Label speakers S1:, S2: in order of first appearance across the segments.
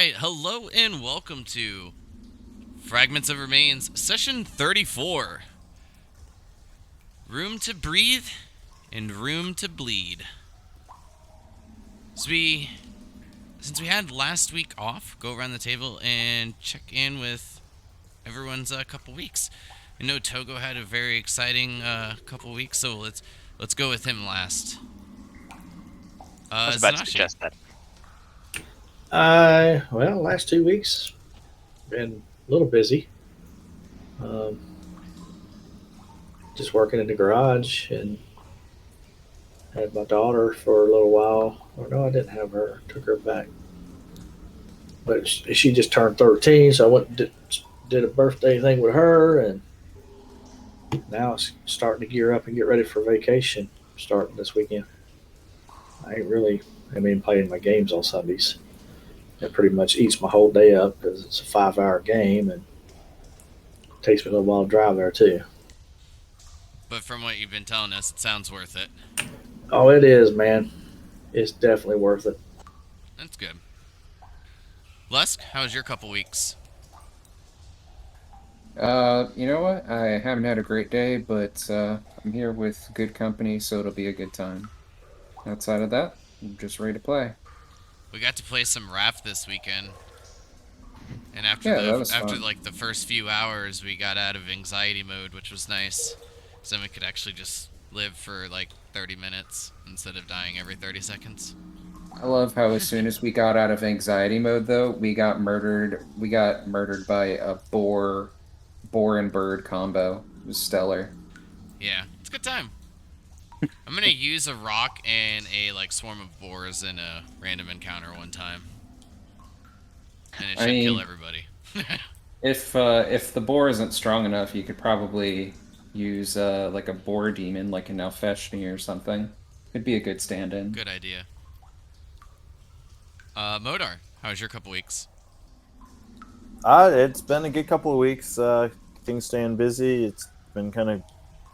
S1: right, hello and welcome to Fragments of Remains, session 34. Room to breathe and room to bleed. So since we had last week off, go around the table and check in with everyone's couple weeks. I know Togo had a very exciting couple weeks, so let's go with him last.
S2: I was about to
S1: Zanashi.
S2: suggest that.
S3: Well, last 2 weeks been a little busy. Um, just working in the garage and had my daughter for a little while. Or no, I didn't have her. Took her back, but she just turned 13, so I went and did a birthday thing with her, and now it's starting to gear up and get ready for vacation starting this weekend. I mean, playing my games on Sundays. It pretty much eats my whole day up because it's a 5-hour game and it takes me a little while to drive there too.
S1: But from what you've been telling us, it sounds worth it.
S3: Oh, it is, man. It's definitely worth it.
S1: That's good. Lusk, how was your couple weeks?
S4: You know what? I haven't had a great day, but I'm here with good company, so it'll be a good time. Outside of that, I'm just ready to play.
S1: We got to play some Raft this weekend. And
S4: Yeah, that was
S1: after
S4: fun.
S1: like the first few hours, we got out of anxiety mode, which was nice. So then we could actually just live for like 30 minutes instead of dying every 30 seconds.
S4: I love how as soon as we got out of anxiety mode, though, we got murdered. We got murdered by a boar and bird combo. It was stellar.
S1: Yeah, it's a good time. I'm gonna use a rock and a like swarm of boars in a random encounter one time, and it
S4: I
S1: should kill
S4: mean,
S1: everybody.
S4: if the boar isn't strong enough, you could probably use like a boar demon, like an Alfeshni or something. It'd be a good stand-in.
S1: Good idea. Modar, how was your couple weeks?
S5: It's been a good couple of weeks. Things staying busy. It's been kind of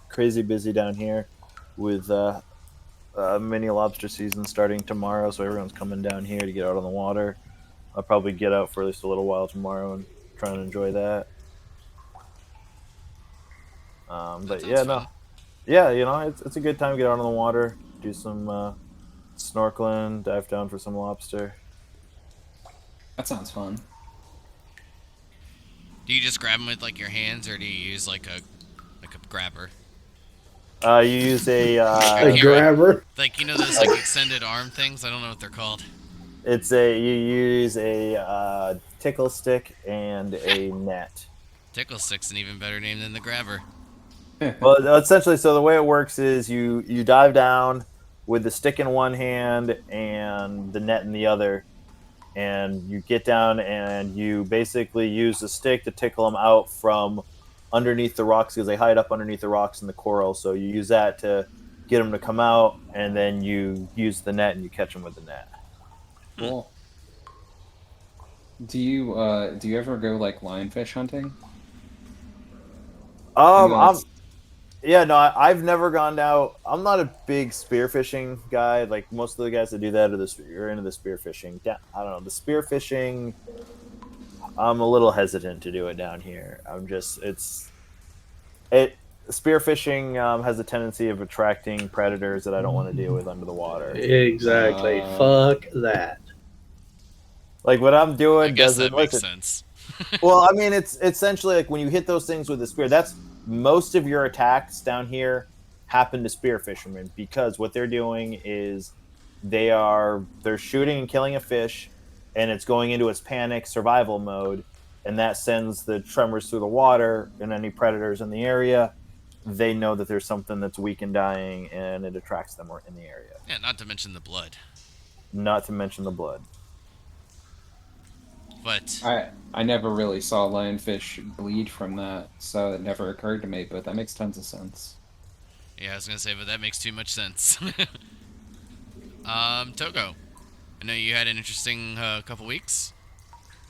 S5: crazy busy down here with mini lobster season starting tomorrow, so everyone's coming down here to get out on the water. I'll probably get out for at least a little while tomorrow and try and enjoy that.
S1: That
S5: But
S1: sounds
S5: yeah, no,
S1: fun.
S5: yeah, it's a good time to get out on the water, do some snorkeling, dive down for some lobster.
S4: That sounds fun.
S1: Do you just grab them with like your hands, or do you use like a grabber?
S5: You use a
S1: I
S3: A
S1: can't
S3: grabber.
S1: like those like extended arm things. I don't know what they're called.
S5: you use a tickle stick and a net.
S1: Tickle stick's an even better name than the grabber.
S5: Well, essentially, so the way it works is you dive down with the stick in one hand and the net in the other, and you get down and you basically use the stick to tickle them out from underneath the rocks because they hide up underneath the rocks in the coral. So you use that to get them to come out, and then you use the net and you catch them with the net.
S1: Hmm.
S4: Cool. Do you ever go like lionfish hunting? I know
S5: I'm
S4: that's
S5: Yeah, no, I've never gone out. I'm not a big spearfishing guy. Like most of the guys that do that are into the spearfishing. I don't know the spearfishing. I'm a little hesitant to do it down here. It spearfishing has a tendency of attracting predators that I don't want to deal with under the water.
S3: Exactly.
S4: uh
S3: Fuck that.
S5: Like what I'm
S1: I
S5: doing
S1: guess
S5: doesn't
S1: that makes
S5: listen.
S1: sense.
S5: Well, I mean, it's essentially like when you hit those things with a spear. That's most of your attacks down here happen to spear fishermen because what they're doing is they're shooting and killing a fish, and it's going into its panic survival mode, and that sends the tremors through the water, and any predators in the area, they know that there's something that's weak and dying, and it attracts them in the area.
S1: Yeah, not to mention the blood.
S5: Not to mention the blood.
S1: But
S4: I never really saw lionfish bleed from that, so it never occurred to me, but that makes tons of sense.
S1: yeah, I was gonna say, but that makes too much sense. Togo, I know you had an interesting couple weeks.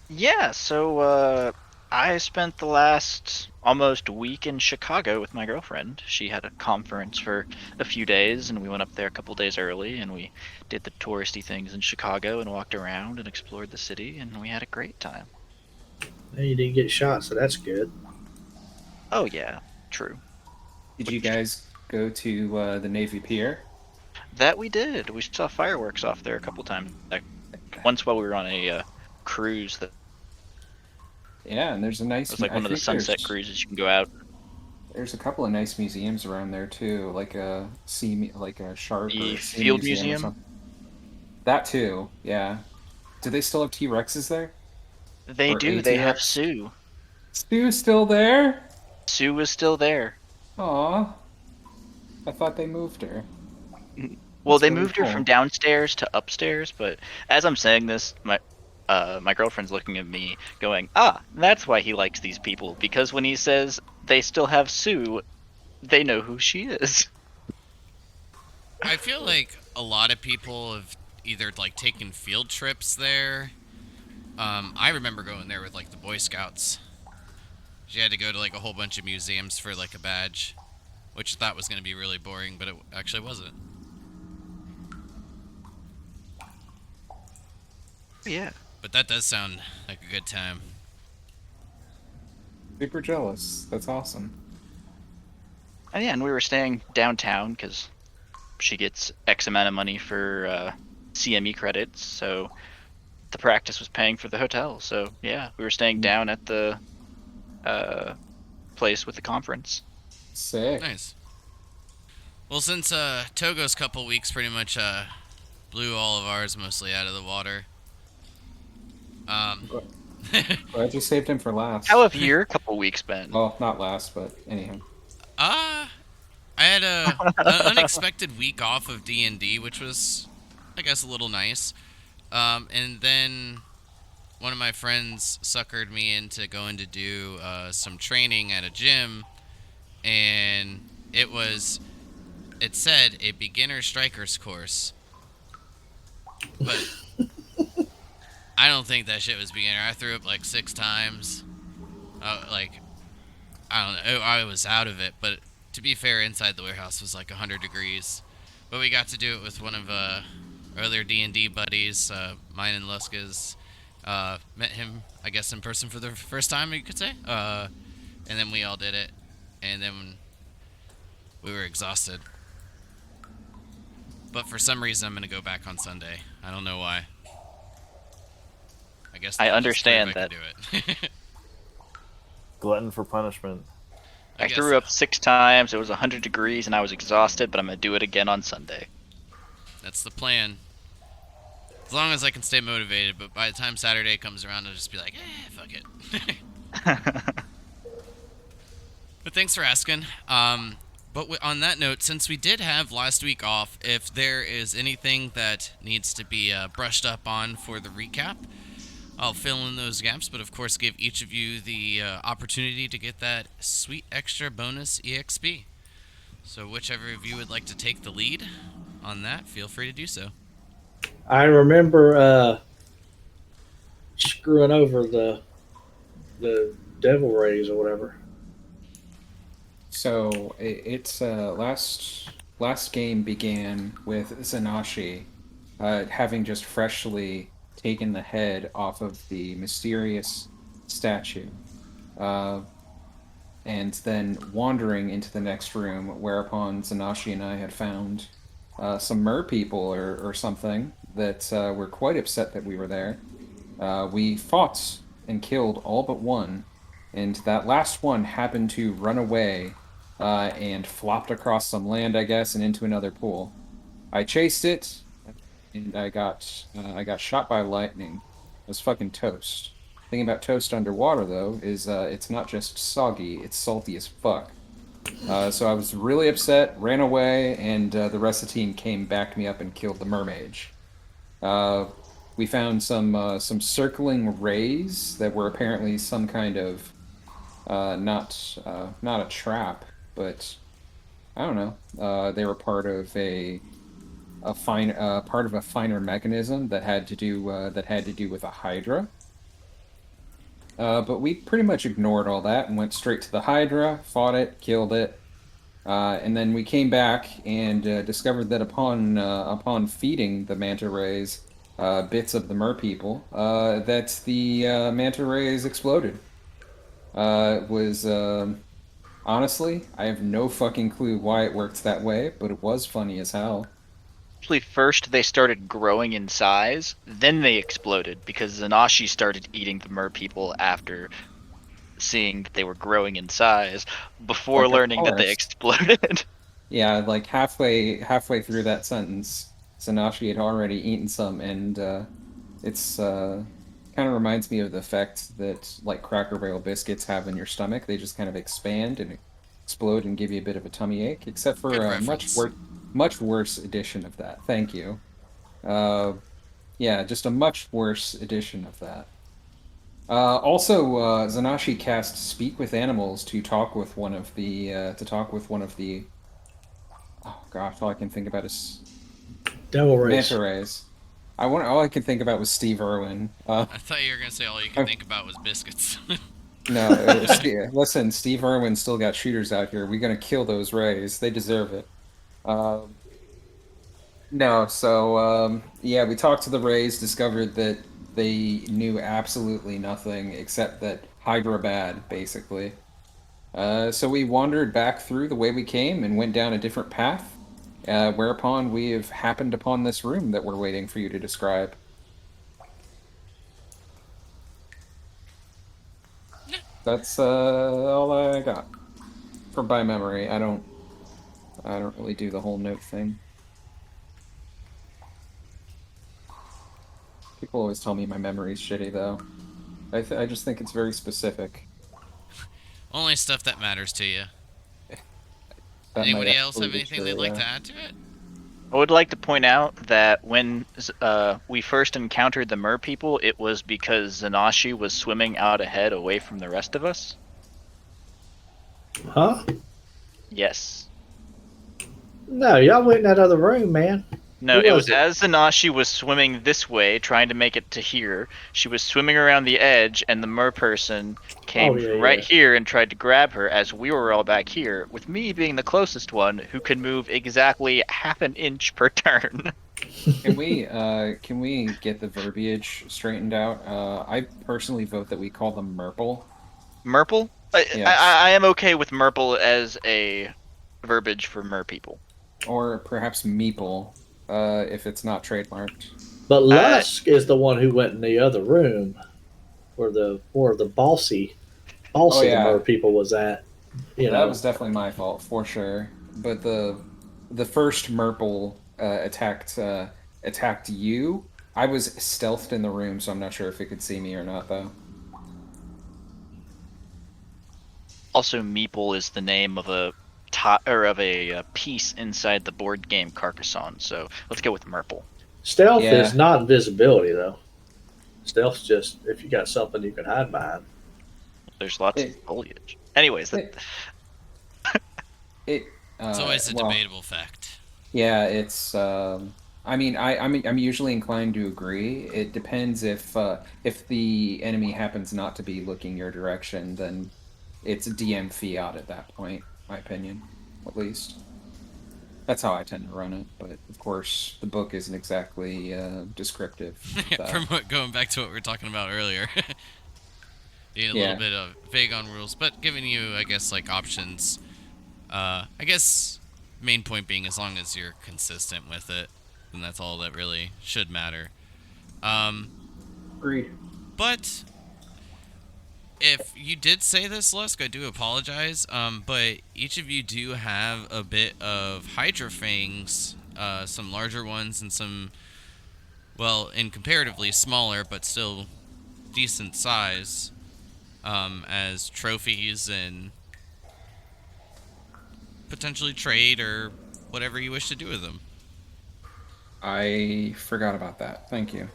S2: Yeah, so I spent the last almost week in Chicago with my girlfriend. She had a conference for a few days, and we went up there a couple days early, and we did the touristy things in Chicago and walked around and explored the city, and we had a great time.
S3: And you didn't get shot, so that's good.
S2: Oh yeah, true.
S4: Did you guys go to the Navy Pier?
S2: That we did. We saw fireworks off there a couple times. Once while we were on a cruise that
S4: Yeah, and there's a nice.
S2: was like
S4: I
S2: one of the
S4: think
S2: sunset cruises you can go out.
S4: there's a couple of nice museums around there too, like a like a shark or
S2: The
S4: a sea
S2: Field
S4: museum or
S2: Museum.
S4: something. That too, yeah. Do they still have T-Rexes there?
S2: They
S4: Or
S2: do.
S4: a
S2: They have
S4: T-Rex?
S2: Sue.
S4: Stu's still there?
S2: Sue is still there.
S4: Aw, I thought they moved her.
S2: Well,
S4: That's
S2: they
S4: really
S2: moved her
S4: cool.
S2: from downstairs to upstairs, but as I'm saying this, my girlfriend's looking at me going, "Ah, that's why he likes these people, because when he says they still have Sue, they know who she is."
S1: I feel like a lot of people have either like taken field trips there. I remember going there with like the Boy Scouts. She had to go to like a whole bunch of museums for like a badge, which I thought was going to be really boring, but it actually wasn't.
S2: Yeah.
S1: But that does sound like a good time.
S4: Super jealous. That's awesome.
S2: And yeah, and we were staying downtown because she gets X amount of money for CME credits, so the practice was paying for the hotel. So yeah, we were staying down at the place with the conference.
S4: Sick.
S1: Nice. Well, since Togo's couple weeks pretty much blew all of ours mostly out of the water.
S4: Glad you saved him for last.
S2: How have your couple weeks been?
S4: Well, not last, but anyhow.
S1: I had an unexpected week off of D&D, which was, I guess, a little nice. And then one of my friends suckered me into going to do some training at a gym, and it said a beginner strikers course, but I don't think that shit was beginner. I threw up like 6 times. Like, I don't know. I was out of it, but to be fair, inside the warehouse was like 100 degrees. But we got to do it with one of our other D&D buddies, mine and Luska's. Met him, I guess, in person for the first time, you could say. And then we all did it, and then we were exhausted. But for some reason, I'm gonna go back on Sunday. I don't know why. I guess
S2: I
S1: I'll just prove
S2: understand
S1: I can
S2: that.
S1: do it.
S5: Glutton for punishment.
S2: I
S1: guess
S2: threw
S1: so.
S2: up 6 times. It was 100 degrees, and I was exhausted. But I'm gonna do it again on Sunday.
S1: That's the plan. As long as I can stay motivated, but by the time Saturday comes around, I'll just be like, fuck it. But thanks for asking. But on that note, since we did have last week off, if there is anything that needs to be brushed up on for the recap, I'll fill in those gaps, but of course give each of you the opportunity to get that sweet extra bonus EXP. So whichever of you would like to take the lead on that, feel free to do so.
S3: I remember screwing over the devil rays or whatever.
S4: So it's last game began with Zanashi having just freshly taken the head off of the mysterious statue, and then wandering into the next room, whereupon Zanashi and I had found some mer people or something that were quite upset that we were there. We fought and killed all but one, and that last one happened to run away and flopped across some land, I guess, and into another pool. I chased it, and I got shot by lightning. It was fucking toast. Thing about toast underwater, though, is it's not just soggy; it's salty as fuck. So I was really upset, ran away, and the rest of the team came, backed me up, and killed the mermage. We found some circling rays that were apparently some kind of not a trap, but I don't know. They were part of part of a finer mechanism that had to do with a hydra. But we pretty much ignored all that and went straight to the Hydra, fought it, killed it, and then we came back and discovered that upon feeding the manta rays bits of the mer people, that the manta rays exploded. It was honestly, I have no fucking clue why it works that way, but it was funny as hell.
S2: Actually, first they started growing in size, then they exploded because Zanashi started eating the mer people after seeing that they were growing in size before
S4: Like, of
S2: learning that they
S4: course.
S2: exploded.
S4: Yeah, like halfway through that sentence, Sanashi had already eaten some, and it's kind of reminds me of the effect that like Cracker Barrel biscuits have in your stomach. They just kind of expand and explode and give you a bit of a tummy ache, except for
S1: Good
S4: a
S1: reference.
S4: much worse edition of that. Thank you. Uh, yeah, just a much worse edition of that. Also, Zanashi cast Speak with Animals to talk with one of the oh gosh, all I can think about is
S3: Devil
S4: manta
S3: rays.
S4: rays. All I could think about was Steve Irwin.
S1: I thought you were gonna say all you could
S4: I-
S1: think about was biscuits.
S4: no, listen, Steve Irwin still got shooters out here. We're gonna kill those rays. They deserve it. Um, no, so yeah, we talked to the rays, discovered that they knew absolutely nothing except that Hydra bad, basically. So we wandered back through the way we came and went down a different path, whereupon we have happened upon this room that we're waiting for you to describe. That's all I got from by memory. I don't really do the whole note thing. People always tell me my memory's shitty though. I just think it's very specific.
S1: Only stuff that matters to you.
S4: That might
S1: Anybody else
S4: actually
S1: have
S4: be
S1: anything they'd
S4: true,
S1: like
S4: yeah.
S1: to add to it?
S2: I would like to point out that when we first encountered the mer people, it was because Zanashi was swimming out ahead away from the rest of us.
S3: Huh?
S2: Yes.
S3: No, y'all went in that other room, man.
S2: No,
S3: Who
S2: it was
S3: was it?
S2: as Zanashi was swimming this way, trying to make it to here. She was swimming around the edge, and the mer person
S3: Oh
S2: came
S3: yeah,
S2: right
S3: yeah.
S2: here and tried to grab her as we were all back here, with me being the closest one who could move exactly half an inch per turn.
S4: Can we get the verbiage straightened out? I personally vote that we call them Merple.
S2: Merple? I,
S4: Yes.
S2: I, I am okay with Merple as a verbiage for mer people.
S4: Or perhaps Meeple, if it's not trademarked.
S3: But
S2: Uh,
S3: Lusk is the one who went in the other room where the more of the
S4: Oh
S3: boss of the mer
S4: yeah,
S3: people was at. You
S4: that
S3: know.
S4: was definitely my fault for sure. But the first Merple attacked you. I was stealthed in the room, so I'm not sure if it could see me or not though.
S2: Also, Meeple is the name of a or of a piece inside the board game Carcassonne. So let's go with Merple.
S3: Stealth is
S4: Yeah,
S3: not invisibility though. Stealth's just if you got something you can hide behind.
S2: There's lots of
S4: it
S2: foliage. Anyways,
S4: it it
S1: It's always a
S4: well,
S1: debatable fact.
S4: yeah, it's I mean I'm usually inclined to agree. It depends if the enemy happens not to be looking your direction, then it's DM fiat at that point, my opinion, at least. That's how I tend to run it, but of course the book isn't exactly descriptive of that.
S1: From what going back to what we were talking about earlier, being a little
S4: Yeah.
S1: bit vague on rules, but giving you, I guess, like options. I guess main point being as long as you're consistent with it, then that's all that really should matter. Um,
S4: Agreed.
S1: but if you did say this, Lusk, I do apologize. But each of you do have a bit of Hydra fangs, some larger ones and some, well, in comparatively smaller but still decent size, as trophies and potentially trade or whatever you wish to do with them.
S4: I forgot about that. Thank you.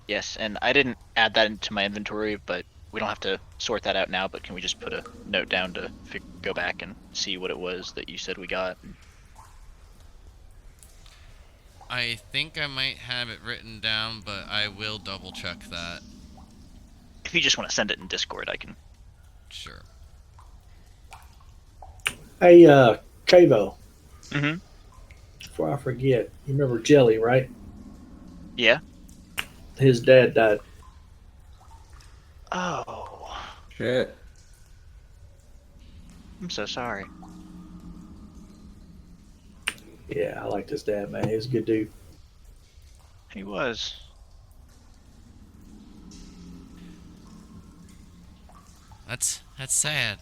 S2: yes, and I didn't add that into my inventory, but we don't have to sort that out now. But can we just put a note down to go back and see what it was that you said we got?
S1: I think I might have it written down, but I will double check that.
S2: If you just want to send it in Discord, I can.
S1: Sure.
S3: Hey, Cavo,
S2: Mm-hmm.
S3: before I forget, you remember Jelly, right?
S2: Yeah.
S3: His dad died.
S2: Oh,
S4: Shit.
S2: I'm so sorry.
S3: Yeah, I liked his dad, man. He was a good dude.
S2: He was.
S1: That's sad.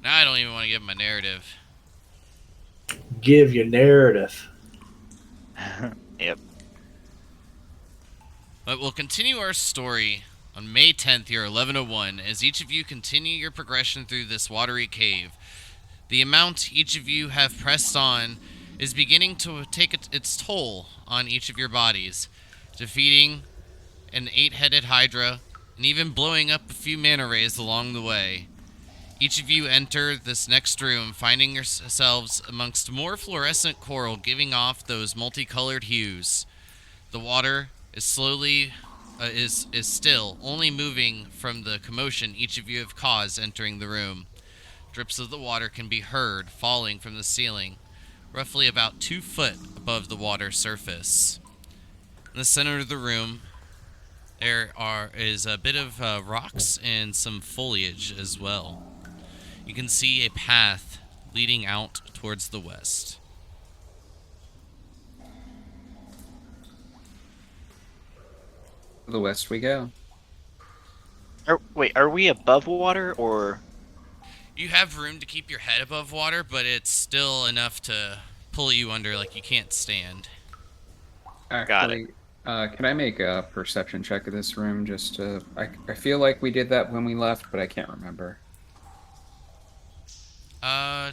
S1: Now I don't even want to give my narrative.
S3: Give your narrative.
S2: Yep.
S1: But we'll continue our story on May 10th, year 1101, as each of you continue your progression through this watery cave. The amount each of you have pressed on is beginning to take its toll on each of your bodies, defeating an 8-headed hydra and even blowing up a few mana rays along the way. Each of you enter this next room, finding yourselves amongst more fluorescent coral giving off those multicolored hues. The water is is still, only moving from the commotion each of you have caused entering the room. Drips of the water can be heard falling from the ceiling, roughly about 2 foot above the water surface. In the center of the room, is a bit of rocks and some foliage as well. You can see a path leading out towards the west.
S4: To the west we go.
S2: Wait, are we above water or?
S1: You have room to keep your head above water, but it's still enough to pull you under, like you can't stand.
S2: Got it.
S4: Actually, can I make a perception check of this room just to... I feel like we did that when we left, but I can't remember.
S1: I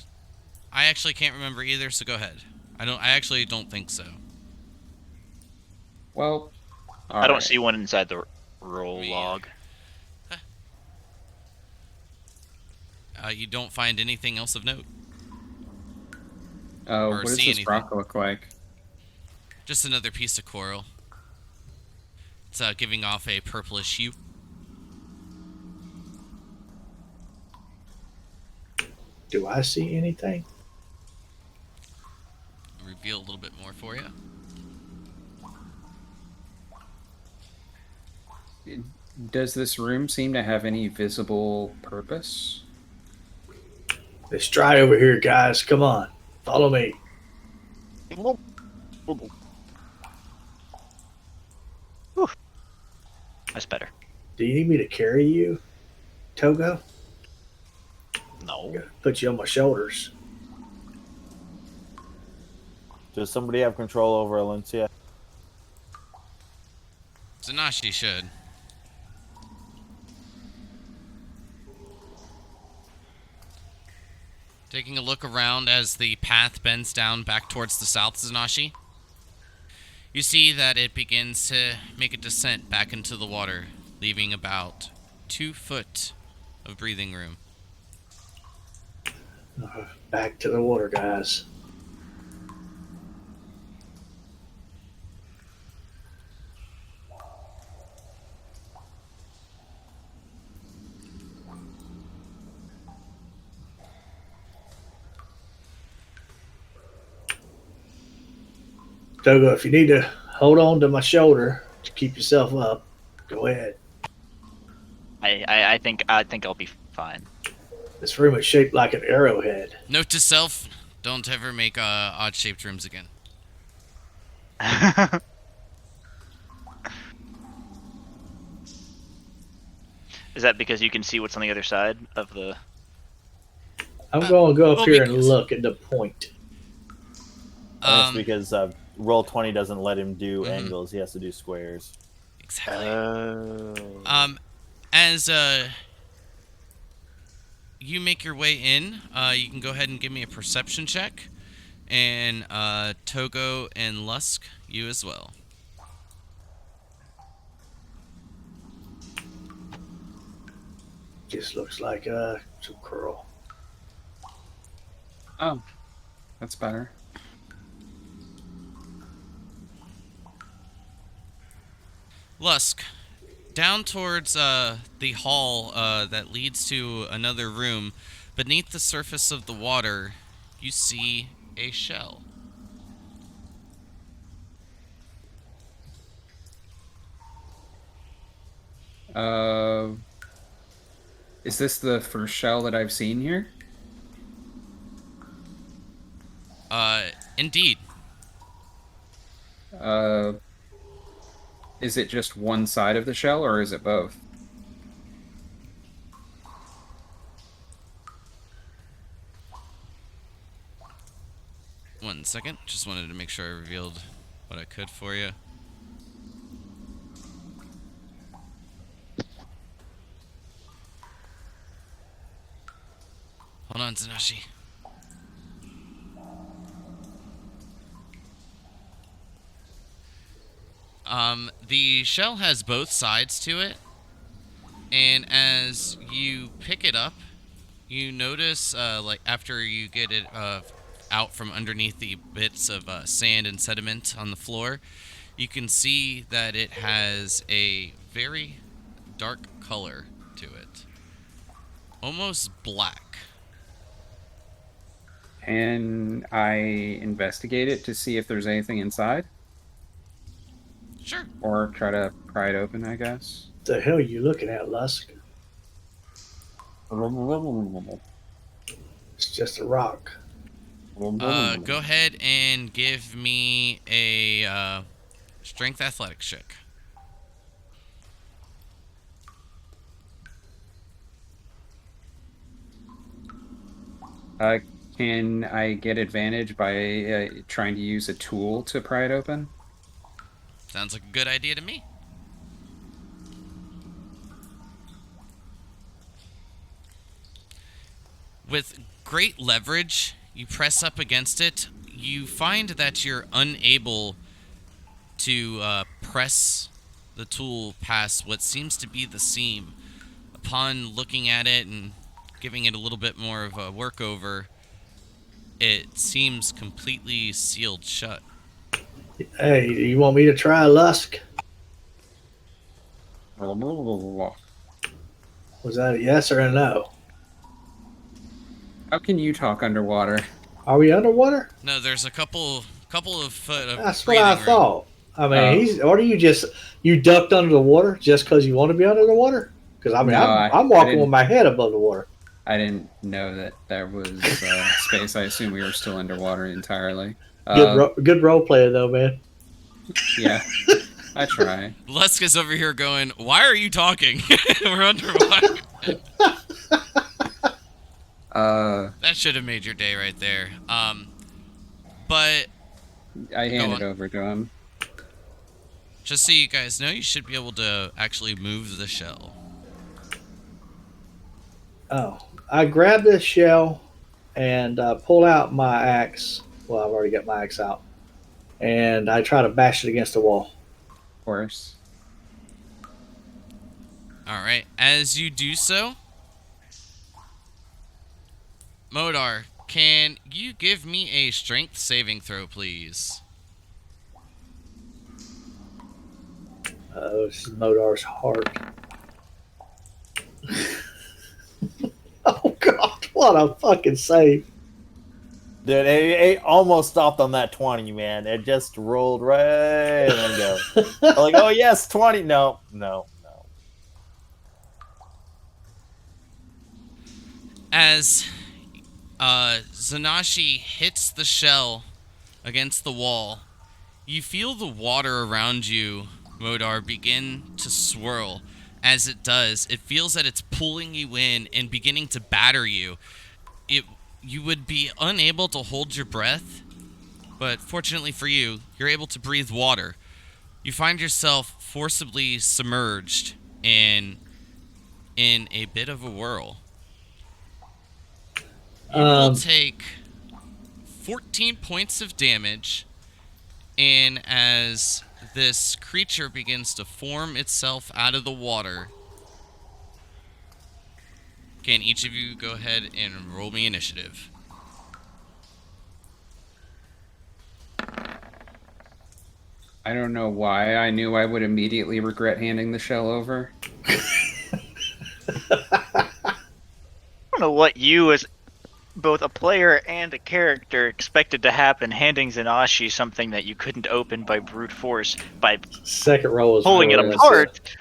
S1: actually can't remember either, so go ahead. I actually don't think so.
S4: Well,
S2: I don't
S4: alright.
S2: see one inside the roll
S1: Me
S2: log.
S1: You don't find anything else of note,
S4: What
S1: or
S4: does
S1: see
S4: this
S1: anything.
S4: rock look like?
S1: Just another piece of coral. It's giving off a purplish hue.
S3: Do I see anything?
S1: Reveal a little bit more for you.
S4: Does this room seem to have any visible purpose?
S3: Let's try over here, guys. Come on. Follow me.
S2: Whew. That's better.
S3: Do you need me to carry you, Togo?
S2: No.
S3: Gotta put you on my shoulders.
S5: Does somebody have control over Alencia?
S1: Zanashi should. Taking a look around as the path bends down back towards the south, Zanashi, you see that it begins to make a descent back into the water, leaving about 2 foot of breathing room.
S3: Back to the water, guys. Togo, if you need to hold on to my shoulder to keep yourself up, go ahead.
S2: I think I'll be fine.
S3: This room is shaped like an arrowhead.
S1: Note to self, don't ever make odd-shaped rooms again.
S2: Is that because you can see what's on the other side of the?
S3: I'm going to go up
S1: well,
S3: here and
S1: because-
S3: look at the point.
S5: And it's because roll 20 doesn't let him do
S1: Mhm.
S5: angles. He has to do squares.
S1: Exactly.
S2: Oh.
S1: As you make your way in, you can go ahead and give me a perception check, and Togo and Lusk, you as well.
S3: Just looks like some curl.
S4: Oh, that's better.
S1: Lusk, down towards the hall that leads to another room, beneath the surface of the water, you see a shell.
S4: Uh, is this the first shell that I've seen here?
S1: Indeed.
S4: Uh, is it just one side of the shell, or is it both?
S1: One second. Just wanted to make sure I revealed what I could for you. Hold on, Zanashi. The shell has both sides to it, and as you pick it up, you notice, like after you get it out from underneath the bits of sand and sediment on the floor, you can see that it has a very dark color to it, almost black.
S4: Can I investigate it to see if there's anything inside?
S1: Sure.
S4: Or try to pry it open, I guess?
S3: The hell are you looking at, Lusk? It's just a rock.
S1: Go ahead and give me a strength athletics check.
S4: Can I get advantage by trying to use a tool to pry it open?
S1: Sounds like a good idea to me. With great leverage, you press up against it. You find that you're unable to press the tool past what seems to be the seam. Upon looking at it and giving it a little bit more of a workover, it seems completely sealed shut.
S3: Hey, you want me to try, Lusk? Was that a yes or a no?
S4: How can you talk underwater?
S3: Are we underwater?
S1: No, there's a couple of foot of
S3: That's what
S1: breathing
S3: I
S1: room.
S3: thought. I mean, or do you ducked under the water just because you want to be under the water? Because I mean,
S4: No,
S3: I'm walking with my head above the water.
S4: I didn't know that there was space. I assume we were still underwater entirely.
S3: Good role player though, man.
S4: Yeah, I try.
S1: Leska's over here going, "Why are you talking? We're underwater." That should have made your day right there. But
S4: I hand it over to him.
S1: just so you guys know, you should be able to actually move the shell.
S3: Oh, I grabbed this shell and pull out my axe. Well, I've already got my axe out, and I try to bash it against the wall.
S4: Of course.
S1: All right. As you do so, Modar, can you give me a strength saving throw, please?
S3: This is Modar's heart. Oh God! What a fucking save!
S5: Dude, it almost stopped on that 20, man. It just rolled right and then go. I'm like, oh yes, 20. No.
S1: As Zanashi hits the shell against the wall, you feel the water around you, Modar, begin to swirl. As it does, it feels that it's pulling you in and beginning to batter you. You would be unable to hold your breath, but fortunately for you, you're able to breathe water. You find yourself forcibly submerged in a bit of a whirl. You will take 14 points of damage, and as this creature begins to form itself out of the water, can each of you go ahead and roll me initiative?
S4: I don't know why I knew I would immediately regret handing the shell over.
S2: I don't know what you, as both a player and a character, expected to happen, handing Zanashi something that you couldn't open by brute force by
S3: Second roll is
S2: pulling it
S3: brilliant, that's
S2: apart.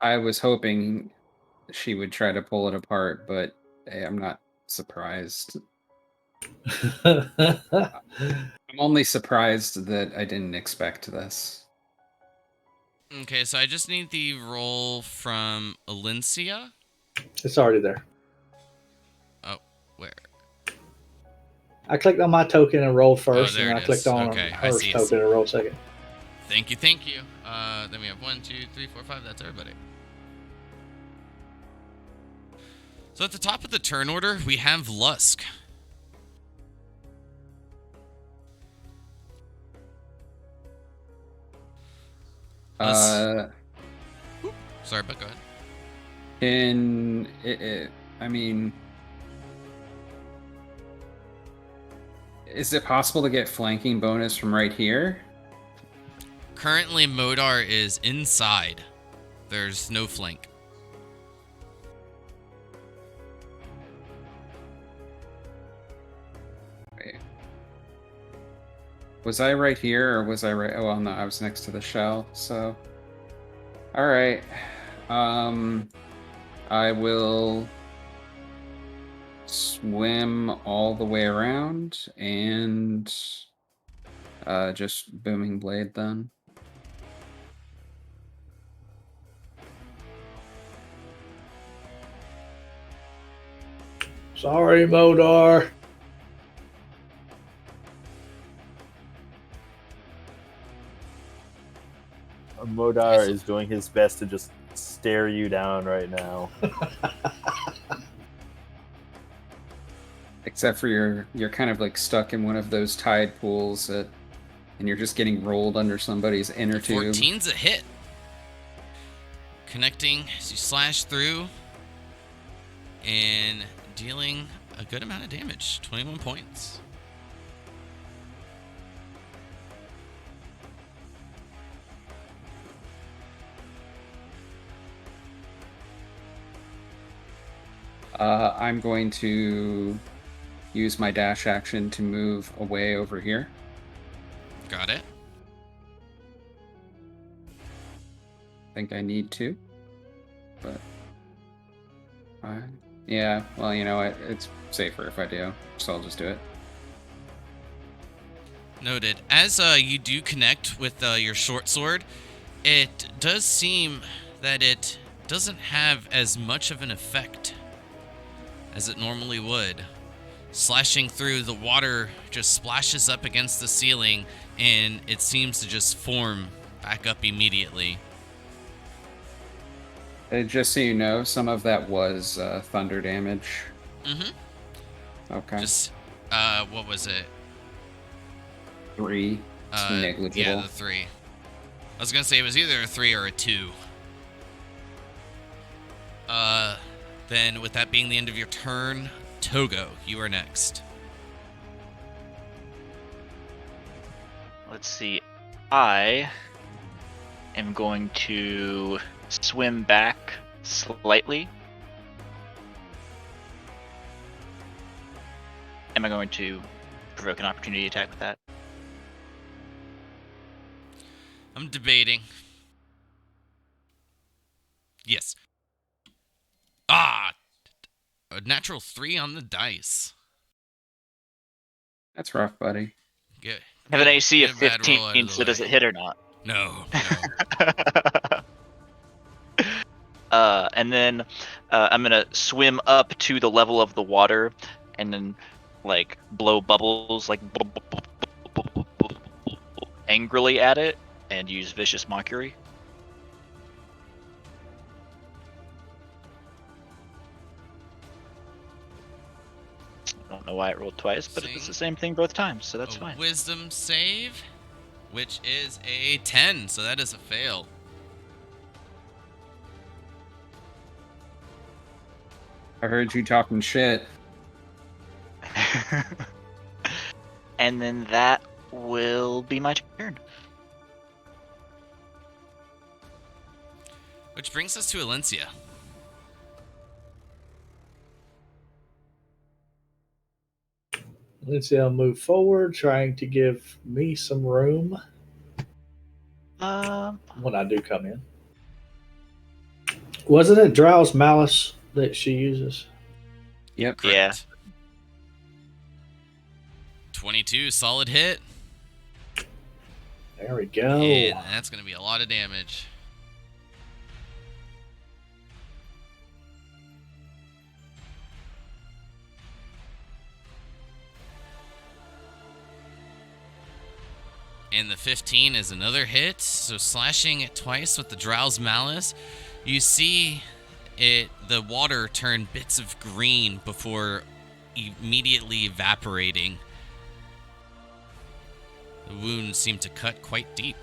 S4: I was hoping she would try to pull it apart, but hey, I'm not surprised.
S3: it.
S4: I'm only surprised that I didn't expect this.
S1: Okay, so I just need the roll from Alencia.
S3: It's already there.
S1: Oh, where?
S3: I clicked on my token and rolled first,
S1: there
S3: and
S1: it
S3: I clicked
S1: is.
S3: on
S1: Okay, I
S3: hers
S1: see, I
S3: token
S1: see.
S3: and rolled second.
S1: Thank you, thank you. Then we have 1, 2, 3, 4, 5. That's everybody. So at the top of the turn order, we have Lusk.
S4: Uh,
S1: Sorry, but go ahead.
S4: I mean, is it possible to get flanking bonus from right here?
S1: Currently, Modar is inside. There's no flank.
S4: Wait. Was I right here, or was I right? Oh, well, no, I was next to the shell, so... Alright. I will swim all the way around, and just Booming Blade then.
S3: Sorry, Modar.
S5: Modar is doing his best to just stare you down right now.
S4: Except for you're kind of like stuck in one of those tide pools and you're just getting rolled under somebody's inner tube.
S1: 14's a hit. Connecting as you slash through and dealing a good amount of damage. 21 points.
S4: I'm going to use my dash action to move away over here.
S1: Got it.
S4: I think I need to, but yeah, well, you know what? It's safer if I do, so I'll just do it.
S1: Noted. As you do connect with your short sword, it does seem that it doesn't have as much of an effect as it normally would. Slashing through, the water just splashes up against the ceiling, and it seems to just form back up immediately.
S4: Just so you know, some of that was thunder damage.
S1: Mm-hmm.
S4: Okay.
S1: Just, what was it?
S4: 3. It's negligible.
S1: Yeah, the 3. I was gonna say it was either a 3 or a 2. Then with that being the end of your turn, Togo, you are next.
S2: Let's see. I am going to swim back slightly. Am I going to provoke an opportunity attack with that?
S1: I'm debating. Yes. A natural 3 on the dice.
S4: That's rough, buddy.
S1: Good.
S2: I have an AC of
S1: Get a bad roll out
S2: 15,
S1: of the
S2: so does
S1: way.
S2: it hit or not?
S1: No.
S2: And then I'm gonna swim up to the level of the water, and then like blow bubbles like angrily at it, and use vicious mockery. I don't know why it rolled twice, but it's the same thing both times, so that's fine.
S1: Wisdom save, which is a 10, so that is a fail.
S4: I heard you talking shit.
S2: And then that will be my turn.
S1: Which brings us to Alencia.
S3: Let's see. I'll move forward, trying to give me some room when I do come in. Wasn't it Drow's Malice that she uses?
S6: Yep.
S2: Yeah.
S1: Correct. 22, solid hit.
S3: There we go.
S1: And that's going to be a lot of damage. And the 15 is another hit, so slashing it twice with the Drow's Malice. You see the water turn bits of green before immediately evaporating. The wounds seem to cut quite deep.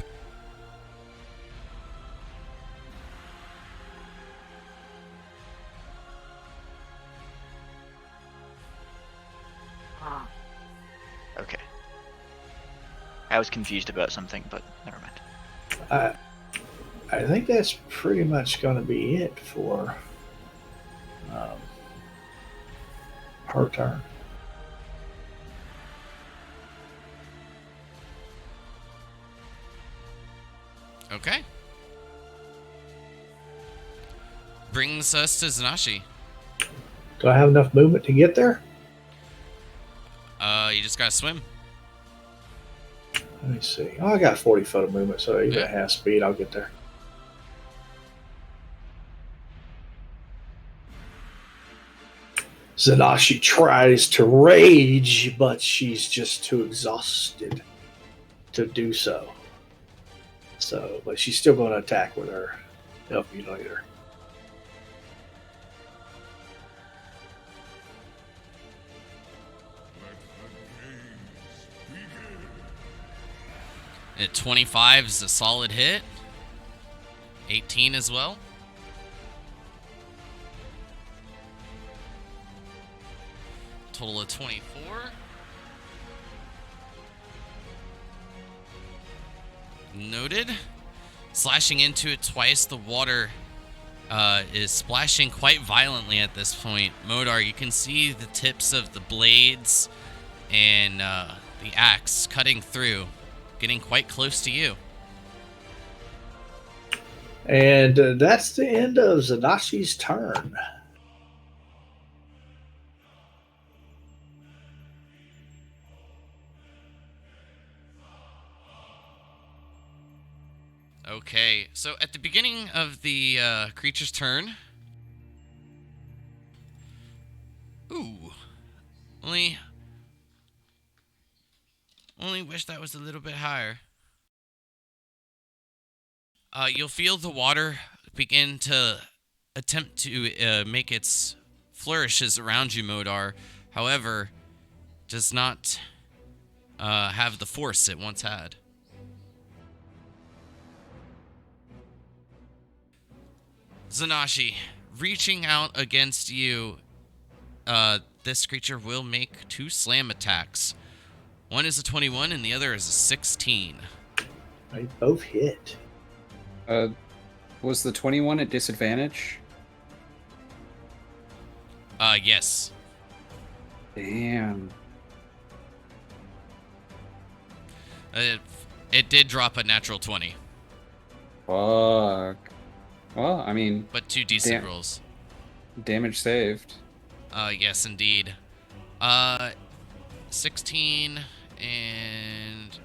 S2: Okay. I was confused about something, but never mind.
S3: I think that's pretty much going to be it for her turn.
S1: Okay. Brings us to Zanashi.
S3: Do I have enough movement to get there?
S1: You just gotta swim.
S3: Let me see. Oh, I got 40 foot of movement, so even
S1: Yeah.
S3: at half speed, I'll get there. Zanashi tries to rage, but she's just too exhausted to do so. But she's still going to attack with her Elf Mutilator.
S1: At 25 is a solid hit. 18 as well. Total of 24. Noted. Slashing into it twice, the water is splashing quite violently at this point. Modar, you can see the tips of the blades and the axe cutting through, getting quite close to you.
S3: And that's the end of Zanashi's turn.
S1: Okay, so at the beginning of the creature's turn... Ooh. Only wish that was a little bit higher. You'll feel the water begin to attempt to make its flourishes around you, Modar. However, does not have the force it once had. Zanashi, reaching out against you, this creature will make 2 slam attacks. One is a 21 and the other is a 16.
S3: They both hit.
S6: Was the 21 at disadvantage?
S1: Yes.
S6: Damn.
S1: It did drop a natural 20,
S6: Fuck. Well, I mean,
S1: but 2 decent rolls.
S6: damage saved.
S1: Yes, indeed. 16 and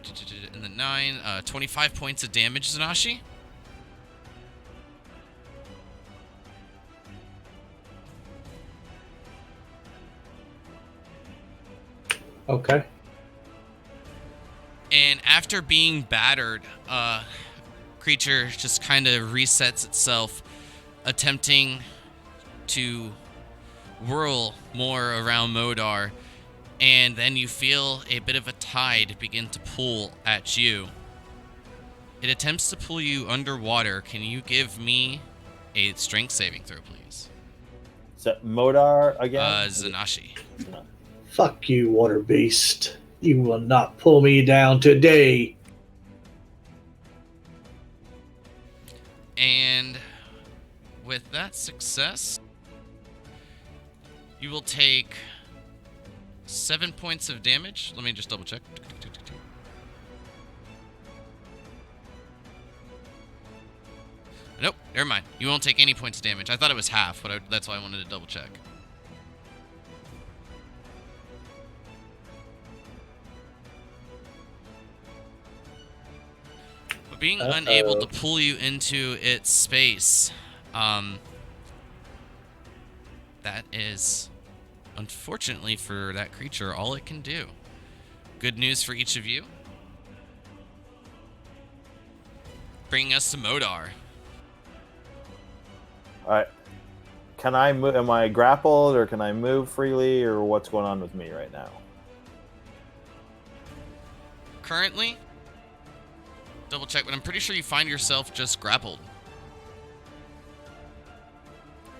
S1: the 9, 25 points of damage, Zanashi.
S3: Okay.
S1: And after being battered, creature just kind of resets itself, attempting to whirl more around Modar, and then you feel a bit of a tide begin to pull at you. It attempts to pull you underwater. Can you give me a strength saving throw, please?
S5: So Modar again?
S1: Zanashi.
S3: Fuck you, water beast. You will not pull me down today.
S1: And with that success, you will take 7 points of damage. Let me just double check. Nope, never mind. You won't take any points of damage. I thought it was half, but that's why I wanted to double check. But being unable to pull you into its space, that is, unfortunately for that creature, all it can do. Good news for each of you. Bringing us to Modar.
S5: All right. Can I move? Am I grappled, or can I move freely, or what's going on with me right now?
S1: Currently, double check, but I'm pretty sure you find yourself just grappled.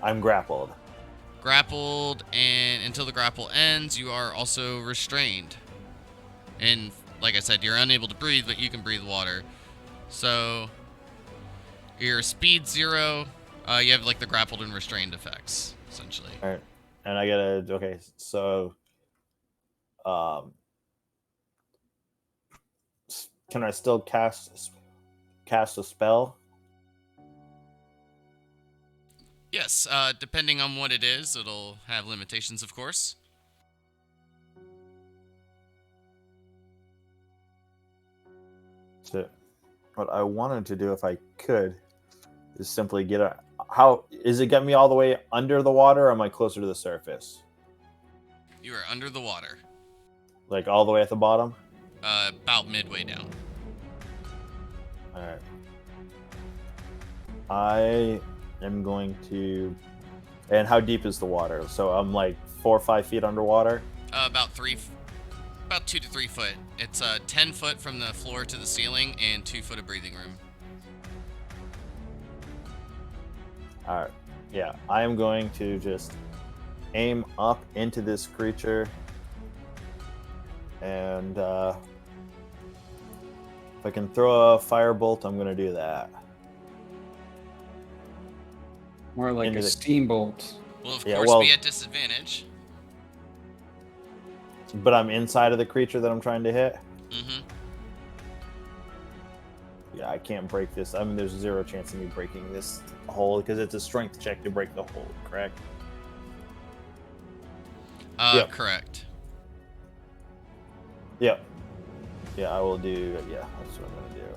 S5: I'm grappled.
S1: Grappled, and until the grapple ends, you are also restrained. And like I said, you're unable to breathe, but you can breathe water. So your speed 0. You have like the grappled and restrained effects, essentially.
S5: All right. And I gotta. Okay. So, can I still cast a spell?
S1: Yes, depending on what it is, it'll have limitations, of course.
S5: So, what I wanted to do, if I could, is simply get a. How is it get me all the way under the water, or am I closer to the surface?
S1: You are under the water.
S5: Like all the way at the bottom?
S1: About midway down.
S5: Alright. I am going to. And how deep is the water? So I'm like 4 or 5 feet underwater?
S1: About 2 to 3 foot. It's 10 foot from the floor to the ceiling and 2 foot of breathing room.
S5: Alright. Yeah, I am going to just aim up into this creature. And if I can throw a firebolt, I'm going to do that.
S6: More like
S5: Into
S6: a
S5: the-
S6: steambolt.
S1: Will of
S5: Yeah,
S1: course
S5: well-
S1: be at disadvantage.
S5: But I'm inside of the creature that I'm trying to hit.
S1: Mm-hmm.
S5: Yeah, I can't break this. I mean, there's 0 chance of me breaking this hole because it's a strength check to break the hole, correct? Yep.
S1: Correct.
S5: Yep. Yeah, I will do. Yeah, that's what I'm going to do.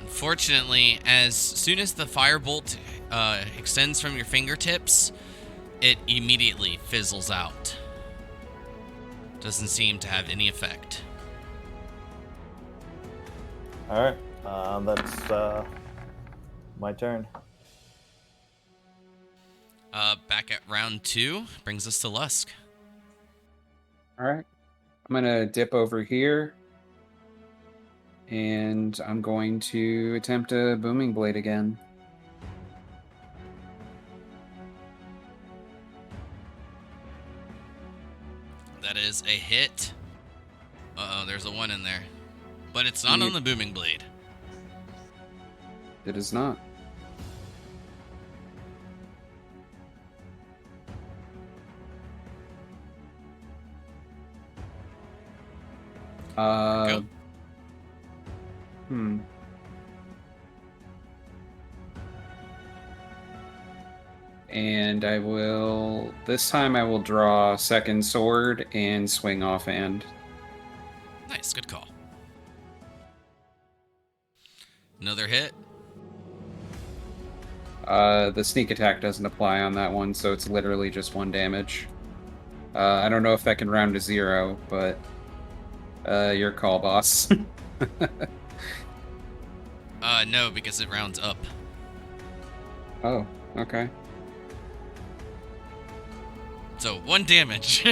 S1: Unfortunately, as soon as the firebolt extends from your fingertips, it immediately fizzles out. Doesn't seem to have any effect.
S5: All right, that's my turn.
S1: Back at round 2, brings us to Lusk.
S6: All right. I'm going to dip over here. And I'm going to attempt a booming blade again.
S1: That is a hit. Uh-oh, there's a 1 in there. But it's not on the booming blade.
S6: It is not.
S1: Go.
S6: And I will. This time I will draw second sword and swing offhand.
S1: Nice, good call. Another hit.
S6: The sneak attack doesn't apply on that one, so it's literally just 1 damage. I don't know if that can round to 0, but your call, boss.
S1: No, because it rounds up.
S6: Oh, okay.
S1: So 1 damage.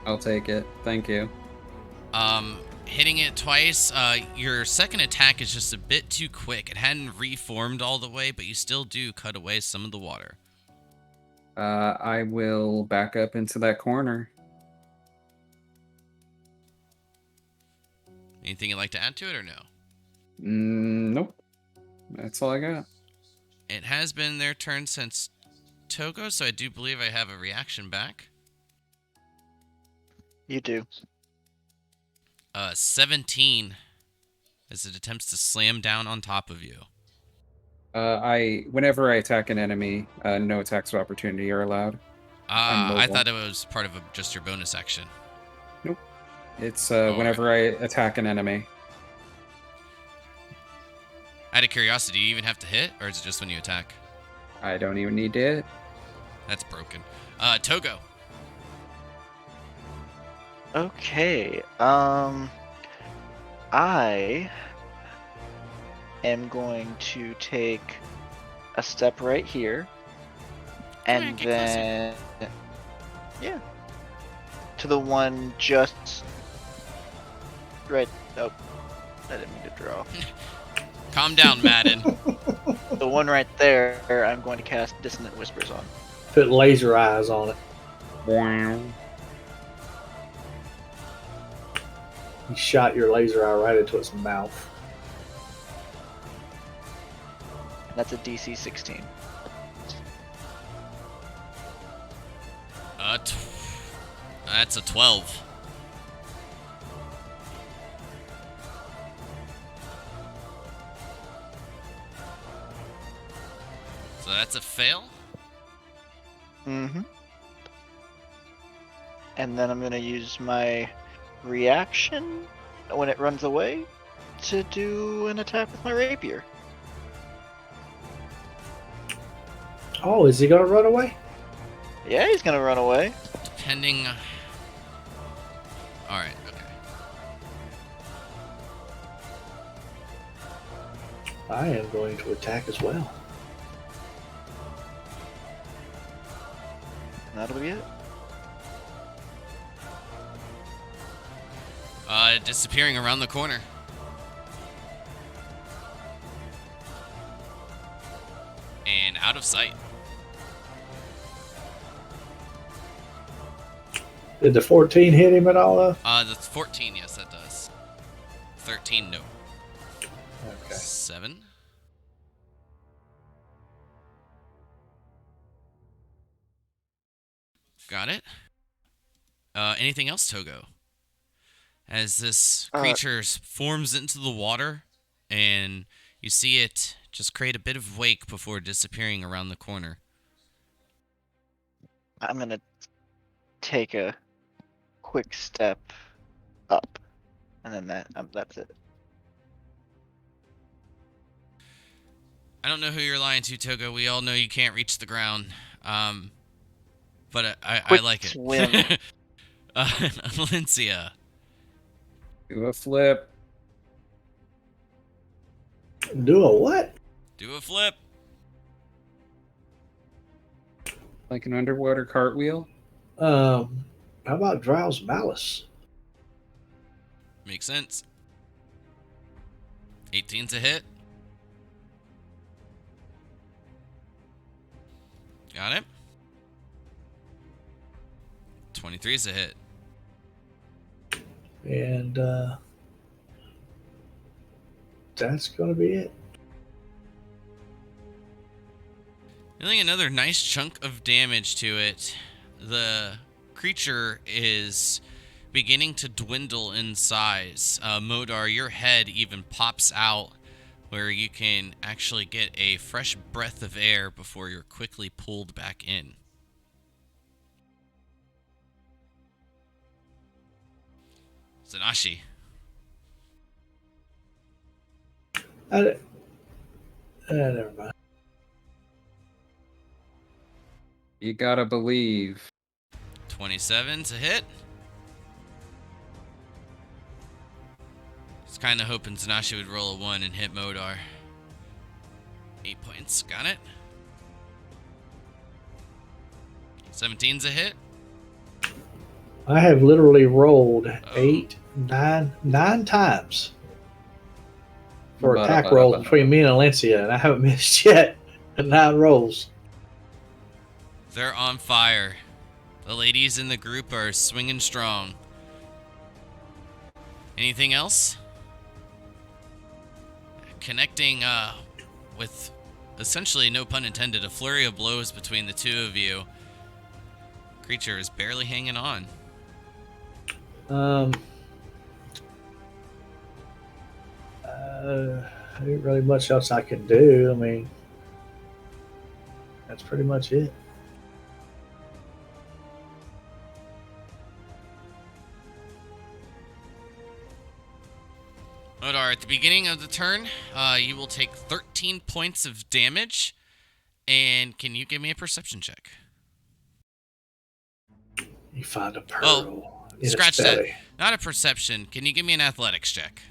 S6: I'll take it. Thank you.
S1: Hitting it twice, your second attack is just a bit too quick. It hadn't reformed all the way, but you still do cut away some of the water.
S6: I will back up into that corner.
S1: Anything you'd like to add to it or no?
S6: Nope. That's all I got.
S1: It has been their turn since Togo, so I do believe I have a reaction back.
S2: You do.
S1: 17 as it attempts to slam down on top of you.
S6: Whenever I attack an enemy, no attacks of opportunity are allowed. I'm
S1: I
S6: mobile.
S1: thought it was part of just your bonus action.
S6: Nope. It's
S1: Alright.
S6: whenever I attack an enemy.
S1: Out of curiosity, do you even have to hit, or is it just when you attack?
S6: I don't even need to hit.
S1: That's broken. Togo.
S2: Okay. I am going to take a step right here, and
S1: Come on, get
S2: then yeah, to the one just right. Oh, I didn't mean to draw.
S1: Calm down, Madden.
S2: The one right there, I'm going to cast Dissonant Whispers on.
S3: Put laser eyes on it.
S6: Wow.
S3: You shot your laser eye right into its mouth.
S2: That's a DC 16.
S1: That's a 12. So that's a fail?
S2: Mm-hmm. And then I'm going to use my reaction when it runs away to do an attack with my rapier.
S3: Oh, is he gonna run away?
S2: Yeah, he's going to run away.
S1: Depending... Alright, okay.
S3: I am going to attack as well.
S2: And that'll be it.
S1: Disappearing around the corner. And out of sight.
S3: Did the 14 hit him at all?
S1: That's 14, yes, that does. 13, no.
S3: Okay.
S1: 7. Got it. Anything else, Togo? As this creature forms into the water, and you see it just create a bit of wake before disappearing around the corner.
S2: I'm going to take a quick step up. And then that's it.
S1: I don't know who you're lying to, Togo. We all know you can't reach the ground. But I
S2: Quick
S1: like it.
S2: swim.
S1: Valencia.
S6: Do a flip.
S3: Do a what?
S1: Do a flip.
S6: Like an underwater cartwheel.
S3: How about Drow's Malice?
S1: Makes sense. 18's a hit. Got it. 23's a hit.
S3: And that's going to be it.
S1: Dealing another nice chunk of damage to it. The creature is beginning to dwindle in size. Modar, your head even pops out where you can actually get a fresh breath of air before you're quickly pulled back in. Zanashi.
S3: Never mind.
S6: You gotta believe.
S1: 27's a hit. Just kind of hoping Zanashi would roll a 1 and hit Modar. 8 points. Got it. 17's a hit.
S3: I have literally rolled 9 times for attack rolls between me and Alencia, and I haven't missed yet. 9 rolls.
S1: They're on fire. The ladies in the group are swinging strong. Anything else? connecting with essentially, no pun intended, a flurry of blows between the two of you. Creature is barely hanging on.
S3: There ain't really much else I can do. I mean, that's pretty much it.
S1: Modar, at the beginning of the turn, you will take 13 points of damage. And can you give me a perception check?
S3: You find a pearl.
S1: Well,
S3: in
S1: scratch
S3: its
S1: that.
S3: belly.
S1: Not a perception. Can you give me an athletics check?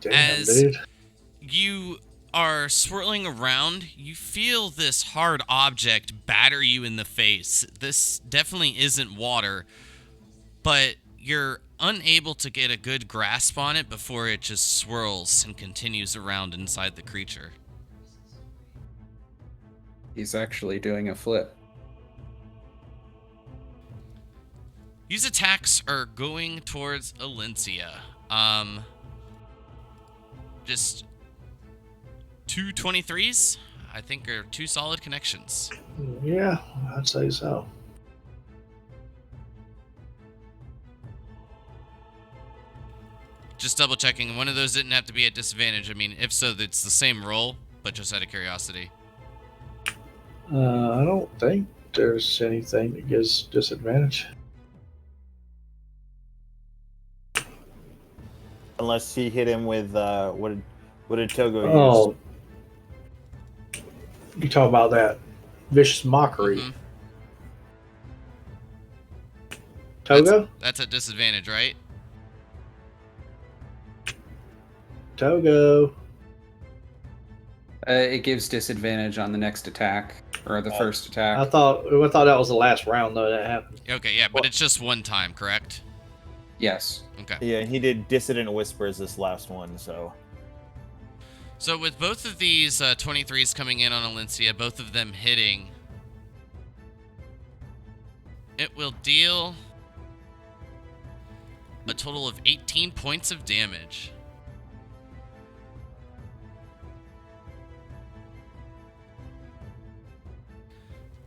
S3: Damn,
S1: As
S3: dude.
S1: you are swirling around, you feel this hard object batter you in the face. This definitely isn't water, but you're unable to get a good grasp on it before it just swirls and continues around inside the creature.
S6: He's actually doing a flip.
S1: These attacks are going towards Alencia. Just 2 23s, I think, are 2 solid connections.
S3: Yeah, I'd say so.
S1: Just double checking, one of those didn't have to be at disadvantage. I mean, if so, it's the same roll, but just out of curiosity.
S3: I don't think there's anything that gives disadvantage.
S5: Unless he hit him with what did Togo use?
S3: Oh, you talk about that vicious mockery,
S1: Mhm.
S3: Togo?
S1: That's at disadvantage, right?
S3: Togo.
S6: It gives disadvantage on the next attack, or the first attack.
S3: I thought that was the last round though that happened.
S1: Okay, yeah, but it's just one time, correct?
S6: Yes.
S1: Okay.
S5: Yeah, he did Dissident Whispers this last one, so.
S1: So with both of these 23s coming in on Alencia, both of them hitting, it will deal a total of 18 points of damage.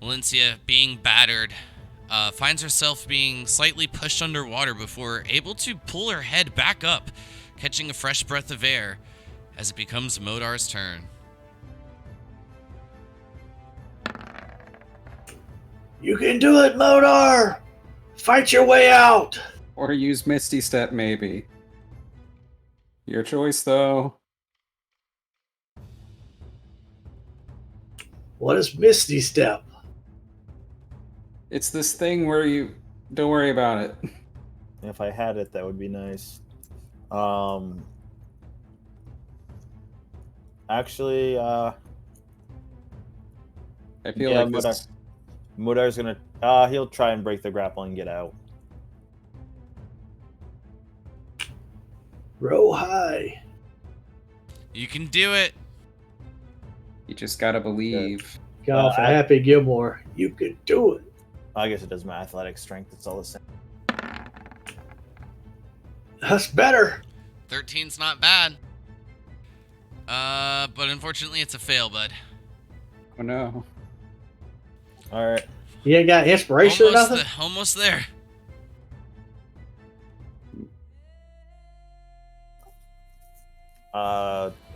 S1: Alencia, being battered, finds herself being slightly pushed underwater before able to pull her head back up, catching a fresh breath of air as it becomes Modar's turn.
S3: You can do it, Modar! Fight your way out!
S6: Or use Misty Step, maybe. Your choice, though.
S3: What is Misty Step?
S6: It's this thing where you... Don't worry about it.
S5: If I had it, that would be nice. Actually,
S6: I feel
S5: yeah,
S6: like this...
S5: Mudar's gonna. He'll try and break the grapple and get out.
S3: Row high.
S1: You can do it.
S6: You just gotta believe.
S3: Get off a Happy Gilmore. You can do it.
S5: I guess it does my athletic strength. It's all the same.
S3: That's better.
S1: 13's not bad. But unfortunately it's a fail, bud.
S6: Oh no.
S5: All right.
S3: You ain't got inspiration or nothing?
S1: Almost there.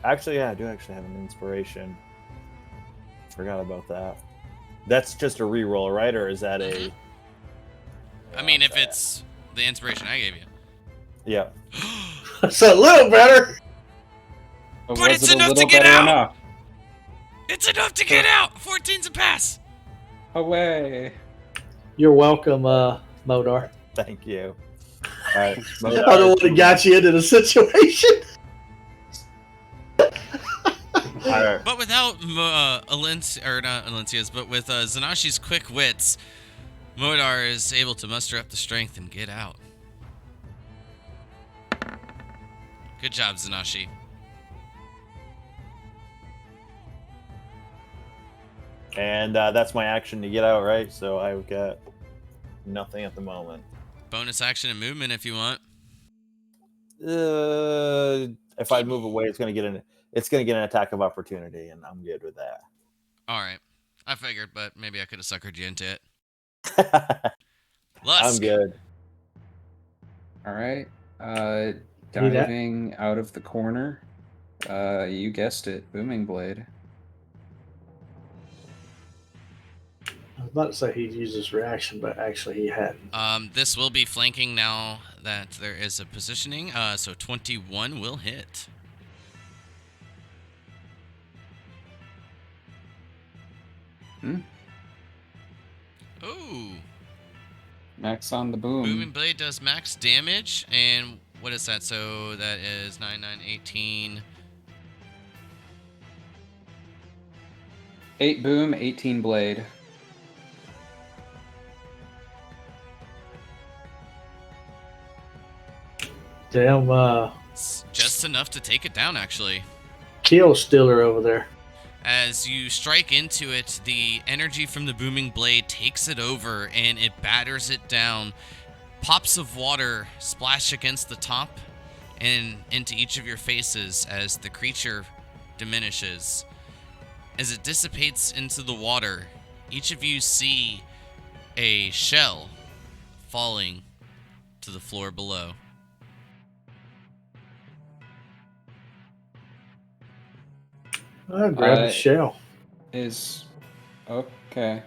S5: Actually, yeah, I do actually have an inspiration. Forgot about that. That's just a reroll, right? Or is that a?
S1: I mean, if it's the inspiration I gave you.
S5: Yeah.
S3: That's a little better.
S6: But
S1: But
S6: was
S1: it's
S6: it a
S1: enough to
S6: little
S1: get
S6: better
S1: out!
S6: enough?
S1: It's enough to get out! 14's a pass!
S6: Away.
S3: You're welcome, Modar.
S5: Thank you. All right.
S3: I'm the one that got you into the situation.
S5: All right.
S1: But without not Alencia's, but with Zanashi's quick wits, Modar is able to muster up the strength and get out. Good job, Zanashi.
S5: And that's my action to get out, right? So I've got. Nothing at the moment.
S1: Bonus action and movement if you want.
S5: If I move away, it's gonna get an attack of opportunity, and I'm good with that.
S1: All right. I figured, but maybe I could have suckered you into it.
S5: I'm
S1: Lusk.
S5: good.
S6: All right.
S3: that?
S6: Diving out of the corner. You guessed it, Booming Blade.
S3: I was about to say he'd use his reaction, but actually he hadn't.
S1: This will be flanking now that there is a positioning. So 21 will hit. Ooh.
S6: Max on the boom.
S1: Booming Blade does max damage, and what is that? So that is 9, 9, 18.
S6: 8 boom, 18 blade.
S3: Damn,
S1: It's just enough to take it down, actually.
S3: kill stealer over there.
S1: As you strike into it, the energy from the booming blade takes it over and it batters it down. Pops of water splash against the top and into each of your faces as the creature diminishes. As it dissipates into the water, each of you see a shell falling to the floor below.
S3: I grabbed the shell.
S6: Is okay.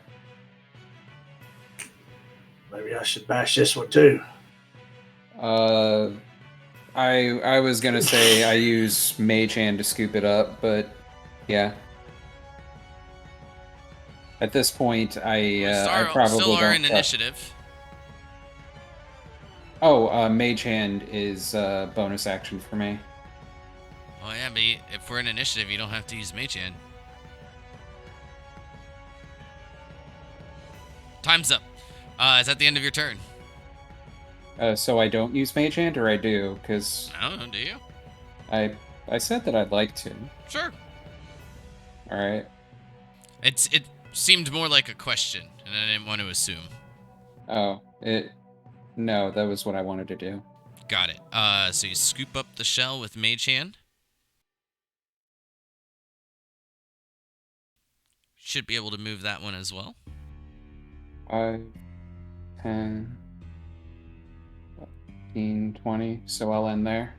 S3: Maybe I should bash this one too.
S6: I was gonna say I use Mage Hand to scoop it up, but yeah. At this point, I probably
S1: still are
S6: don't
S1: in
S6: trust-
S1: initiative.
S6: Oh, Mage Hand is bonus action for me.
S1: Oh yeah, but if we're in initiative, you don't have to use Mage Hand. Time's up. Is that the end of your turn?
S6: So I don't use Mage Hand, or I do? Because
S1: I don't know, do you?
S6: I said that I'd like to.
S1: Sure.
S6: All right.
S1: It seemed more like a question, and I didn't want to assume.
S6: Oh, no, that was what I wanted to do.
S1: Got it. So you scoop up the shell with Mage Hand. Should be able to move that one as well.
S6: 5, 10, 15, 20. So I'll end there.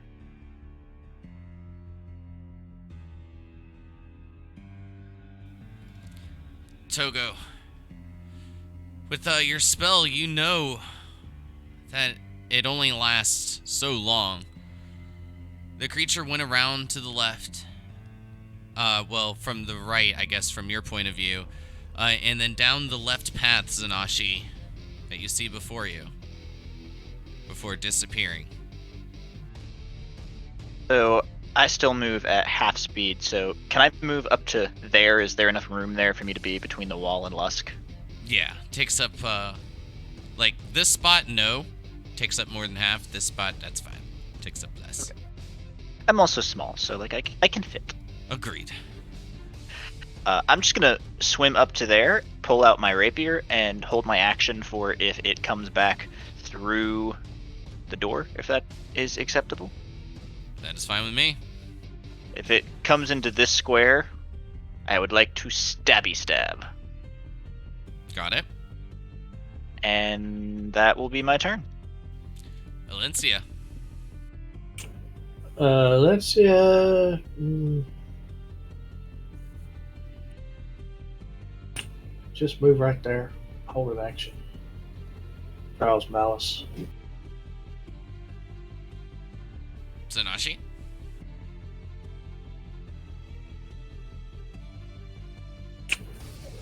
S1: Togo. With your spell, you know that it only lasts so long. The creature went around to the left. Well, from the right, I guess, from your point of view. And then down the left path, Zanashi, that you see before you. Before disappearing.
S2: So I still move at half speed, so can I move up to there? Is there enough room there for me to be between the wall and Lusk?
S1: Yeah, takes up, like, this spot, no. Takes up more than half. This spot, that's fine. Takes up less.
S2: Okay. I'm also small, so, like, I can fit.
S1: Agreed.
S2: I'm just gonna swim up to there, pull out my rapier, and hold my action for if it comes back through the door, if that is acceptable.
S1: That is fine with me.
S2: If it comes into this square, I would like to stabby stab.
S1: Got it.
S2: And that will be my turn.
S1: Valencia.
S3: Let's just move right there. Hold an action. Trials Malice.
S1: Zanashi.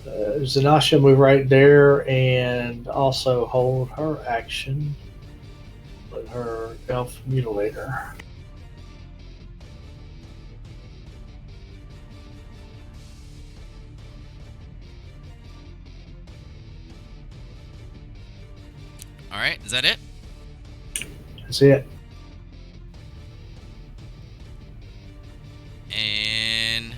S3: Zanasha move right there and also hold her action with her Elf Mutilator.
S1: All right, is that it?
S3: That's it.
S1: And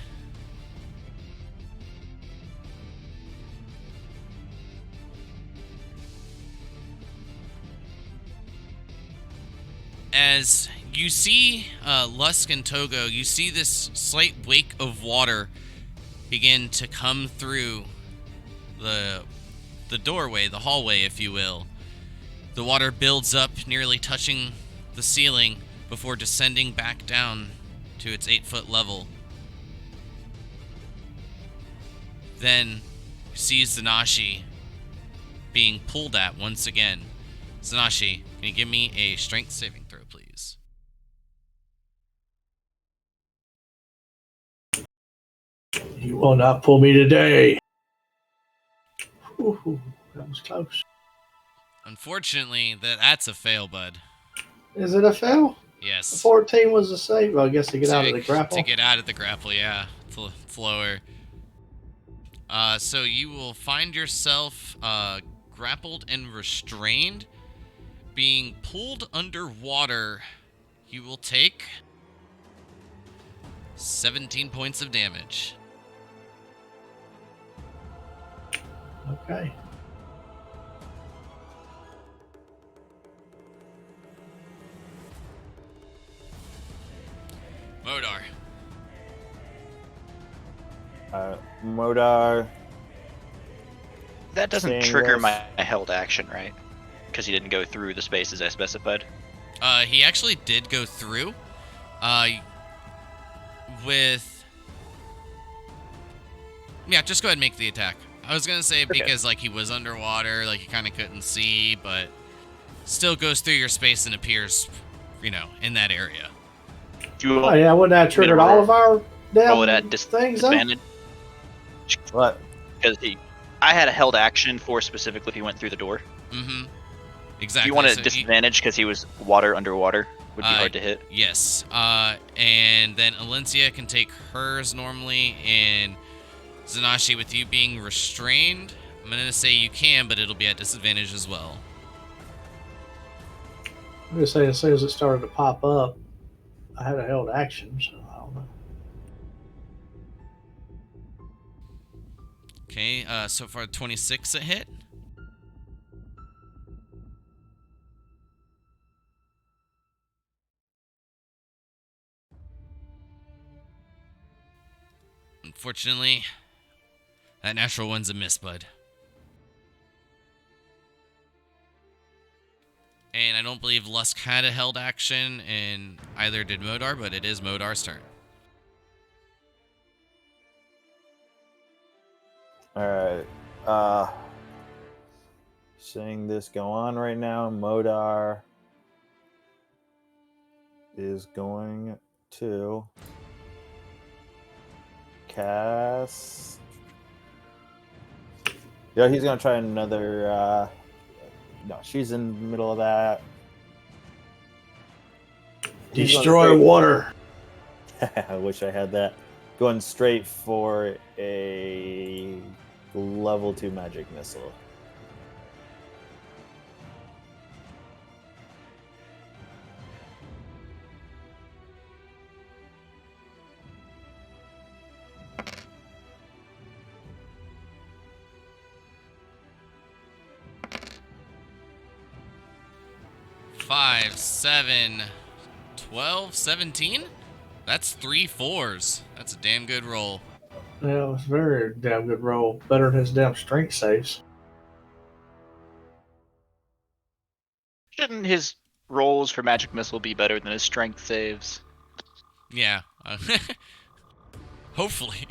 S1: as you see Lusk and Togo, you see this slight wake of water begin to come through the doorway, the hallway, if you will. The water builds up, nearly touching the ceiling before descending back down to its 8-foot level. Then you see Zanashi being pulled at once again. Zanashi, can you give me a strength saving throw, please?
S3: You will not pull me today. Ooh, that was close.
S1: Unfortunately, that's a fail, bud.
S3: Is it a fail?
S1: Yes.
S3: The 14 was a save. Well, I guess to get out of the grapple.
S1: To get out of the grapple, yeah. It's lower. So you will find yourself grappled and restrained, being pulled underwater. You will take 17 points of damage.
S3: Okay.
S1: Modar.
S5: Modar.
S2: That doesn't
S5: Saying
S2: trigger
S5: this.
S2: my held action, right? Because he didn't go through the spaces I specified.
S1: He actually did go through. Yeah, just go ahead and make the attack. I was gonna say because like he was underwater, like he kind of couldn't see, but still goes through your space and appears, in that area.
S3: Oh yeah, wouldn't that triggered all of our
S2: roll it at
S3: things?
S2: disadvantage?
S5: What?
S2: Because I had a held action for specifically if he went through the door.
S1: Mm-hmm.
S2: If
S1: Exactly.
S2: you wanted a disadvantage because he was underwater, would be hard to hit.
S1: Yes. And then Alencia can take hers normally, and Zanashi, with you being restrained, I'm gonna say you can, but it'll be at disadvantage as well.
S3: I'm gonna say as soon as it started to pop up, I had a held action, so I don't know.
S1: Okay. So far 26 a hit. Unfortunately, that natural one's a miss, bud. And I don't believe Lusk had a held action, and either did Modar, but it is Modar's turn.
S5: Alright. Seeing this go on right now, Modar is going to cast. Yeah, he's gonna try another. No, she's in the middle of that.
S3: Destroy water.
S5: I wish I had that. Going straight for a level 2 magic missile.
S1: Five, 7, 12, 17? That's 3 4s. That's a damn good roll.
S3: Yeah, it was a very damn good roll. Better than his damn strength saves.
S2: Shouldn't his rolls for magic missile be better than his strength saves?
S1: Yeah. Hopefully.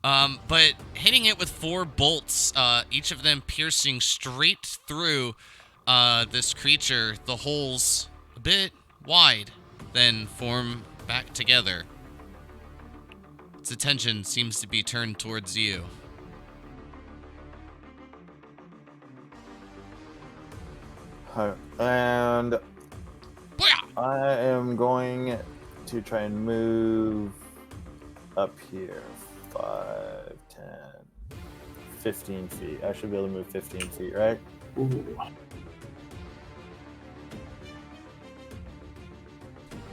S1: But hitting it with 4 bolts, each of them piercing straight through this creature, the holes a bit wide, then form back together. Its attention seems to be turned towards you.
S5: And
S1: Booyah!
S5: I am going to try and move up here. 5, 10, 15 feet. I should be able to move 15 feet, right?
S3: Ooh.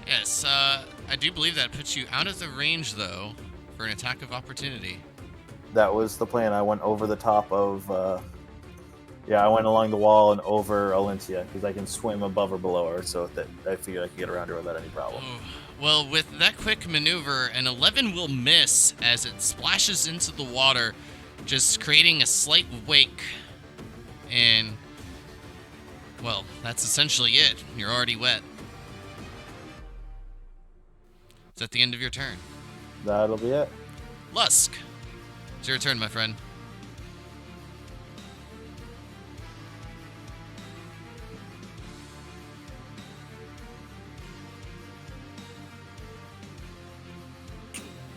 S1: Yes, I do believe that puts you out of the range, though, for an attack of opportunity.
S5: That was the plan. I went over the top of Yeah, I went along the wall and over Alencia because I can swim above or below her, so that I figured I could get around her without any problem.
S1: Oh, well, with that quick maneuver, an 11 will miss as it splashes into the water, just creating a slight wake. And, well, that's essentially it. You're already wet. Is that the end of your turn?
S5: That'll be it.
S1: Lusk, it's your turn, my friend.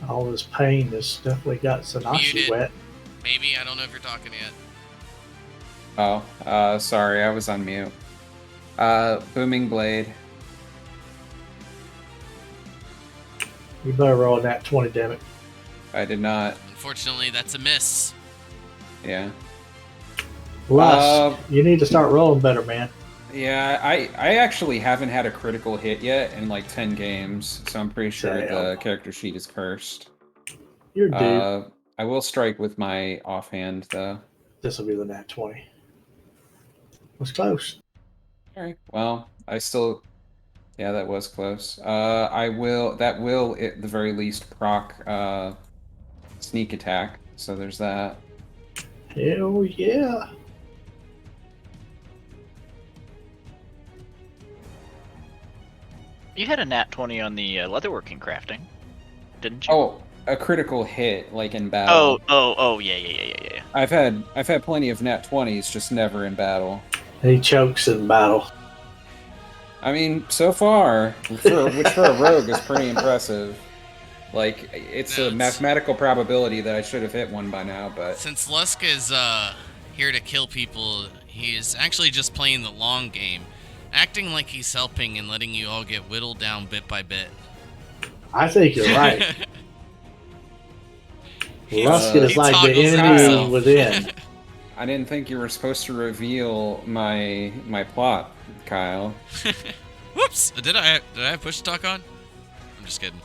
S3: All this pain has definitely got Sanashi
S1: Muted.
S3: wet.
S1: Maybe, I don't know if you're talking yet.
S6: Oh, sorry, I was on mute. Booming Blade.
S3: You better roll that 20, damn it.
S6: I did not.
S1: Unfortunately, that's a miss.
S6: Yeah.
S3: Lust, you need to start rolling better, man.
S6: Yeah, I actually haven't had a critical hit yet in like 10 games, so I'm pretty sure the character sheet is cursed.
S3: You're due.
S6: I will strike with my offhand, though.
S3: This will be the nat 20. Was close.
S6: Alright, well, I still... Yeah, that was close. That will, at the very least, proc sneak attack, so there's that.
S3: Hell yeah.
S2: You had a nat 20 on the leatherworking crafting, didn't you?
S6: Oh, a critical hit, like in battle.
S2: Oh, yeah.
S6: I've had plenty of nat 20s, just never in battle.
S3: He chokes in battle.
S6: I mean, so far, which for a rogue is pretty impressive. Like, it's a mathematical probability that I should have hit one by now, but...
S1: Since Lusk is here to kill people, he is actually just playing the long game, acting like he's helping and letting you all get whittled down bit by bit.
S3: I think you're right. Lusk is like the enemy
S1: himself.
S3: within.
S6: I didn't think you were supposed to reveal my plot, Kyle.
S1: Whoops! Did I have push to talk on? I'm just kidding.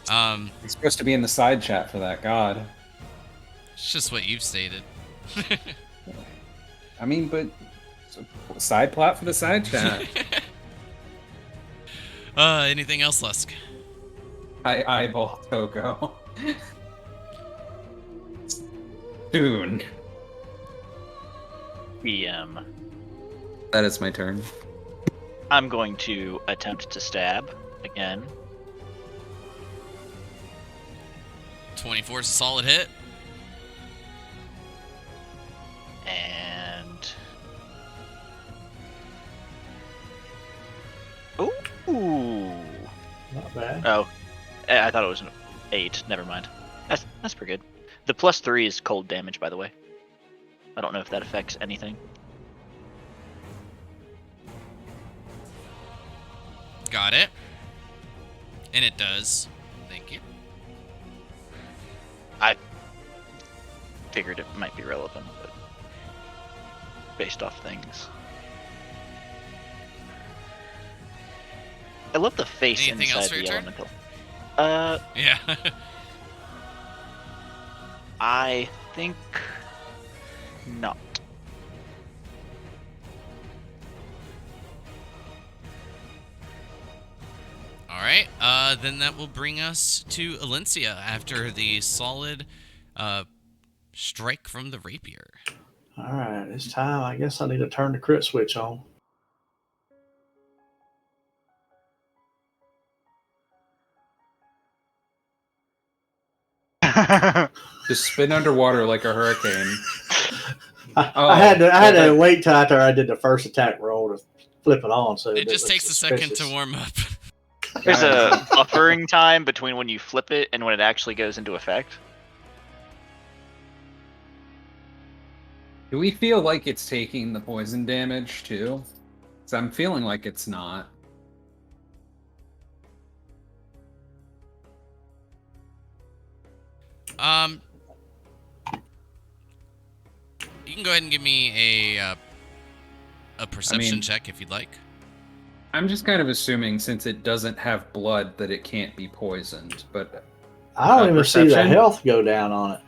S6: You're supposed to be in the side chat for that, God.
S1: It's just what you've stated.
S6: I mean, but side plot for the side chat.
S1: Anything else, Lusk?
S6: I eyeball Togo. Soon.
S2: PM.
S6: That is my turn.
S2: I'm going to attempt to stab again.
S1: 24 is a solid hit.
S2: And... Ooh!
S3: Not bad.
S2: Oh, I thought it was an 8. Never mind. That's pretty good. The +3 is cold damage, by the way. I don't know if that affects anything.
S1: Got it. And it does. Thank you.
S2: I figured it might be relevant, but based off things. I love the face
S1: Anything else
S2: inside
S1: for your
S2: the
S1: turn?
S2: elemental.
S1: Yeah.
S2: I think not.
S1: Alright, then that will bring us to Alencia after the solid strike from the rapier.
S3: Alright, it's time. I guess I need to turn the crit switch on.
S6: Just spin underwater like a hurricane.
S3: I had to wait till after I did the first attack roll to flip it on. So
S1: It just takes a second to warm up.
S2: There's a buffering time between when you flip it and when it actually goes into effect.
S6: Do we feel like it's taking the poison damage too? Because I'm feeling like it's not.
S1: You can go ahead and give me a perception check if you'd like.
S6: I'm just kind of assuming since it doesn't have blood that it can't be poisoned, but
S3: I don't even see the
S6: perception?
S3: health go down on it.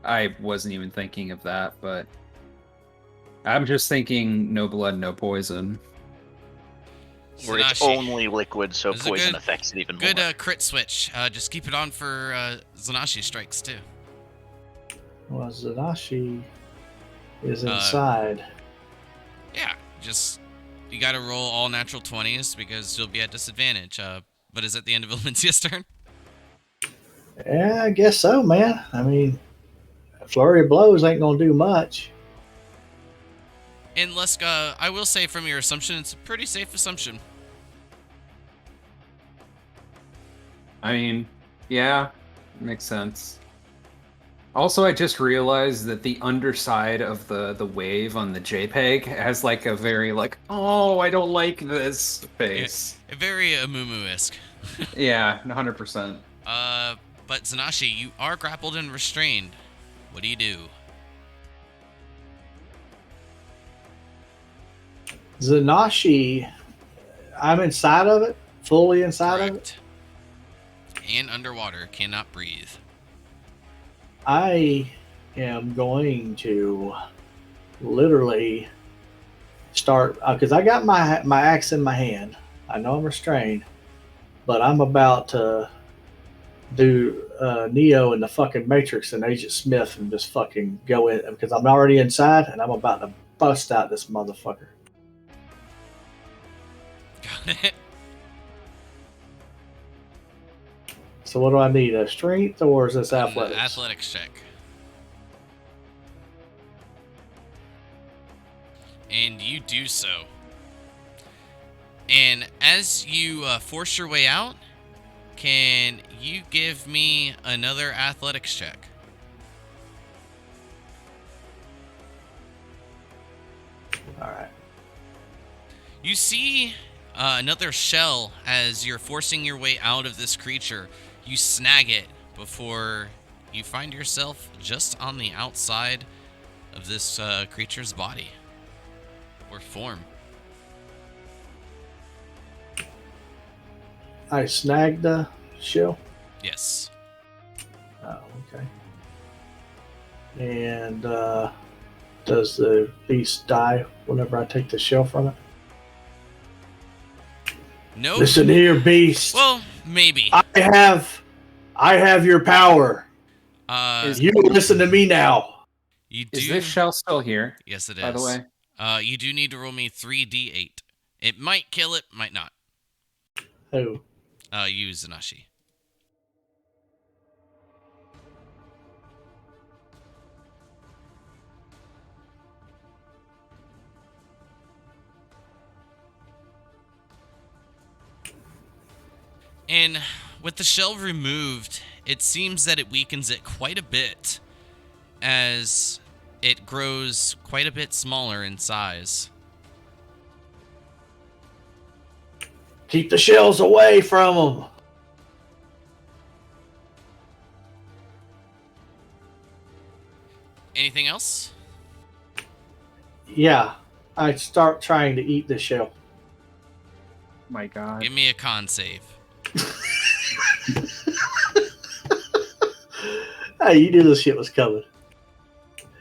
S6: I wasn't even thinking of that, but I'm just thinking no blood, no poison.
S2: Or it's
S1: Zanashi.
S2: only liquid, so
S1: This is a
S2: poison
S1: good-
S2: affects it even
S1: Good
S2: more.
S1: crit switch. Just keep it on for Zanashi strikes too.
S3: Well, Zanashi is
S1: Uh,
S3: inside.
S1: Yeah, just you got to roll all natural 20s because you'll be at disadvantage. But is it the end of Valencia's turn?
S3: Yeah, I guess so, man. I mean, a flurry of blows ain't gonna do much.
S1: And Leska, I will say from your assumption, it's a pretty safe assumption.
S6: I mean, yeah, makes sense. Also, I just realized that the underside of the wave on the JPEG has like a very like, oh, I don't like this face.
S1: Very Amumu-esque.
S6: Yeah, 100%.
S1: But Zanashi, you are grappled and restrained. What do you do?
S3: Zanashi, I'm inside of it, fully inside of it.
S1: Correct. And underwater, cannot breathe.
S3: I am going to literally start because I got my axe in my hand. I know I'm restrained, but I'm about to do Neo in the fucking Matrix and Agent Smith and just fucking go in because I'm already inside and I'm about to bust out this motherfucker.
S1: Got it.
S3: So what do I need? A strength or is this athletics?
S1: Athletics check. And you do so. And as you force your way out, can you give me another athletics check?
S3: All right.
S1: You see another shell as you're forcing your way out of this creature. You snag it before you find yourself just on the outside of this creature's body or form.
S3: I snagged the shell.
S1: Yes.
S3: Oh, okay. And does the beast die whenever I take the shell from it?
S1: Nope.
S3: Listen here, beast.
S1: Well, maybe.
S3: I have your power. You listen to me now.
S1: You do.
S6: Is this shell still here?
S1: Yes, it is.
S6: By the way,
S1: you do need to roll me 3d8. It might kill it, might not.
S3: Who?
S1: You, Zanashi. And with the shell removed, it seems that it weakens it quite a bit as it grows quite a bit smaller in size.
S3: Keep the shells away from them.
S1: Anything else?
S3: Yeah, I start trying to eat the shell.
S6: my God.
S1: Give me a con save.
S3: Hey, you knew this shit was coming.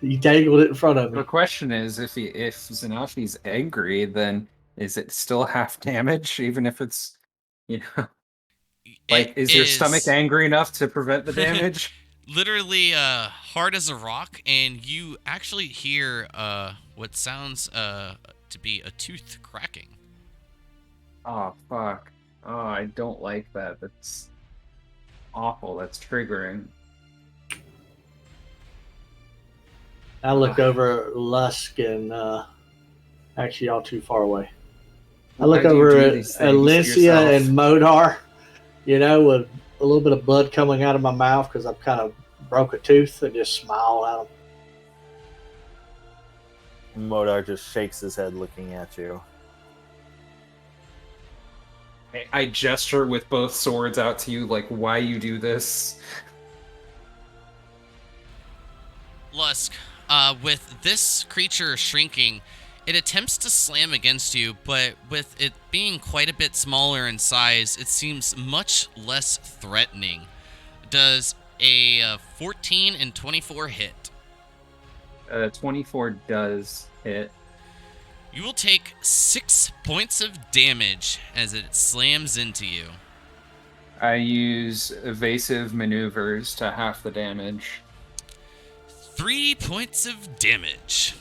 S3: You dangled it in front of me.
S6: The question is, if Zanashi's angry, then is it still half damage, even if it's, like, is your stomach angry enough to prevent the damage?
S1: Literally hard as a rock, and you actually hear what sounds to be a tooth cracking.
S6: Oh, fuck. Oh, I don't like that. That's awful. That's triggering.
S3: I look over at Lusk and actually y'all too far away. I look
S6: Why do you
S3: over
S6: do
S3: at
S6: these things to
S3: Alicia
S6: yourself?
S3: and Modar, with a little bit of blood coming out of my mouth because I've kind of broke a tooth, and just smile at them.
S5: Modar just shakes his head looking at you.
S6: I gesture with both swords out to you, like, why you do this?
S1: Lusk, with this creature shrinking, it attempts to slam against you, but with it being quite a bit smaller in size, it seems much less threatening. Does a 14 and 24 hit?
S6: 24 does. hit.
S1: You will take 6 points of damage as it slams into you.
S6: I use evasive maneuvers to half the damage.
S1: 3 points of damage.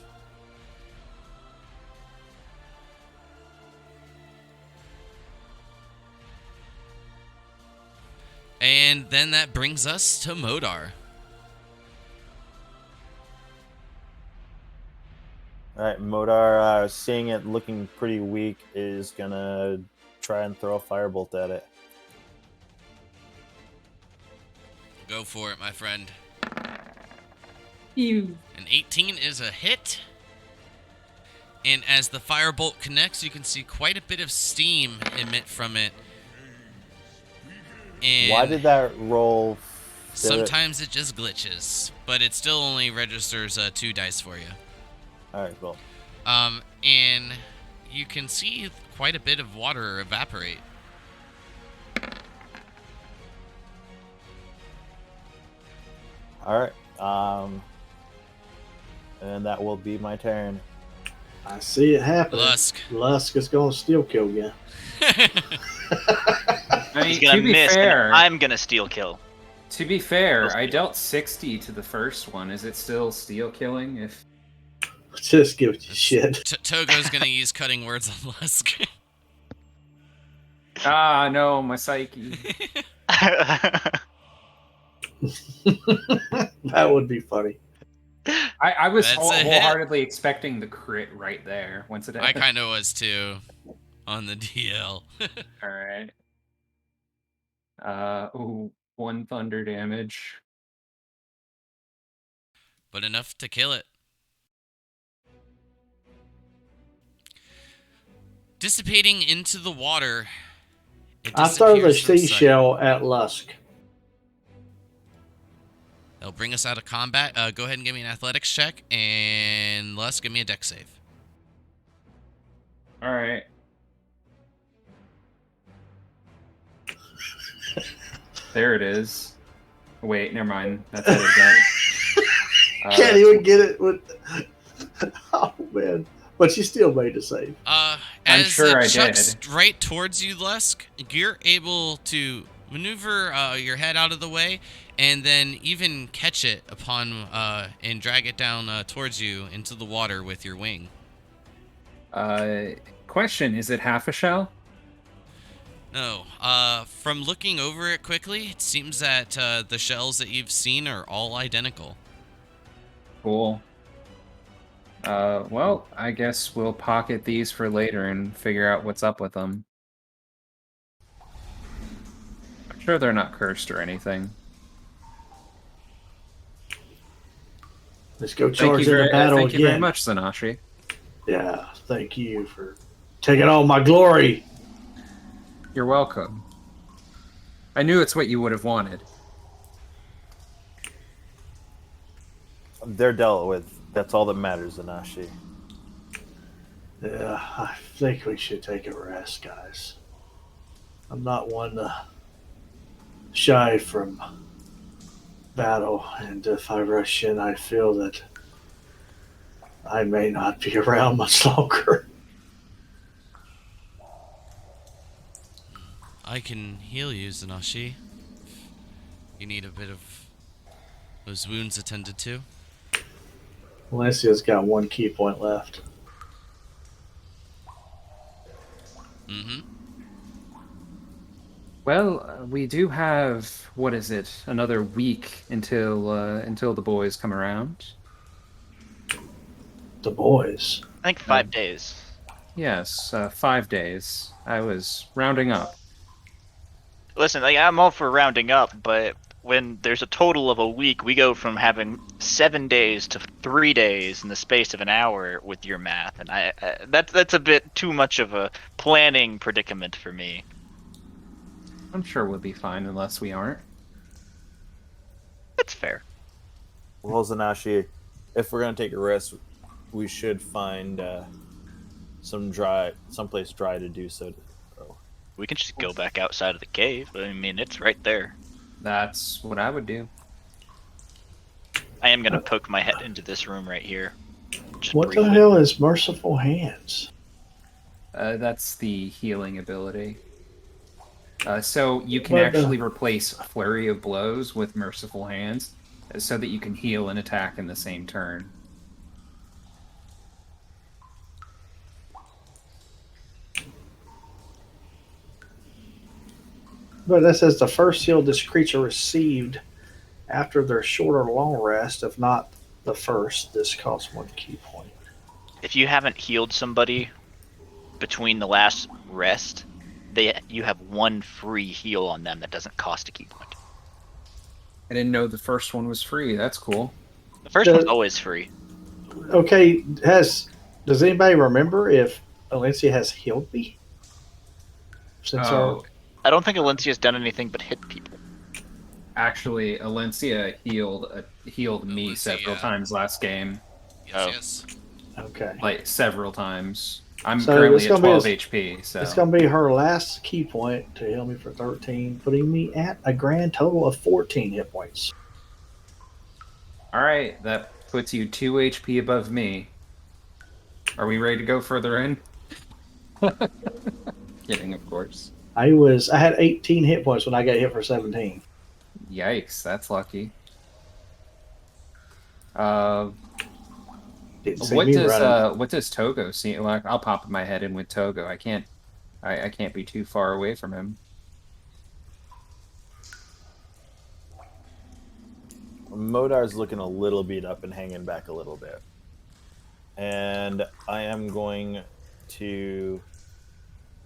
S1: And then that brings us to Modar.
S5: All right, Modar, seeing it looking pretty weak, is gonna try and throw a firebolt at it.
S1: Go for it, my friend.
S6: You.
S1: An 18 is a hit. And as the firebolt connects, you can see quite a bit of steam emit from it. And
S5: Why did that roll?
S1: sometimes it just glitches, but it still only registers 2 dice for you.
S5: All right, cool.
S1: And you can see quite a bit of water evaporate.
S5: All right. And that will be my turn.
S3: I see it happening.
S1: Lusk.
S3: Lusk is going to steal kill again.
S6: I mean,
S2: He's gonna
S6: to be
S2: miss,
S6: fair,
S2: and I'm gonna steal kill.
S6: to be fair, I dealt 60 to the first one. Is it still steal killing? If
S3: Just give it shit.
S1: Togo's gonna use cutting words on Lusk.
S6: no, my psyche.
S3: That would be funny.
S6: I was
S1: That's a hit.
S6: wholeheartedly expecting the crit right there once it
S1: I
S6: happened.
S1: kind of was too on the DL.
S6: All right. Ooh, 1 thunder damage.
S1: But enough to kill it. Dissipating into the water. It
S3: I throw the
S1: disappears from sight.
S3: seashell at Lusk.
S1: They'll bring us out of combat. Go ahead and give me an athletics check, and Lusk, give me a dex save.
S6: All right. There it is. Wait, never mind. That's it again.
S3: Can't even get it with. Oh man! But you still made the save.
S6: I'm
S1: As
S6: sure
S1: it
S6: I
S1: chucks
S6: did.
S1: right towards you, Lusk, you're able to maneuver your head out of the way, and then even catch it upon and drag it down towards you into the water with your wing.
S6: Question: is it half a shell?
S1: No. From looking over it quickly, it seems that the shells that you've seen are all identical.
S6: Cool. Well, I guess we'll pocket these for later and figure out what's up with them. I'm sure they're not cursed or anything.
S3: Let's go charge into battle
S6: thank
S3: again.
S6: you very much, Zanashi.
S3: Yeah, thank you for taking all my glory.
S6: You're welcome. I knew it's what you would have wanted.
S5: They're dealt with. That's all that matters, Anashi.
S3: Yeah, I think we should take a rest, guys. I'm not one to shy from battle, and if I rush in, I feel that I may not be around much longer.
S1: I can heal you, Zanashi. You need a bit of those wounds attended to.
S3: Alessia's got 1 key point left.
S1: Mm-hmm.
S6: Well, we do have, what is it, another week until the boys come around.
S3: The boys.
S2: I think 5 days.
S6: Yes, 5 days. I was rounding up.
S2: Listen, like, I'm all for rounding up, but when there's a total of a week, we go from having 7 days to 3 days in the space of an hour with your math, and that's a bit too much of a planning predicament for me.
S6: I'm sure we'll be fine unless we aren't.
S2: That's fair.
S5: Well, Zanashi, if we're gonna take a rest, we should find someplace dry to do so.
S2: We can just go back outside of the cave. I mean, it's right there.
S6: That's what I would do.
S2: I am gonna poke my head into this room right here. Just
S3: What the
S2: breathe.
S3: hell is Merciful Hands?
S6: That's the healing ability. So you can
S3: What
S6: actually replace Flurry of Blows with Merciful Hands, so that you can heal and attack in the same turn.
S3: But that says the first heal this creature received after their short or long rest, if not the first, this costs 1 key point.
S2: If you haven't healed somebody between the last rest, you have 1 free heal on them that doesn't cost a key point.
S6: I didn't know the first one was free. That's cool.
S2: The first one's always free.
S3: Okay, does anybody remember if Alencia has healed me? Since
S6: Oh,
S2: I don't think Alencia's done anything but hit people.
S6: actually, Alencia healed me
S1: Alencia,
S6: several
S1: yeah.
S6: times last game.
S1: Yes,
S2: Oh.
S1: yes.
S3: okay,
S6: Like, several times. I'm
S3: So
S6: currently
S3: it's
S6: at
S3: gonna be
S6: 12
S3: a-
S6: HP, so...
S3: it's gonna be her last key point to heal me for 13, putting me at a grand total of 14 hit points.
S6: Alright, that puts you 2 HP above me. Are we ready to go further in? Kidding, of course.
S3: I had 18 hit points when I got hit for 17.
S6: Yikes, that's lucky. Uh,
S3: Didn't see me running.
S6: what does Togo see? Like, I'll pop my head in with Togo. I can't be too far away from him.
S5: Modar's looking a little beat up and hanging back a little bit. And I am going to.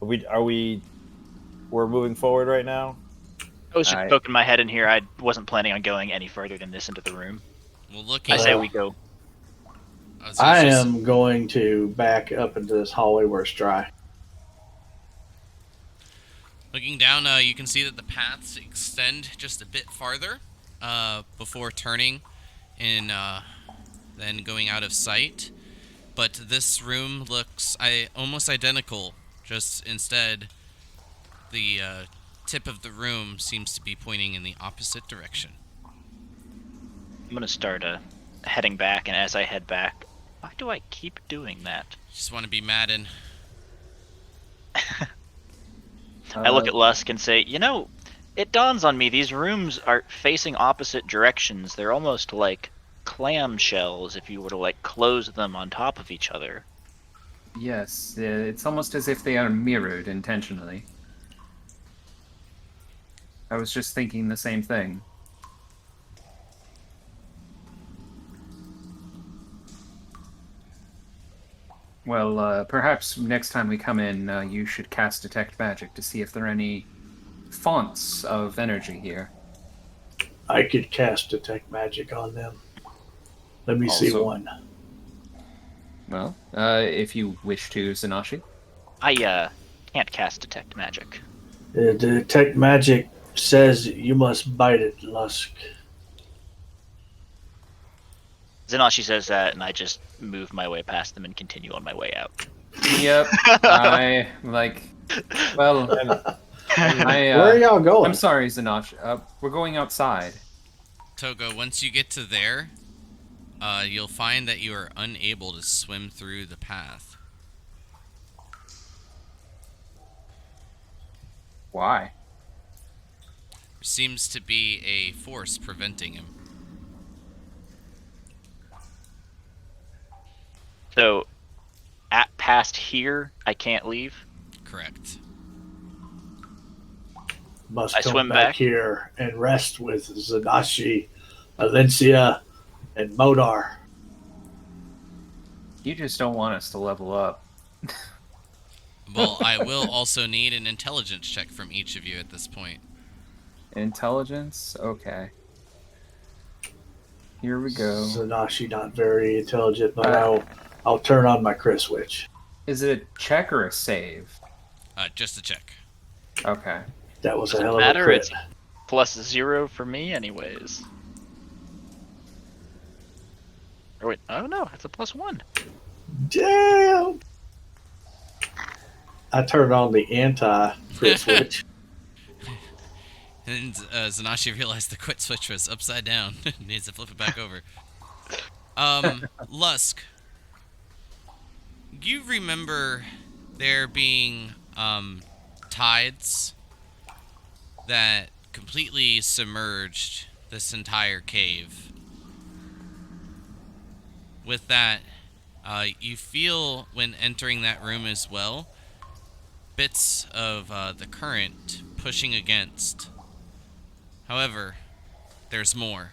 S5: We're moving forward right now?
S2: I was just poking my head in here. I wasn't planning on going any further than this into the room.
S1: Well, looking.
S2: I say we go.
S3: I am going to back up into this hallway where it's dry.
S1: Looking down, you can see that the paths extend just a bit farther before turning and then going out of sight. But this room looks almost identical, just instead the tip of the room seems to be pointing in the opposite direction.
S2: I'm going to start heading back, and as I head back, why do I keep doing that?
S1: Just want to be Madden.
S2: I look at Lusk and say, it dawns on me these rooms are facing opposite directions. They're almost like clamshells if you were to close them on top of each other.
S6: Yes, it's almost as if they are mirrored intentionally. I was just thinking the same thing. Well, perhaps next time we come in, you should cast Detect Magic to see if there are any fonts of energy here.
S3: I could cast Detect Magic on them. Let me see one.
S6: Well, if you wish to, Zanashi.
S2: I can't cast Detect Magic.
S3: The Detect Magic says you must bite it, Lusk.
S2: Zanashi says that, and I just move my way past them and continue on my way out.
S6: Yep. Well,
S3: where are y'all going?
S6: I'm sorry, Zanashi. We're going outside.
S1: Togo, once you get to there, you'll find that you are unable to swim through the path.
S6: Why?
S1: There seems to be a force preventing him.
S2: So, past here, I can't leave?
S1: Correct.
S3: Must
S2: I
S3: come
S2: swim
S3: back
S2: back
S3: here and rest with Zadashi, Alencia, and Modar.
S6: You just don't want us to level up.
S1: Well, I will also need an intelligence check from each of you at this point.
S6: Intelligence? Okay. Here we go.
S3: Zadashi not very intelligent, but I'll turn on my Chris switch.
S6: Is it a check or a save?
S1: Just a check.
S6: Okay.
S3: That was a
S2: Doesn't
S3: hell of
S2: matter,
S3: a crit.
S2: it's +0 for me anyways. Oh wait, oh no, it's a +1.
S3: Damn! I turned on the anti-crit switch.
S1: And Zanashi realized the quit switch was upside down. Needs to flip it back over. Lusk, you remember there being tides that completely submerged this entire cave. With that, you feel when entering that room as well, bits of the current pushing against. However, there's more.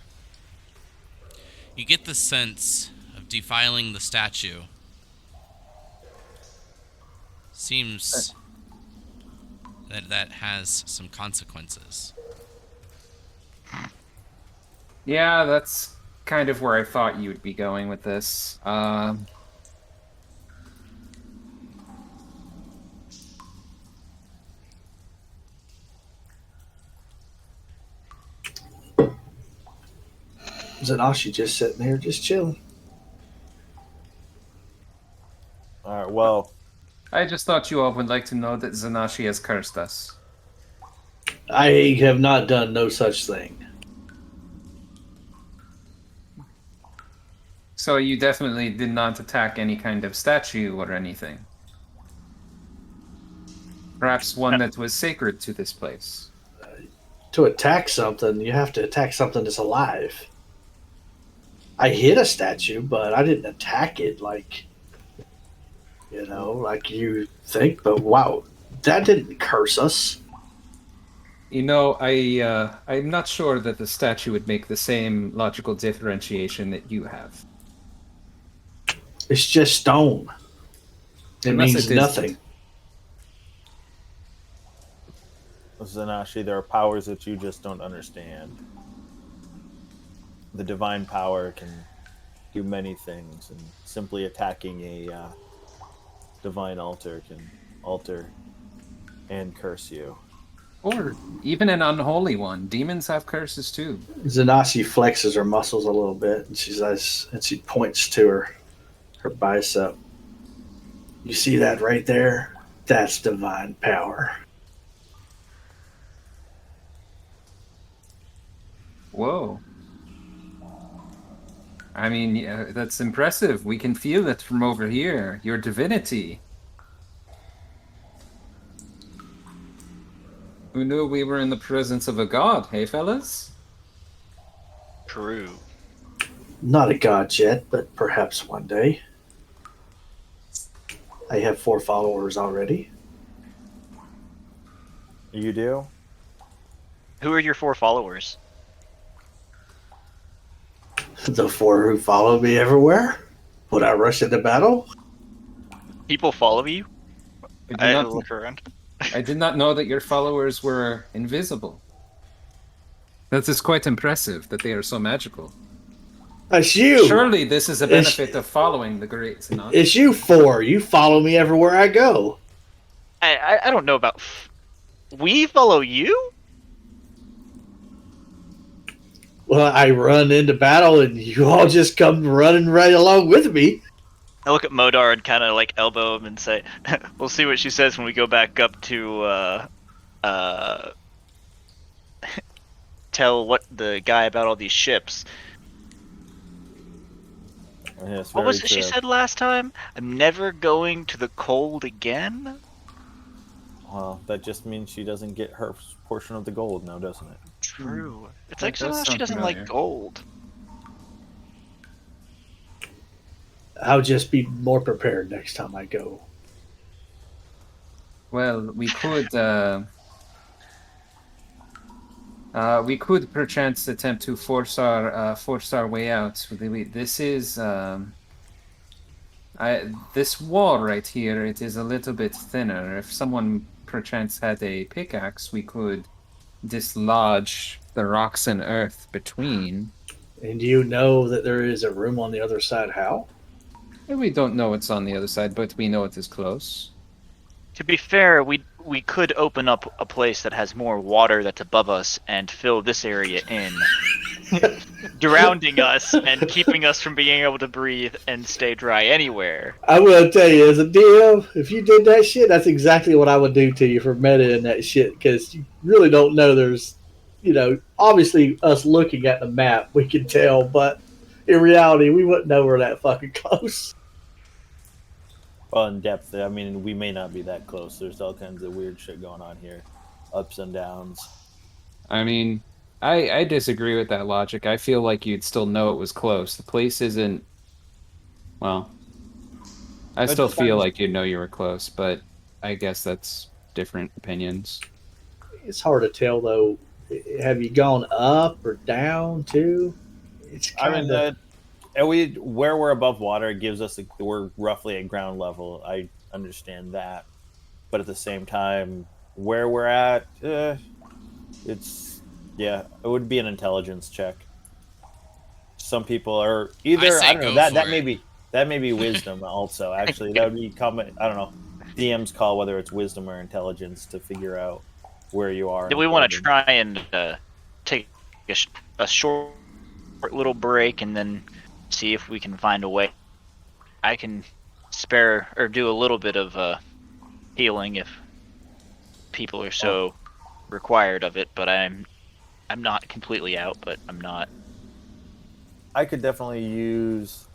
S1: You get the sense of defiling the statue. Seems that has some consequences.
S6: Yeah, that's kind of where I thought you would be going with this.
S3: Zanashi just sitting there, just chilling.
S5: All right. Well,
S6: I just thought you all would like to know that Zanashi has cursed us.
S3: I have not done no such thing.
S6: So you definitely did not attack any kind of statue or anything. Perhaps one that was sacred to this place.
S3: To attack something, you have to attack something that's alive. I hit a statue, but I didn't attack it like you think. But wow, that didn't curse us.
S6: You know, I'm not sure that the statue would make the same logical differentiation that you have.
S3: It's just stone. It
S6: Unless
S3: means
S6: it is-
S3: nothing.
S5: Zanashi, there are powers that you just don't understand. The divine power can do many things, and simply attacking a divine altar can alter and curse you.
S6: Or even an unholy one. Demons have curses too.
S3: Zanashi flexes her muscles a little bit, and she says, and she points to her bicep. You see that right there? That's divine power.
S6: Whoa. I mean, yeah, that's impressive. We can feel it from over here. Your divinity. Who knew we were in the presence of a god, hey fellas?
S2: True.
S3: Not a god yet, but perhaps one day. I have 4 followers already.
S5: You do?
S2: Who are your 4 followers?
S3: The 4 who follow me everywhere. When I rush into battle.
S2: People follow you?
S6: I
S2: I
S6: did, not,
S2: look around.
S6: I did not know that your followers were invisible. That is quite impressive that they are so magical.
S3: It's you.
S6: Surely this is a benefit of following the great Sanat.
S3: It's you 4. You follow me everywhere I go.
S2: I don't know about... We follow you?
S3: Well, I run into battle and you all just come running right along with me.
S2: I look at Modar and kind of like elbow him and say, we'll see what she says when we go back up to tell what the guy about all these ships.
S5: Yes,
S2: What was
S5: very
S2: it she
S5: true.
S2: said last time? I'm never going to the cold again?
S5: Well, that just means she doesn't get her portion of the gold now, doesn't it?
S2: True. It's
S6: That
S2: like
S6: does
S2: somehow she
S6: sound
S2: doesn't
S6: familiar.
S2: like gold.
S3: I'll just be more prepared next time I go.
S6: Well, we could perchance attempt to force our way out. This is this wall right here. It is a little bit thinner. If someone perchance had a pickaxe, we could dislodge the rocks and earth between.
S3: And you know that there is a room on the other side. How?
S6: We don't know what's on the other side, but we know it is close.
S2: To be fair, we could open up a place that has more water that's above us and fill this area in, drowning us and keeping us from being able to breathe and stay dry anywhere.
S3: I'm gonna tell you, as a DM, if you did that shit, that's exactly what I would do to you for meta and that shit, because you really don't know there's, obviously us looking at the map, we can tell, but in reality, we wouldn't know we're that fucking close.
S5: Well, in depth, I mean, we may not be that close. There's all kinds of weird shit going on here, ups and downs.
S6: I mean, I disagree with that logic. I feel like you'd still know it was close. The place isn't, well, I
S5: It
S6: still feel
S5: depends.
S6: like you'd know you were close, but I guess that's different opinions.
S3: It's hard to tell though. Have you gone up or down too? It's
S5: I mean,
S3: kind of.
S5: and where we're above water it gives us we're roughly at ground level. I understand that, but at the same time, where we're at, it's it would be an intelligence check. Some people are
S1: I
S5: either I
S1: say
S5: don't know
S1: go for it.
S5: that may be wisdom also. Actually, that would be comment. I don't know. DM's call whether it's wisdom or intelligence to figure out where you are.
S2: Do
S5: in
S2: we want to
S5: building.
S2: try and take a short little break and then see if we can find a way? I can spare or do a little bit of healing if people are so required of it, but I'm not completely out, but I'm not.
S5: I could definitely use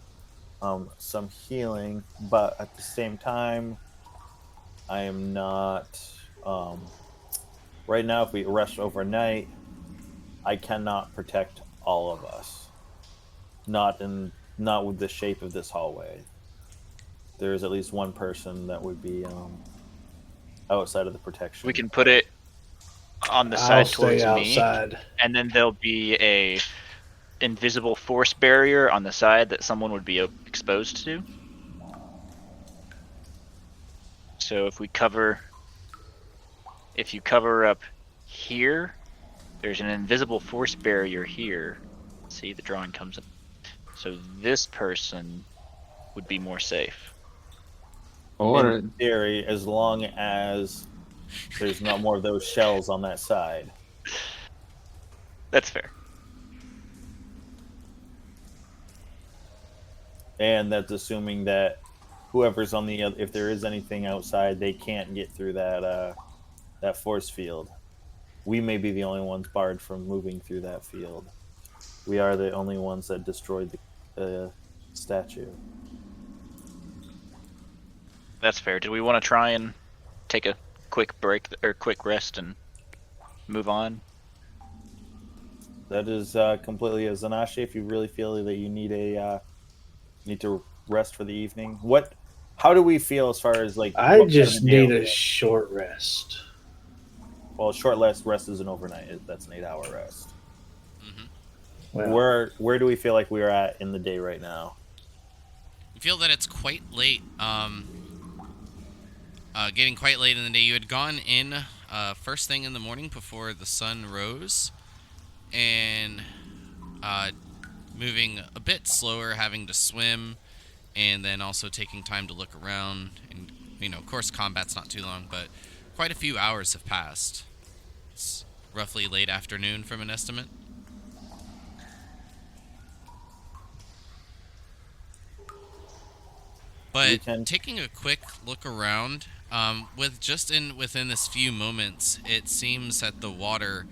S5: some healing, but at the same time, I am not. Right now, if we rest overnight, I cannot protect all of us. Not with the shape of this hallway. There is at least one person that would be outside of the protection.
S2: We can put it on the
S3: I'll
S2: side
S3: stay
S2: towards me,
S3: outside.
S2: and then there'll be a invisible force barrier on the side that someone would be exposed to. So if you cover up here, there's an invisible force barrier here. See, the drawing comes up. So this person would be more safe.
S6: Or
S5: In theory, as long as there's not more of those shells on that side.
S2: That's fair.
S5: And that's assuming that whoever's on the if there is anything outside, they can't get through that force field. We may be the only ones barred from moving through that field. We are the only ones that destroyed the statue.
S2: That's fair. Do we want to try and take a quick break or quick rest and move on?
S5: That is completely a Zanashi. If you really feel that you need to rest for the evening, how do we feel as far as like?
S3: I
S5: what part of
S3: just
S5: the day
S3: need
S5: are we
S3: a
S5: in?
S3: short rest.
S5: Well, short rest is an overnight. That's an 8-hour rest.
S1: Hmm.
S3: Well,
S5: Where do we feel like we are at in the day right now?
S1: You feel that it's quite late. Getting quite late in the day. You had gone in first thing in the morning before the sun rose, and moving a bit slower, having to swim, and then also taking time to look around. And of course, combat's not too long, but quite a few hours have passed. It's roughly late afternoon from an estimate. But taking a quick look around, within this few moments, it seems that the water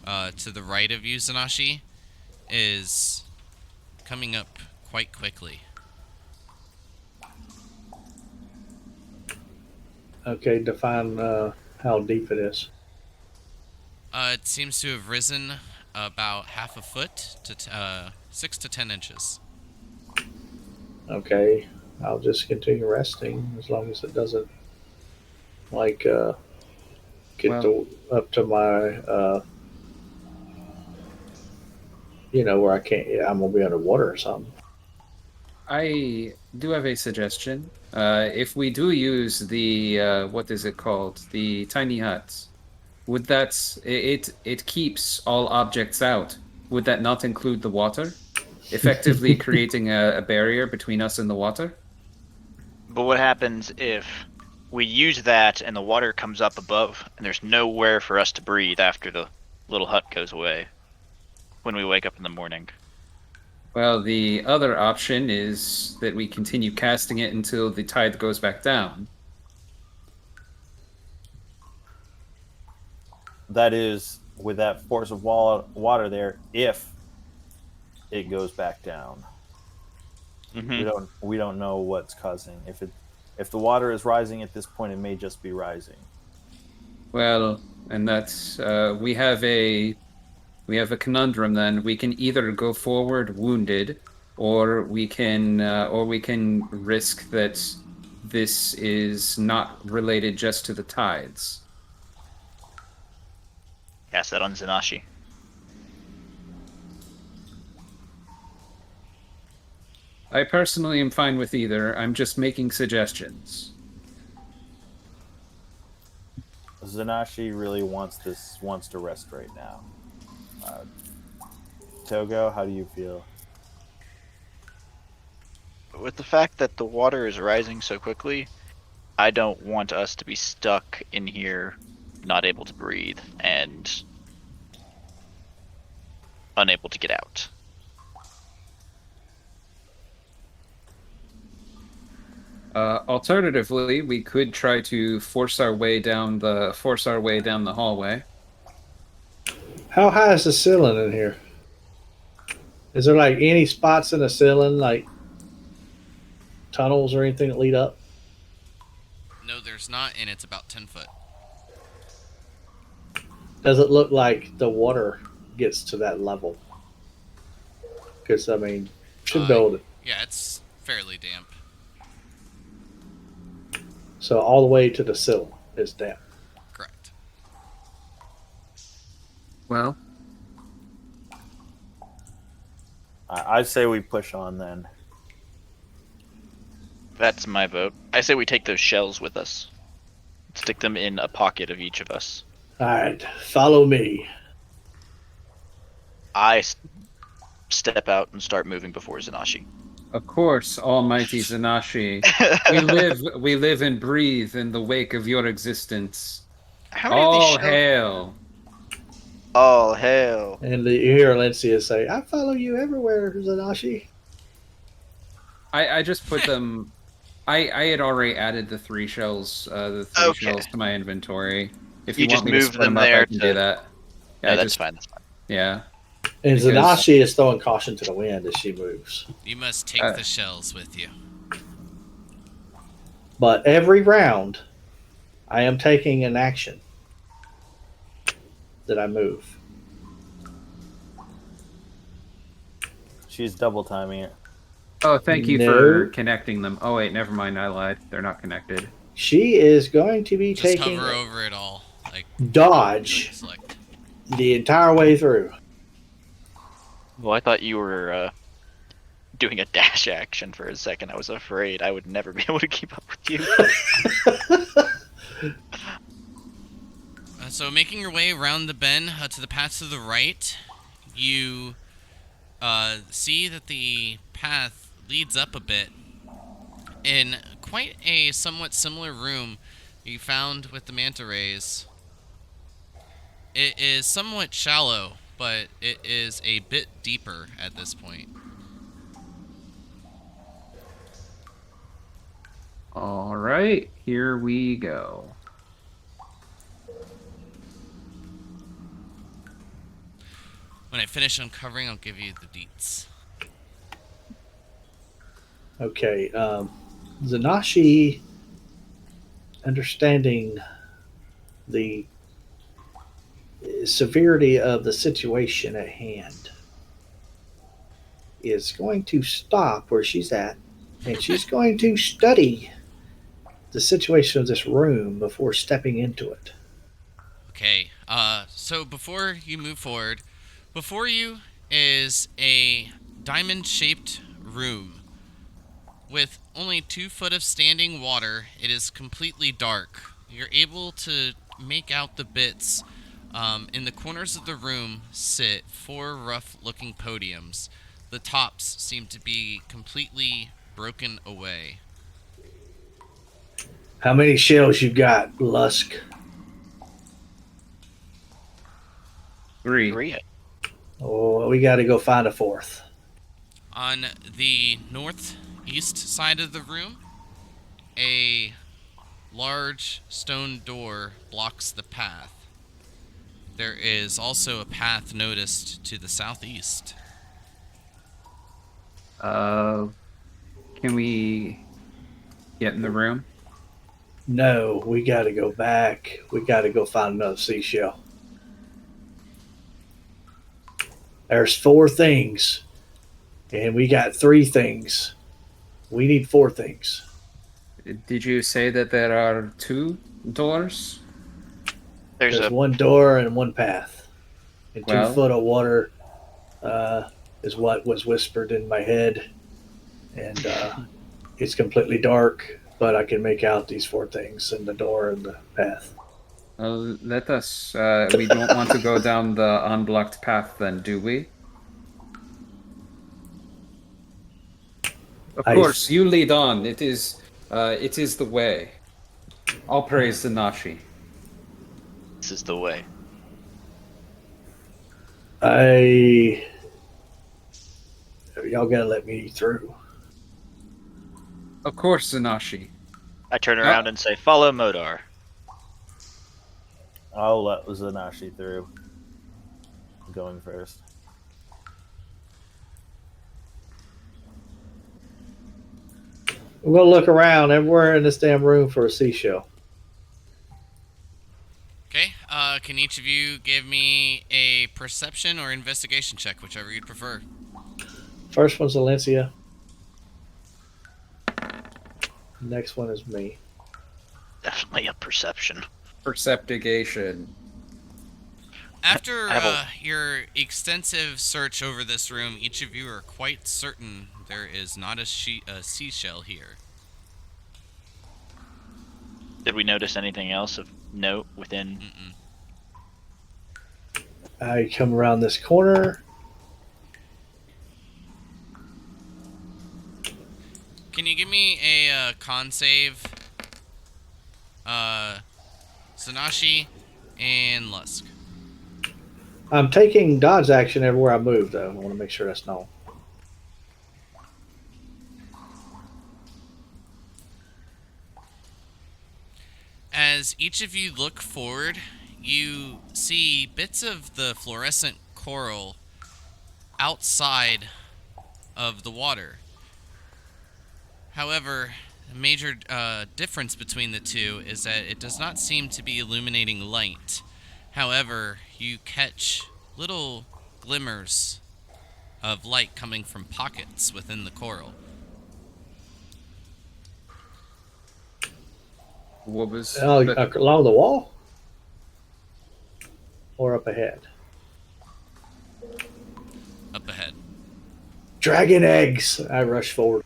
S1: to the right of you, Zanashi, is coming up quite quickly.
S3: okay, define how deep it is.
S1: It seems to have risen about half a foot to 6 to 10 inches.
S3: Okay, I'll just continue resting as long as it doesn't like get up to my where I can't. Yeah, I'm gonna be underwater or something.
S6: I do have a suggestion. If we do use the what is it called? The tiny huts, would it keeps all objects out? Would that not include the water? Effectively creating a barrier between us and the water?
S2: But what happens if we use that and the water comes up above and there's nowhere for us to breathe after the little hut goes away when we wake up in the morning?
S6: Well, the other option is that we continue casting it until the tide goes back down.
S5: That is with that force of water there. If it goes back down,
S2: Mm-hmm.
S5: we don't know what's causing. If the water is rising at this point, it may just be rising.
S6: Well, and that's we have a conundrum then. We can either go forward wounded, or we can risk that this is not related just to the tides.
S2: Cast that on Zanashi.
S6: I personally am fine with either. I'm just making suggestions.
S5: Zanashi really wants to rest right now. Togo, how do you feel?
S2: With the fact that the water is rising so quickly, I don't want us to be stuck in here, not able to breathe, and unable to get out.
S6: Alternatively, we could try to force our way down the hallway.
S3: How high is the ceiling in here? Is there like any spots in the ceiling, like tunnels or anything that lead up?
S1: No, there's not, and it's about 10 foot.
S3: Does it look like the water gets to that level? Because I mean, should be able to.
S1: Yeah, it's fairly damp.
S3: So all the way to the ceiling is damp.
S1: Correct.
S6: Well,
S5: I'd say we push on then.
S2: That's my vote. I say we take those shells with us. Stick them in a pocket of each of us.
S3: All right, follow me.
S2: I step out and start moving before Zanashi.
S6: of course, almighty Zanashi. We live and breathe in the wake of your existence.
S2: How many of these
S6: All
S2: shells?
S6: hail.
S2: All hail.
S3: And you hear Alencia say, "I follow you everywhere, Zanashi."
S6: I just put them. I had already added the 3 shells,
S2: Okay.
S6: shells to my inventory. If
S2: You
S6: you,
S2: just
S6: want me to
S2: moved
S6: split
S2: them
S6: them up, I
S2: there
S6: can
S2: to-
S6: do that. Yeah,
S2: No, that's fine. That's fine.
S6: Yeah.
S3: And
S6: Because-
S3: Zanashi is throwing caution to the wind as she moves.
S1: You must take the shells with you.
S3: But every round, I am taking an action that I move.
S5: She's double timing it.
S6: Oh, thank you
S3: No.
S6: for connecting them. Oh wait, never mind. I lied. They're not connected.
S3: She is going to be
S1: Just
S3: taking
S1: hover over it all. Like
S3: dodge
S1: select.
S3: the entire way through.
S2: Well, I thought you were doing a dash action for a second. I was afraid I would never be able to keep up with you.
S1: So making your way around the bend to the path to the right, you see that the path leads up a bit in quite a somewhat similar room you found with the manta rays. It is somewhat shallow, but it is a bit deeper at this point.
S6: All right, here we go.
S1: When I finish uncovering, I'll give you the deets.
S3: Okay, Zanashi, understanding the severity of the situation at hand, is going to stop where she's at, and she's going to study the situation of this room before stepping into it.
S1: Okay, so before you move forward, before you is a diamond-shaped room with only 2 foot of standing water. It is completely dark. You're able to make out the bits. In the corners of the room sit 4 rough-looking podiums. The tops seem to be completely broken away.
S3: How many shells you got, Lusk?
S6: 3.
S2: 3.
S3: Oh, we got to go find a 4th.
S1: On the northeast side of the room, a large stone door blocks the path. There is also a path noticed to the southeast.
S6: Can we get in the room?
S3: No, we got to go back. We got to go find another seashell. There's 4 things, and we got 3 things. We need 4 things.
S6: Did you say that there are 2 doors?
S2: There's
S3: There's
S2: a
S3: 1 door and 1 path. And 2
S6: Well-
S3: foot of water is what was whispered in my head. And it's completely dark, but I can make out these 4 things in the door and the path.
S6: Well, let us. We don't want to go down the unblocked path, then, do we? Of course, you lead on. It is the way. All praise to Nashi.
S2: This is the way.
S3: Y'all gotta let me through.
S6: Of course, Zanashi.
S2: I turn around and say, "Follow Modar."
S5: I'll let Zanashi through. I'm going first.
S3: We're gonna look around everywhere in this damn room for a seashell.
S1: Okay. Can each of you give me a perception or investigation check, whichever you'd prefer?
S3: First one's Valencia. Next one is me.
S2: Definitely a perception.
S6: Perceptigation.
S1: After
S2: I have
S1: your extensive search over this room, each of you are quite certain there is not a seashell here.
S2: Did we notice anything else of note within?
S1: Mm-mm.
S3: I come around this corner.
S1: Can you give me a con save? Sanashi and Lusk.
S3: I'm taking dodge action everywhere I move, though. I want to make sure that's known.
S1: As each of you look forward, you see bits of the fluorescent coral outside of the water. However, a major difference between the two is that it does not seem to be illuminating light. However, you catch little glimmers of light coming from pockets within the coral.
S6: What was
S3: Along the wall? Or up ahead?
S1: Up ahead.
S3: Dragon eggs! I rush forward.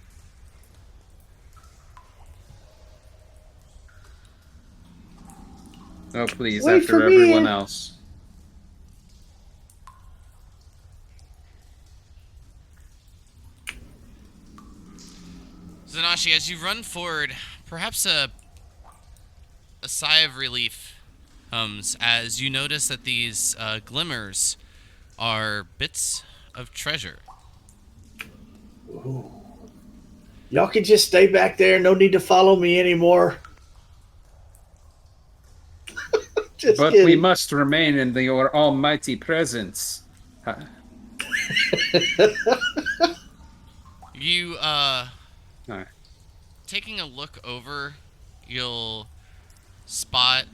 S6: Oh, please,
S3: Wait
S6: after
S3: for me.
S6: everyone else.
S1: Zanashi, as you run forward, perhaps a sigh of relief comes as you notice that these glimmers are bits of treasure.
S3: Ooh. Y'all can just stay back there. No need to follow me anymore. Just
S6: But
S3: kidding.
S6: we must remain in your almighty presence.
S1: You,
S6: Alright.
S1: taking a look over, you'll spot,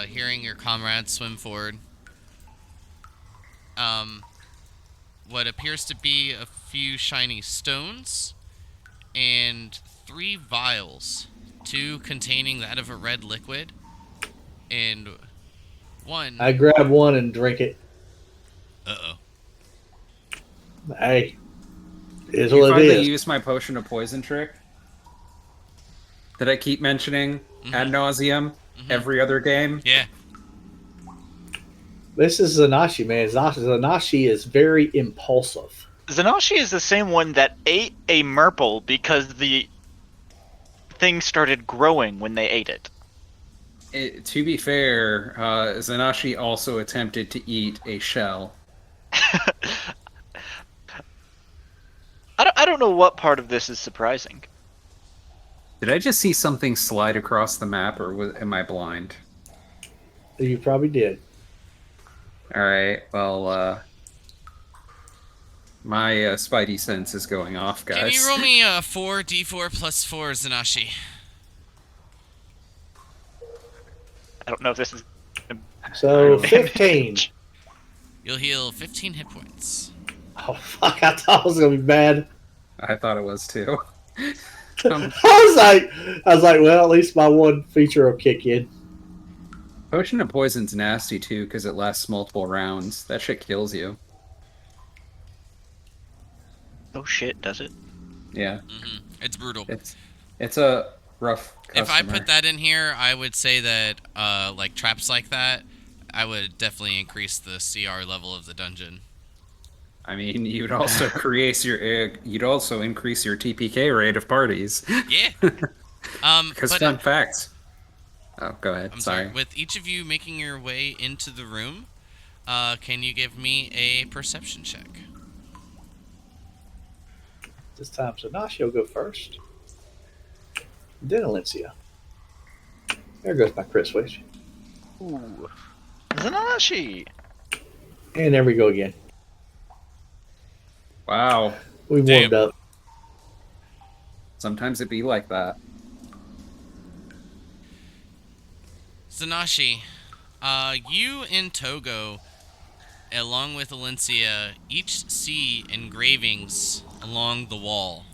S1: hearing your comrades swim forward, what appears to be a few shiny stones and 3 vials, 2 containing that of a red liquid, and 1.
S3: I grab one and drink it.
S1: Uh-oh.
S3: Hey, is
S6: You
S3: what it
S6: finally
S3: is.
S6: used my potion of poison trick that I keep mentioning ad nauseum every other game.
S1: Yeah.
S3: This is Zanashi, man. Zanashi is very impulsive.
S2: Zanashi is the same one that ate a merple because the thing started growing when they ate it.
S6: To be fair, Zanashi also attempted to eat a shell.
S2: I don't know what part of this is surprising.
S6: Did I just see something slide across the map, or am I blind?
S3: You probably did.
S6: Alright, well, my spidey sense is going off, guys.
S1: Can you roll me 4d4 plus 4, Zanashi?
S2: I don't know if this is.
S3: So
S6: I
S3: 15.
S1: You'll heal 15 hit points.
S3: Oh fuck! I thought it was gonna be bad.
S6: thought it was too.
S3: I was like, well, at least my one feature will kick in.
S6: Potion of Poison's nasty too because it lasts multiple rounds. That shit kills you.
S2: Oh shit! Does it?
S6: Yeah,
S1: It's brutal.
S6: it's a rough
S1: If I
S6: customer.
S1: put that in here, I would say that like traps like that, I would definitely increase the CR level of the dungeon.
S6: I mean, you'd also increase your TPK rate of parties.
S1: Yeah.
S6: Because
S1: But
S6: fun facts. Oh, go ahead.
S1: I'm sorry.
S6: Sorry.
S1: With each of you making your way into the room, can you give me a perception check?
S3: This time, Sanashi will go first. Then Alencia. There goes my crit switch.
S2: Ooh, Zanashi.
S3: And there we go again.
S6: Wow.
S3: We
S1: Damn.
S3: warmed up.
S6: Sometimes it be like that.
S1: Zanashi, you and Togo, along with Alencia, each see engravings along the wall.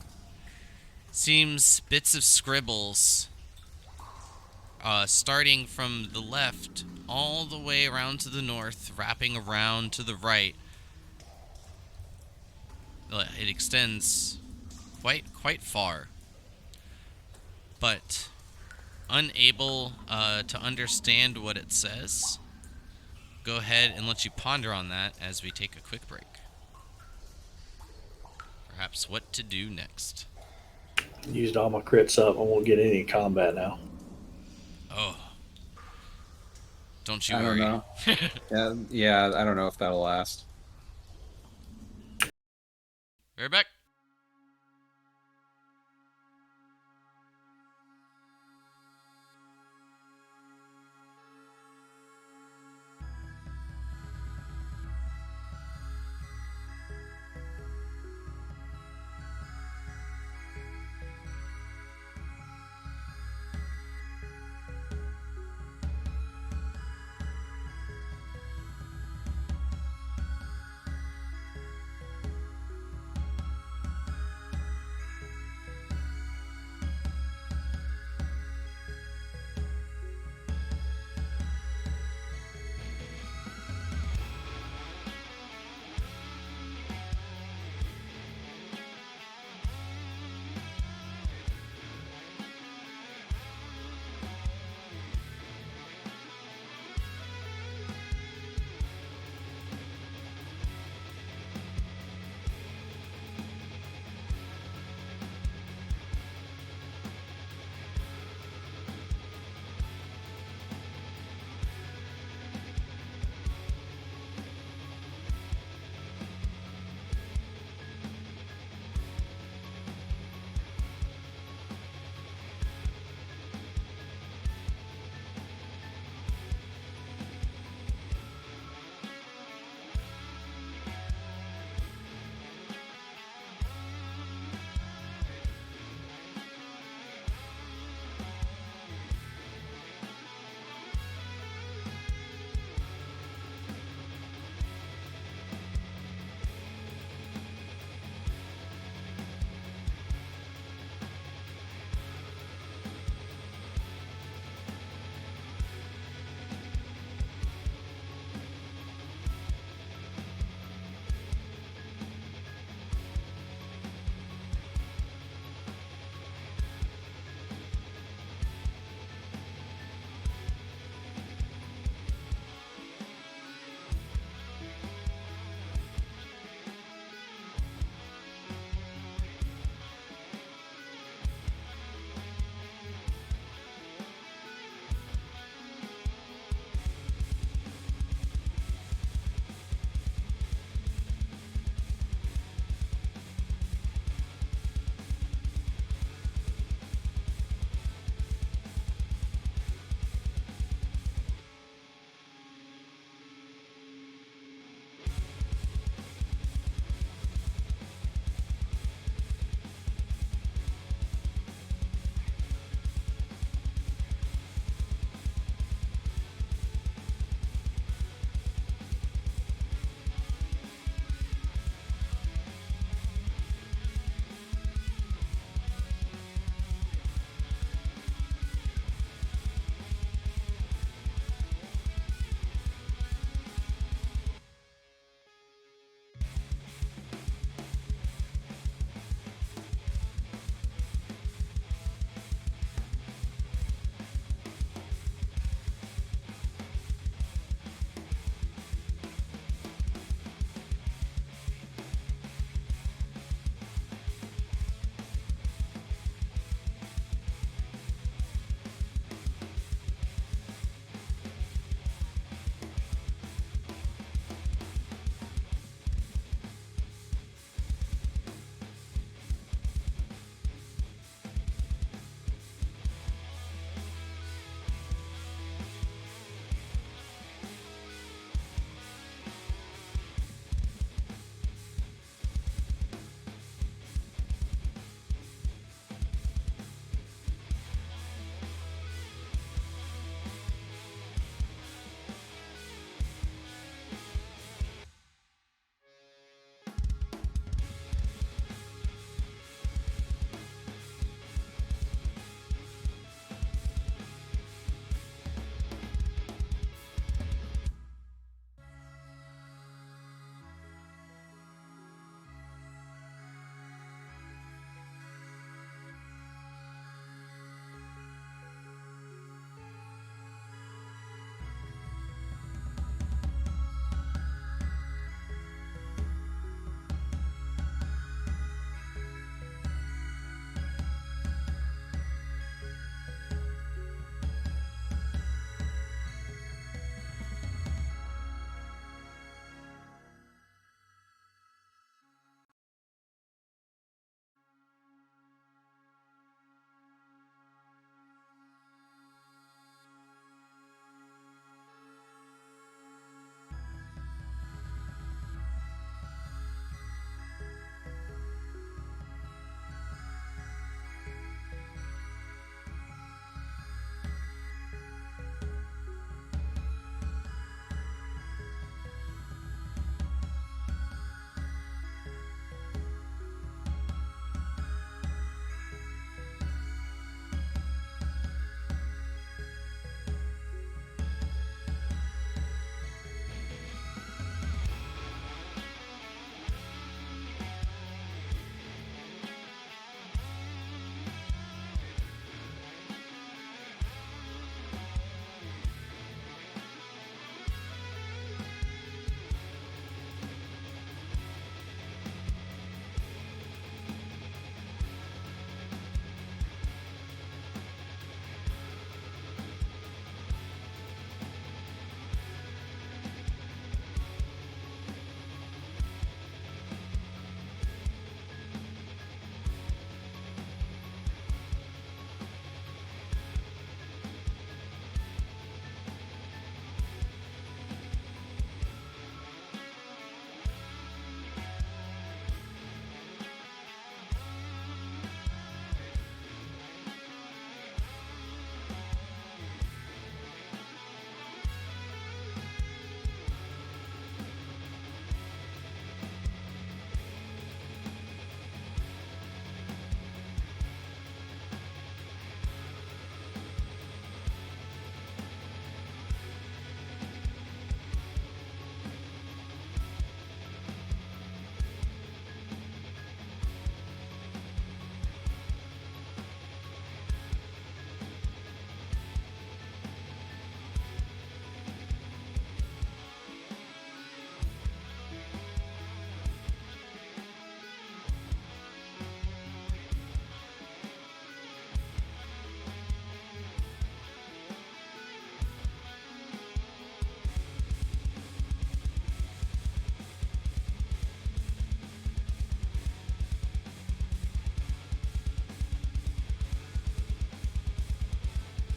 S1: Seems bits of scribbles, starting from the left all the way around to the north, wrapping around to the right. It extends quite far, but unable to understand what it says. Go ahead and let you ponder on that as we take a quick break. Perhaps what to do next.
S3: Used all my crits up. I won't get any combat now.
S1: Oh, don't you
S6: I
S1: worry.
S6: don't know. Yeah, I don't know if that'll last.
S1: We're back.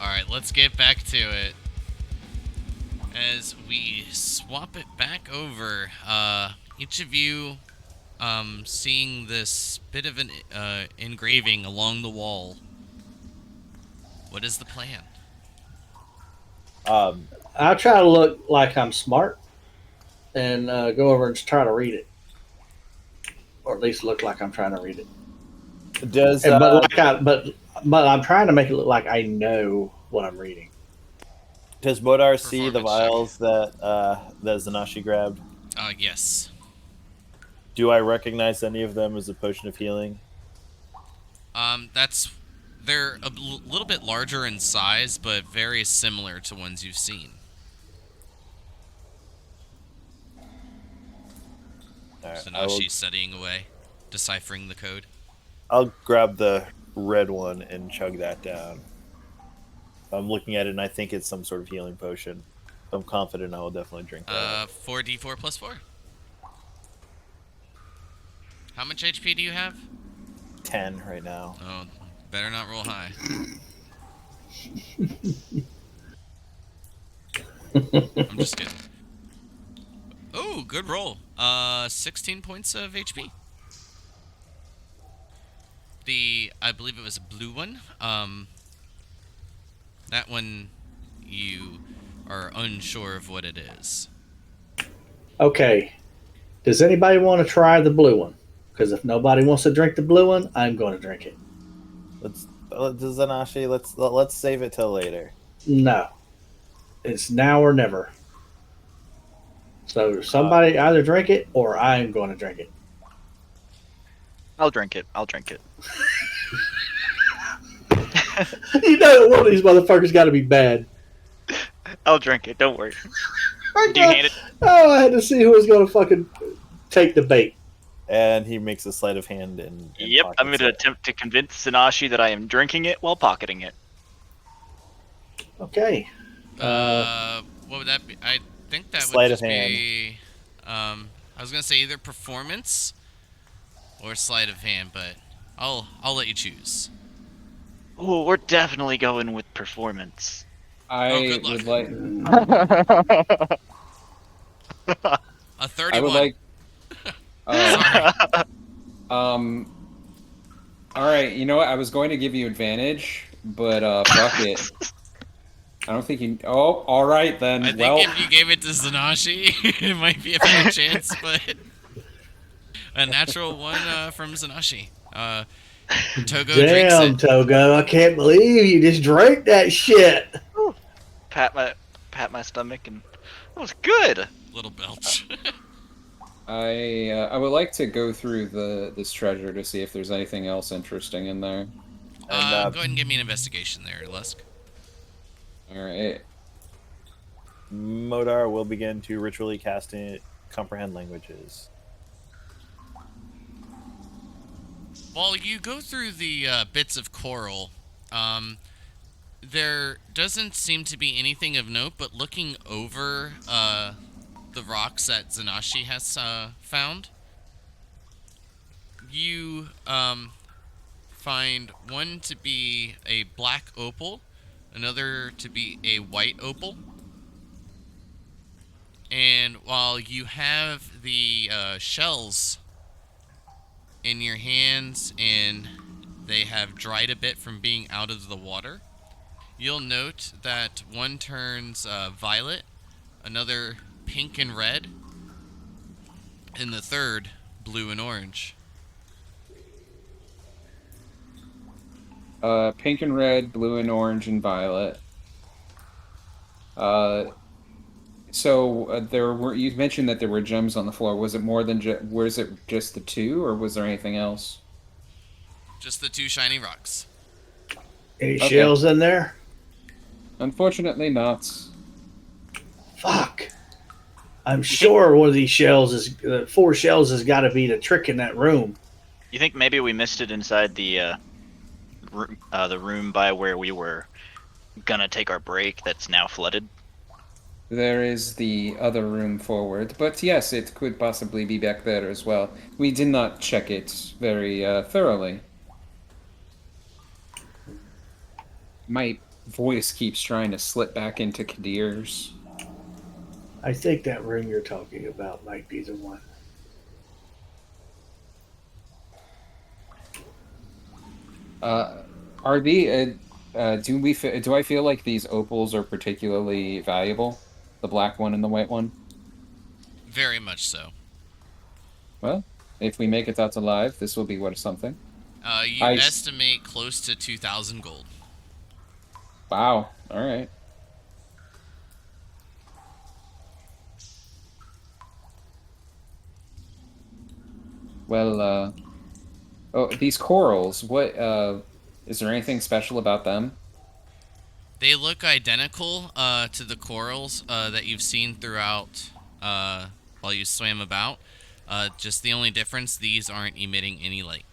S1: Alright, let's get back to it. As we swap it back over, each of you seeing this bit of an engraving along the wall. What is the plan?
S3: I try to look like I'm smart and go over and just try to read it, or at least look like I'm trying to read it.
S5: Does
S3: But I'm trying to make it look like I know what I'm reading.
S5: does Modar see the
S1: Performance check.
S5: vials that Zanashi grabbed?
S1: Yes.
S5: Do I recognize any of them as a potion of healing?
S1: They're a little bit larger in size, but very similar to ones you've seen.
S5: All right,
S1: So now she's studying away, deciphering the code.
S5: I'll grab the red one and chug that down. I'm looking at it and I think it's some sort of healing potion. I'm confident I will definitely drink that.
S1: 4d4 plus 4. How much HP do you have?
S5: 10 right now.
S1: Oh, better not roll high. I'm just kidding. Oh, good roll. 16 points of HP. I believe it was a blue one. That one, you are unsure of what it is.
S3: Okay. Does anybody want to try the blue one? Because if nobody wants to drink the blue one, I'm going to drink it.
S5: Zanashi, let's save it till later.
S3: No. It's now or never. So somebody either drink it or I'm going to drink it.
S2: I'll drink it. I'll drink it.
S3: You know one of these motherfuckers got to be bad.
S2: I'll drink it. Don't worry. Do you hand it?
S3: Oh, I had to see who was going to fucking take the bait.
S5: And he makes a sleight of hand and
S2: Yep, I'm going to attempt to convince Sinashi that I am drinking it while pocketing it.
S3: Okay.
S1: What would that be? I think that
S5: Sleight
S1: would
S5: of
S1: just be. I was gonna say either performance or sleight of hand, but I'll let you choose.
S2: Oh, we're definitely going with performance.
S6: I
S1: good luck.
S6: would like.
S1: A 31.
S6: I would like.
S1: Sorry.
S6: All right. You know what? I was going to give you advantage, but fuck it. I don't think you. Oh, all right then.
S1: I think
S6: Well,
S1: if you gave it to Zanashi, it might be a better chance, but a natural one from Zanashi. Togo drinks
S3: Damn,
S1: it.
S3: Togo, I can't believe you just drank that shit.
S2: Pat my stomach, and that was good.
S1: Little belch.
S6: I would like to go through this treasure to see if there's anything else interesting in there.
S1: Go ahead and give me an investigation there, Lusk.
S6: All right.
S5: Modar will begin to ritually cast in comprehend languages.
S1: While you go through the bits of coral, there doesn't seem to be anything of note, but looking over the rocks that Zanashi has found, you find one to be a black opal, another to be a white opal. And while you have the shells in your hands and they have dried a bit from being out of the water, you'll note that one turns violet, another pink and red, and the third blue and orange.
S6: Pink and red, blue and orange, and violet. So there were. You mentioned that there were gems on the floor. Was it more than was it just the two, or was there anything else?
S1: Just the two shiny rocks.
S3: Any
S6: Okay.
S3: shells in there?
S6: Unfortunately, not.
S3: Fuck. I'm sure one of these shells is 4 shells has got to be the trick in that room.
S2: You think maybe we missed it inside the room by where we were gonna take our break that's now flooded?
S6: There is the other room forward, but yes, it could possibly be back there as well. We did not check it very thoroughly.
S4: voice keeps trying to slip back into Kadir's.
S3: I think that room you're talking about might be the one.
S4: Are the do I feel like these opals are particularly valuable? The black one and the white one?
S1: Very much so.
S4: Well, if we make it out alive, this will be worth something.
S1: You
S4: I
S1: estimate close to 2,000 gold.
S4: Wow. All right. Well, oh, these corals. What is there anything special about them?
S1: They look identical to the corals that you've seen throughout while you swam about. Just the only difference, these aren't emitting any light.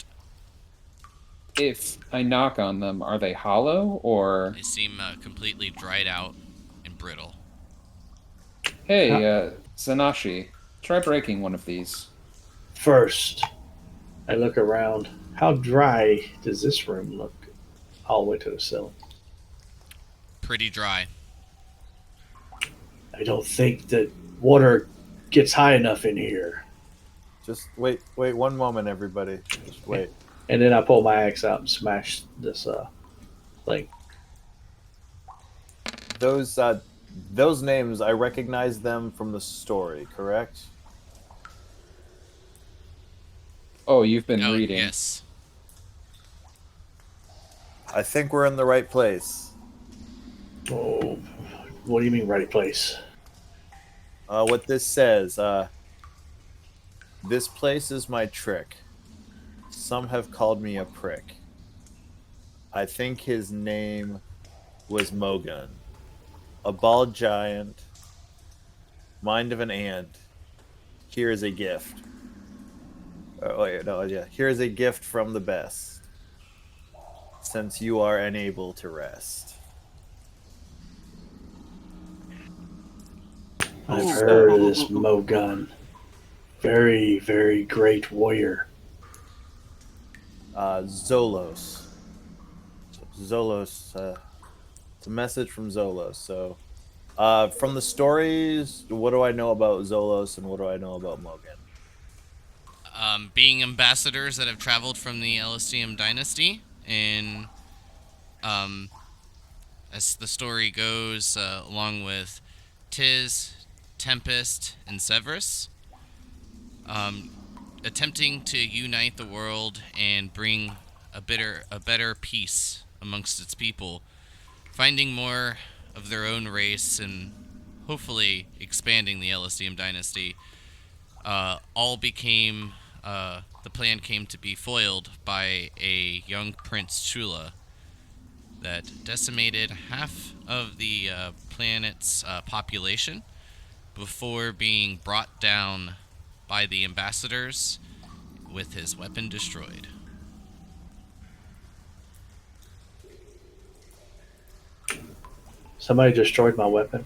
S4: If I knock on them, are they hollow or
S1: They seem completely dried out and brittle.
S4: hey,
S3: How,
S4: Zanashi, try breaking one of these.
S3: first, I look around. How dry does this room look all the way to the ceiling?
S1: Pretty dry.
S3: I don't think that water gets high enough in here.
S5: Just wait, wait one moment, everybody. Just wait.
S3: And then I pull my axe out and smash this thing.
S5: Those names, I recognize them from the story, correct?
S4: Oh, you've been
S1: Oh,
S4: reading.
S1: yes.
S5: I think we're in the right place.
S3: Oh, what do you mean, right place?
S5: What this says, this place is my trick. Some have called me a prick. I think his name was Mogun. A bald giant, mind of an ant. Here is a gift. Oh, wait, no, yeah. Here is a gift from the best, since you are unable to rest.
S3: I've
S2: Ooh.
S3: heard of this Mogun. Very, very great warrior.
S5: Zolos. Zolos. It's a message from Zolos. So, from the stories, what do I know about Zolos and what do I know about Mogan?
S1: Being ambassadors that have traveled from the Elysium dynasty, and as the story goes, along with Tiz, Tempest, and Severus, um, attempting to unite the world and bring a better peace amongst its people, finding more of their own race and hopefully expanding the Elysium dynasty. All became the plan came to be foiled by a young Prince Chula that decimated half of the planet's population before being brought down by the ambassadors with his weapon destroyed.
S3: Somebody destroyed my weapon.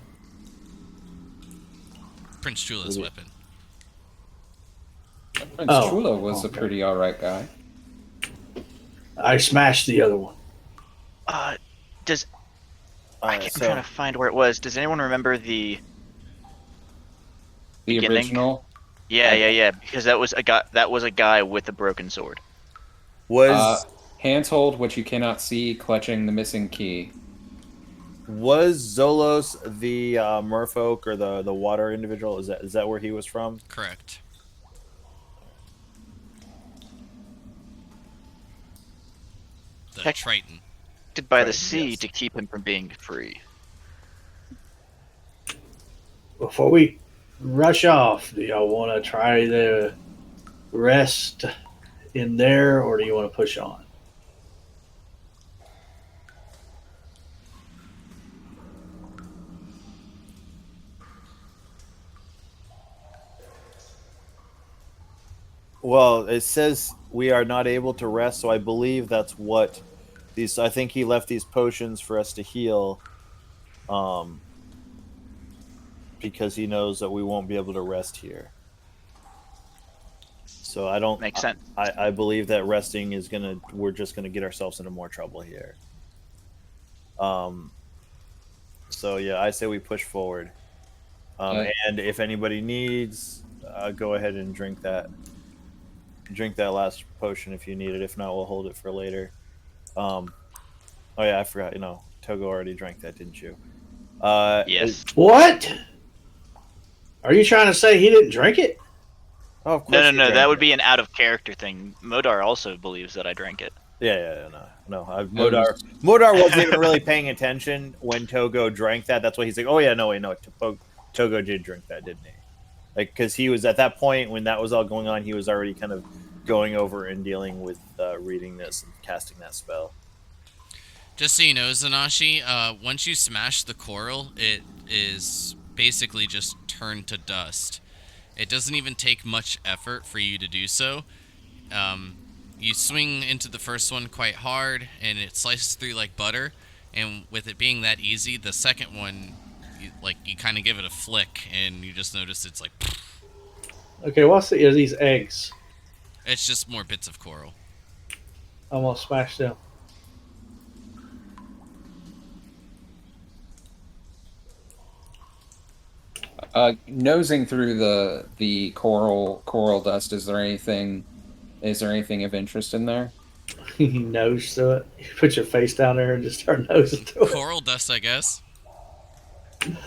S1: Prince Chula's weapon.
S4: Prince
S3: Oh,
S4: Chula was a
S3: okay.
S4: pretty alright guy.
S3: I smashed the other one.
S2: Does
S5: Alright,
S2: I'm
S5: so
S2: trying to find where it was. Does anyone remember the
S4: The
S2: beginning?
S4: original
S2: Yeah. Because that was a guy with a broken sword.
S5: was
S4: hands hold what you cannot see, clutching the missing key.
S5: was Zolos the merfolk or the water individual? Is that where he was from?
S1: Correct. The
S2: Heck.
S1: Triton.
S2: Protected by the
S5: Right,
S2: sea
S5: yes.
S2: to keep him from being free.
S3: Before we rush off, do y'all want to try the rest in there, or do you want to push on?
S5: Well, it says we are not able to rest, so I believe that's what these. I think he left these potions for us to heal, because he knows that we won't be able to rest here. So I don't.
S2: Makes sense.
S5: I believe that resting is gonna. We're just gonna get ourselves into more trouble here. So yeah, I say we push forward. And if anybody needs, go ahead and drink that. Drink that last potion if you need it. If not, we'll hold it for later. Oh yeah, I forgot. Togo already drank that, didn't you?
S2: Yes.
S3: What? Are you trying to say he didn't drink it?
S5: Oh, of
S2: No,
S5: course.
S2: no,
S5: he
S2: no.
S5: drank
S2: That would
S5: it.
S2: be an out of character thing. Modar also believes that I drank it.
S5: Yeah, no.
S4: was-
S5: Modar wasn't even really paying attention when Togo drank that. That's why he's like, oh yeah, no, wait, no, Togo did drink that, didn't he? Like, because he was at that point when that was all going on, he was already kind of going over and dealing with reading this and casting that spell.
S1: Just so you know, Zanashi, once you smash the coral, it is basically just turned to dust. It doesn't even take much effort for you to do so. You swing into the first one quite hard, and it slices through like butter. And with it being that easy, the second one, you kind of give it a flick, and you just notice it's like,
S3: Okay, are these eggs?
S1: it's just more bits of coral.
S3: I'm gonna smash them.
S4: Nosing through the coral dust, is there anything of interest in there?
S3: You nose to it. You put your face down there and just start nosing to it
S1: Coral dust, I guess.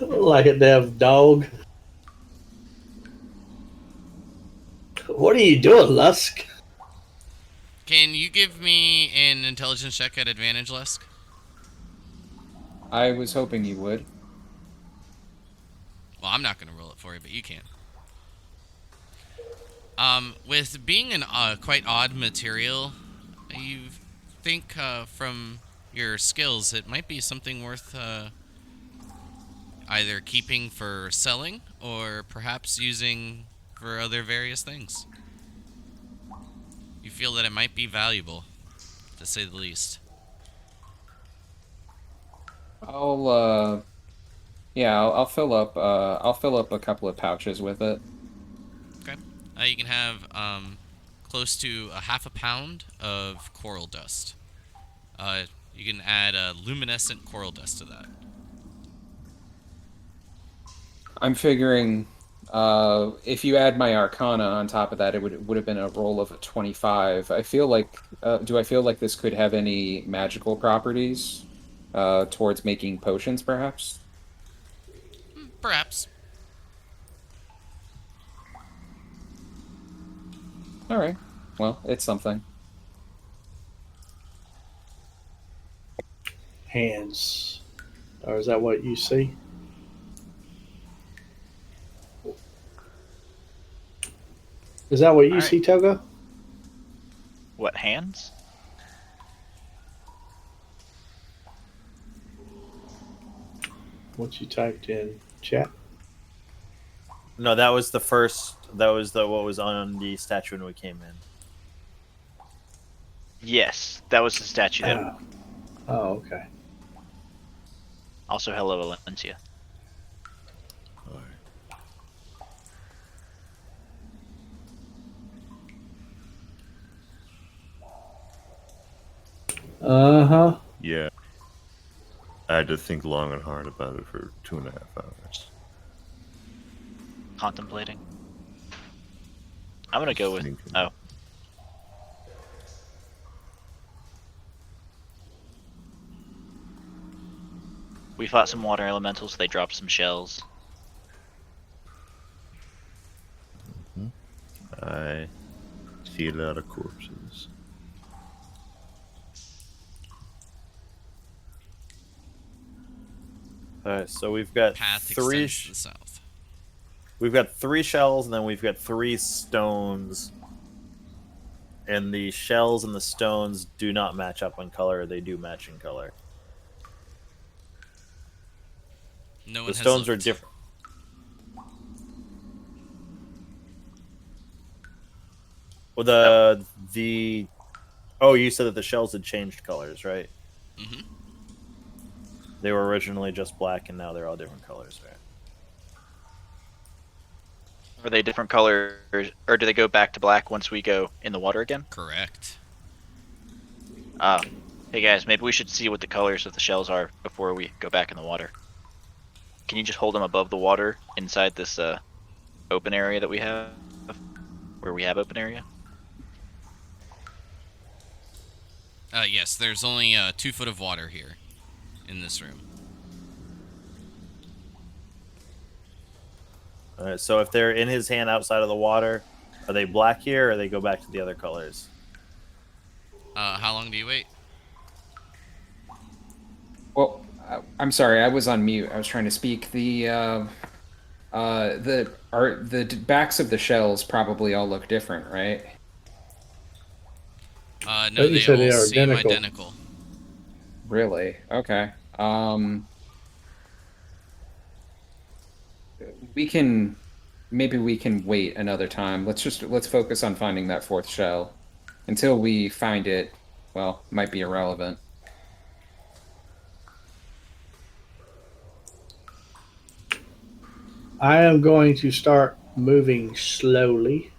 S3: like a damn dog. What are you doing, Lusk?
S1: Can you give me an intelligence check at advantage, Lusk?
S4: I was hoping you would.
S1: Well, I'm not going to roll it for you, but you can. With being an quite odd material, you think from your skills it might be something worth either keeping for selling or perhaps using for other various things. You feel that it might be valuable, to say the least.
S4: I'll fill up a couple of pouches with it.
S1: Okay. You can have close to a half a pound of coral dust. You can add luminescent coral dust to that.
S4: I'm figuring if you add my Arcana on top of that, it would have been a roll of a 25. I feel like do I feel like this could have any magical properties towards making potions, perhaps?
S1: Perhaps.
S4: All right. Well, it's something.
S3: Hands. Or is that what you see? Is that what you
S2: All right.
S3: see, Togo?
S2: What, hands?
S3: What you typed in chat?
S5: No, that was the first. That was what was on the statue when we came in.
S2: Yes, that was the statue. That
S3: Oh, okay.
S2: also, hello, Valencia.
S3: Uh-huh.
S7: Yeah. I had to think long and hard about it for 2.5 hours.
S2: Contemplating. I'm gonna go with.
S7: Thinking.
S2: Oh. We fought some water elementals. They dropped some shells.
S7: I see a lot of corpses.
S5: All right, so we've got
S1: Path
S5: three.
S1: extends to the south.
S5: We've got 3 shells, and then we've got 3 stones. And the shells and the stones do not match up on color; they do match in color.
S1: No one
S5: The
S1: has
S5: stones are
S1: looked.
S5: different. Well, the oh, you said that the shells had changed colors, right?
S1: Mm-hmm.
S5: They were originally just black, and now they're all different colors, right?
S2: Are they different colors, or do they go back to black once we go in the water again?
S1: Correct.
S2: Ah, Hey guys, maybe we should see what the colors of the shells are before we go back in the water. Can you just hold them above the water inside this open area that we have? Where we have open area?
S1: Yes, there's only 2 foot of water here in this room.
S5: All right, so if they're in his hand outside of the water, are they black here, or they go back to the other colors?
S1: How long do you wait?
S4: Well, I'm sorry, I was on mute. I was trying to speak. The backs of the shells probably all look different, right?
S1: No,
S3: But you
S1: they
S3: said they
S1: all
S3: are
S1: seem
S3: identical.
S1: identical.
S4: Really? Okay. Maybe we can wait another time. Let's focus on finding that 4th shell. Until we find it, well, might be irrelevant.
S3: I am going to start moving slowly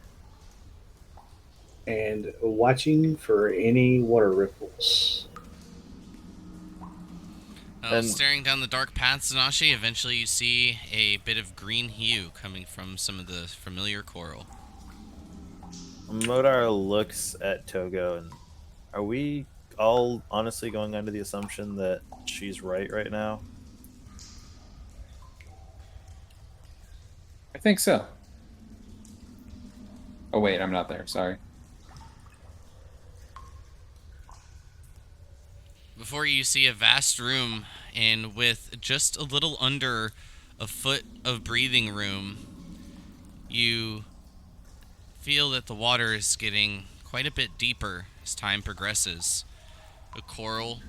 S3: and watching for any water ripples.
S5: And-
S1: Staring down the dark path, Zanashi, eventually you see a bit of green hue coming from some of the familiar coral.
S5: Modar looks at Togo, and are we all honestly going under the assumption that she's right now?
S4: I think so. Oh wait, I'm not there. Sorry.
S1: Before you see a vast room, and with just a little under a foot of breathing room, you feel that the water is getting quite a bit deeper as time progresses. A coral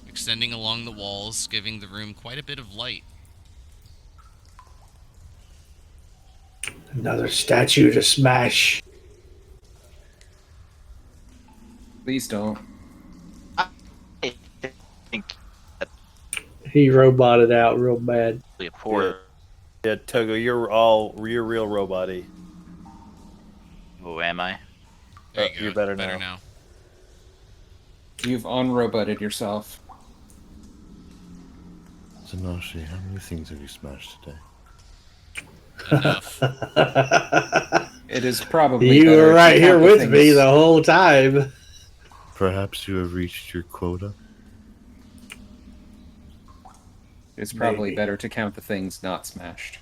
S1: extending along the walls, giving the room quite a bit of light.
S3: Another statue to smash.
S4: Please don't.
S2: I think
S3: He roboted out real bad.
S2: a poor.
S5: Yeah, Togo, you're real robot-y.
S2: Oh, am I?
S1: There you go.
S5: You're better now.
S1: now.
S4: You've unroboted yourself.
S7: Zanashi, how many things have you smashed today?
S1: Enough.
S4: It is probably
S3: You
S4: better
S3: were
S4: to
S3: right here
S4: count the
S3: with me
S4: things-
S3: the whole time.
S7: Perhaps you have reached your quota?
S4: It's probably
S3: Maybe.
S4: better to count the things not smashed.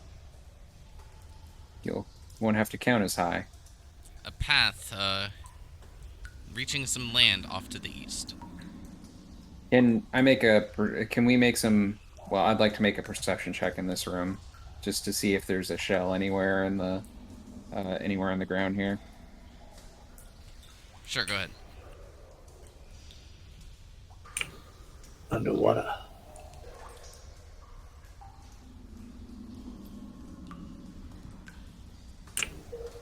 S4: You won't have to count as high.
S1: A path, reaching some land off to the east.
S4: Can we make some? Well, I'd like to make a perception check in this room, just to see if there's a shell anywhere in the ground here.
S1: Sure, go ahead.
S3: Underwater.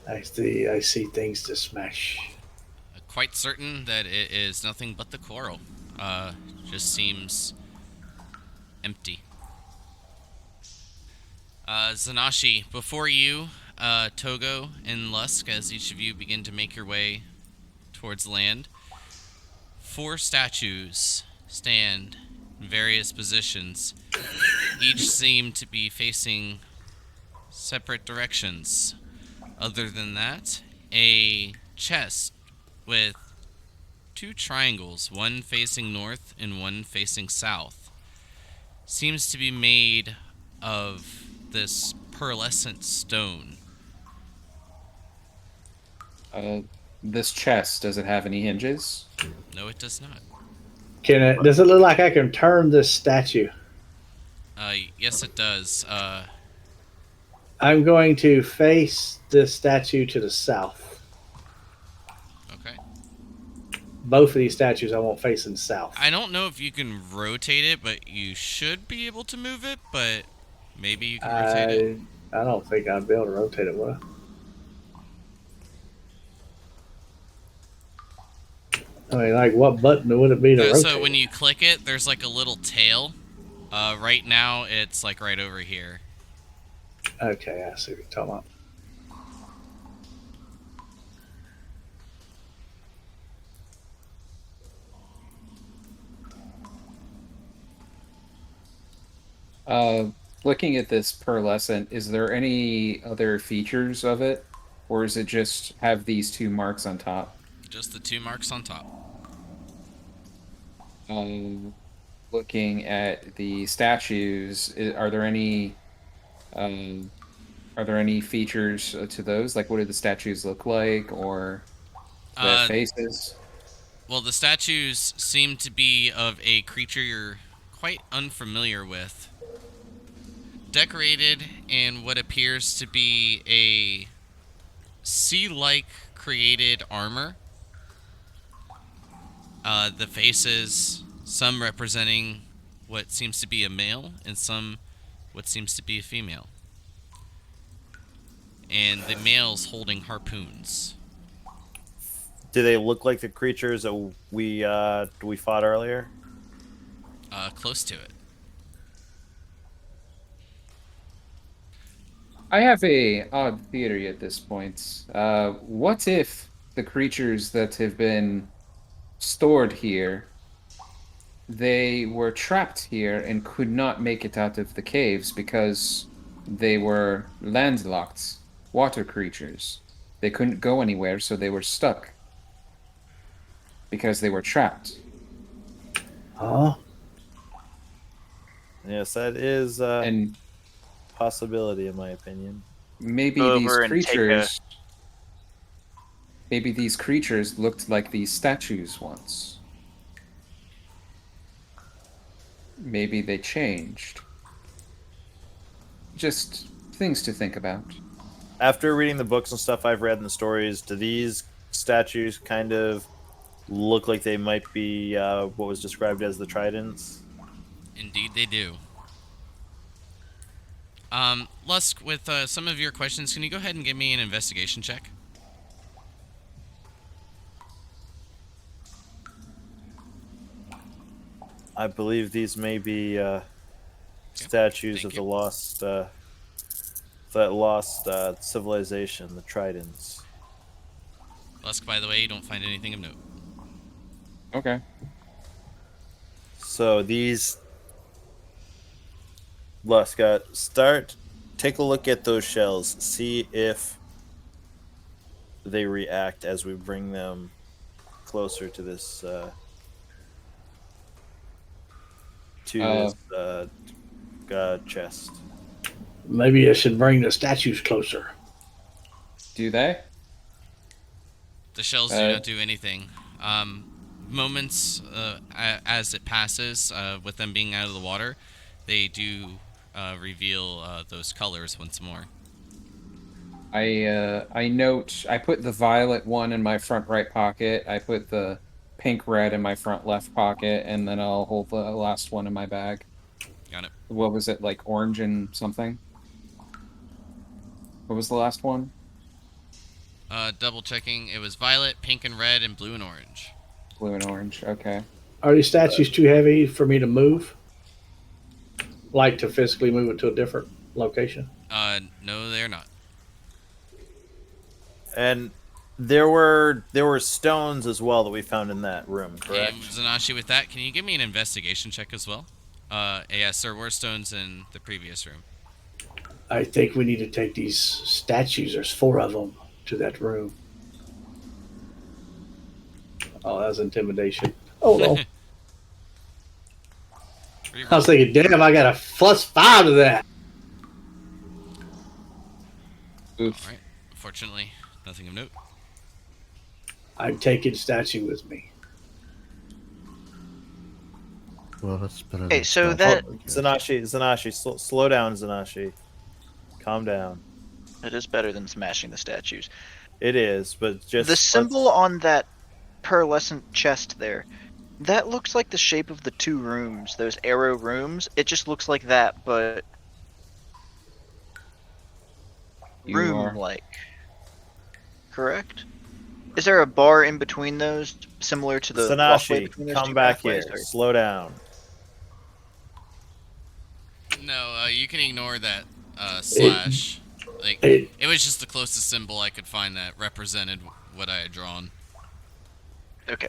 S3: I see things to smash.
S1: Quite certain that it is nothing but the coral. Just seems empty. Zanashi, before you, Togo and Lusk, as each of you begin to make your way towards land, 4 statues stand in various positions. Each seem to be facing separate directions. Other than that, a chest with 2 triangles, one facing north and one facing south, seems to be made of this pearlescent stone.
S4: This chest, does it have any hinges?
S1: No, it does not.
S3: Does it look like I can turn this statue?
S1: Yes, it does.
S3: I'm going to face this statue to the south.
S1: Okay.
S3: Both of these statues I won't face in south.
S1: I don't know if you can rotate it, but you should be able to move it, but maybe you can rotate it.
S3: I don't think I'd be able to rotate it, would I? I mean, like, what button would it be to rotate?
S1: So when you click it, there's like a little tail. Right now, it's like right over here.
S3: Okay, I see what you're talking about.
S6: Looking at this pearlescent, is there any other features of it, or is it just have these two marks on top?
S1: Just the 2 marks on top.
S6: Looking at the statues, are there any features to those? Like, what do the statues look like, or the
S1: Uh,
S6: faces?
S1: well, the statues seem to be of a creature you're quite unfamiliar with. Decorated in what appears to be a sea-like created armor. The faces, some representing what seems to be a male, and some what seems to be a female. And the male's holding harpoons.
S5: Do they look like the creatures that we fought earlier?
S1: Close to it.
S6: I have a odd theory at this point. What if the creatures that have been stored here, they were trapped here and could not make it out of the caves because they were landlocked water creatures. They couldn't go anywhere, so they were stuck because they were trapped.
S3: Huh?
S5: Yes, that is a
S6: And
S5: possibility, in my opinion.
S6: maybe
S2: Go
S6: these
S2: over and take a-
S6: creatures, maybe these creatures looked like these statues once. Maybe they changed. Just things to think about.
S5: After reading the books and stuff I've read and the stories, do these statues kind of look like they might be what was described as the tridents?
S1: Indeed, they do. Lusk, with some of your questions, can you go ahead and give me an investigation check?
S5: I believe these may be statues
S1: thank
S5: of
S1: you.
S5: the lost civilization, the tridents.
S1: Lusk, by the way, you don't find anything of note.
S6: Okay.
S5: So these take a look at those shells, see if they react as we bring them closer to this chest.
S3: Maybe I should bring the statues closer.
S6: Do they?
S1: The shells do not do anything. Moments as it passes, with them being out of the water, they do reveal those colors once more.
S6: I note I put the violet one in my front right pocket. I put the pink red in my front left pocket, and then I'll hold the last one in my bag.
S1: Got it.
S6: What was it, like orange and something? What was the last one?
S1: Double checking. It was violet, pink, and red, and blue and orange.
S6: Blue and orange. Okay.
S3: Are these statues too heavy for me to move? Like to physically move it to a different location?
S1: No, they're not.
S5: And there were stones as well that we found in that room, correct?
S1: And Zanashi, with that, can you give me an investigation check as well? Yes, there were stones in the previous room.
S3: I think we need to take these statues, there's 4 of them, to that room. Oh, that was intimidation. Oh, no. I was thinking, damn, I got a +5 to that.
S6: Oof.
S1: Alright. Unfortunately, nothing of note.
S3: I'm taking statue with me.
S7: Well, that's better.
S2: Hey,
S7: than
S2: so
S7: stuff,
S2: that-
S7: I guess.
S5: Zanashi, slow down, Zanashi. Calm down.
S2: It is better than smashing the statues.
S5: It is, but just
S2: The symbol on that pearlescent chest there, that looks like the shape of the 2 rooms, those arrow rooms. It just looks like that, but
S6: You are.
S2: room-like. Correct? Is there a bar in between those, similar to the walkway
S5: Zanashi,
S2: between those
S5: come
S2: 2
S5: back here.
S2: pathways, or-
S5: Slow down.
S1: No, you can ignore that slash. Like,
S3: It,
S1: it was just the closest symbol I could find that represented what I had drawn.
S2: Okay.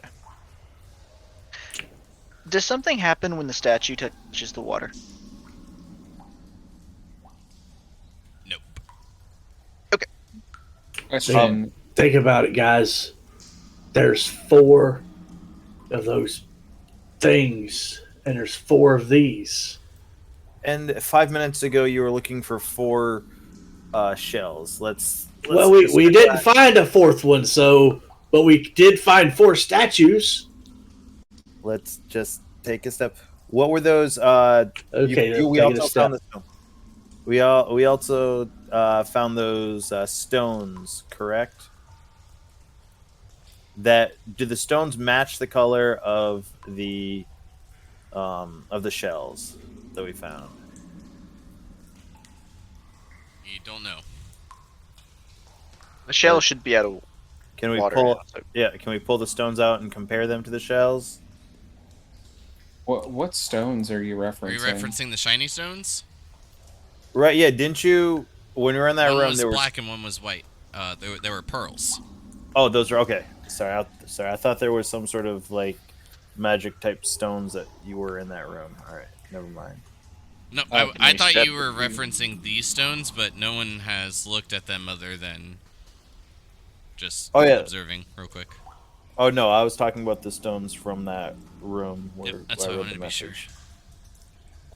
S2: Does something happen when the statue touches the water?
S6: Question.
S3: Think about it, guys. There's 4 of those things, and there's 4 of these.
S5: And 5 minutes ago, you were looking for 4 shells. Let's
S3: Well,
S5: just
S3: we didn't find a 4th one, but we did find 4 statues.
S5: let's just take a step. What were those?
S3: Okay,
S5: we
S3: taking a
S5: also
S3: step.
S5: found the stone. We also found those stones, correct? Do the stones match the color of the shells that we found?
S1: You don't know.
S2: The shell should be out of
S5: Can we
S2: water
S5: pull?
S2: now, so
S5: Yeah, can we pull the stones out and compare them to the shells?
S4: What stones are you
S1: Are
S4: referencing?
S1: you referencing the shiny stones?
S5: Right. Yeah. Didn't you? When we were in that
S1: One
S5: room,
S1: was
S5: there was.
S1: black and one was white. There were pearls.
S5: Oh, those are okay. Sorry. I thought there was some sort of like magic type stones that you were in that room. All right. Never mind.
S1: No,
S4: Oh,
S1: I
S2: they
S1: thought
S2: said
S1: you were
S2: that
S1: referencing these stones, but no one has looked at them other than just
S5: Oh, yeah.
S1: observing real quick.
S5: Oh no, I was talking about the stones from that room where
S1: Yep, that's
S5: I
S1: what I
S5: wrote
S1: wanted
S5: the
S1: to be sure.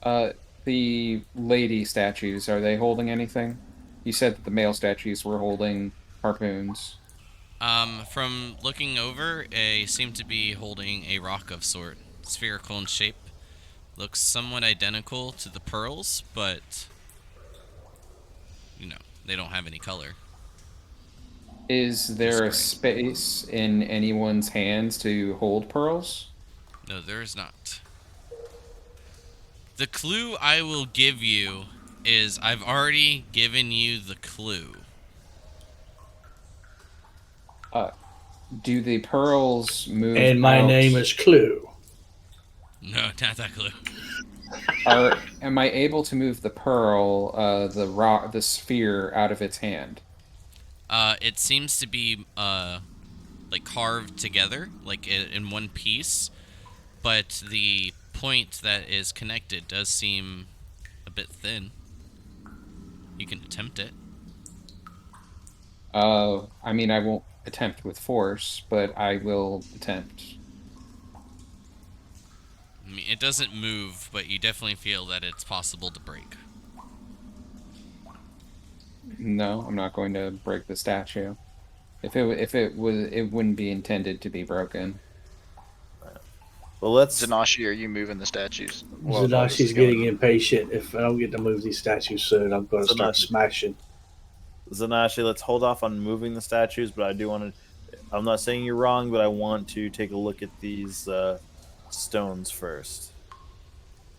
S5: message.
S4: The lady statues, are they holding anything? You said that the male statues were holding harpoons.
S1: From looking over, they seem to be holding a rock of sort, spherical in shape. Looks somewhat identical to the pearls, but they don't have any color.
S4: Is there a
S1: gray.
S4: space in anyone's hands to hold pearls?
S1: No, there is not. The clue I will give you is I've already given you the clue.
S4: Do the pearls move
S3: And my
S4: out?
S3: name is Clue.
S1: No, not that clue.
S4: Am I able to move the pearl, the sphere, out of its hand?
S1: It seems to be like carved together, like in one piece, but the point that is connected does seem a bit thin. You can attempt it.
S4: I mean, I won't attempt with force, but I will attempt.
S1: I mean, it doesn't move, but you definitely feel that it's possible to break.
S4: No, I'm not going to break the statue. If it was, it wouldn't be intended to be broken.
S5: Well, let's.
S2: Zanashi, are you moving the statues? while all this
S3: Zanashi's
S2: is going
S3: getting
S2: on?
S3: impatient. If I don't get to move these statues soon, I'm going to start
S5: Zanashi.
S3: smashing.
S5: Zanashi, let's hold off on moving the statues, but I do want to. I'm not saying you're wrong, but I want to take a look at these stones first.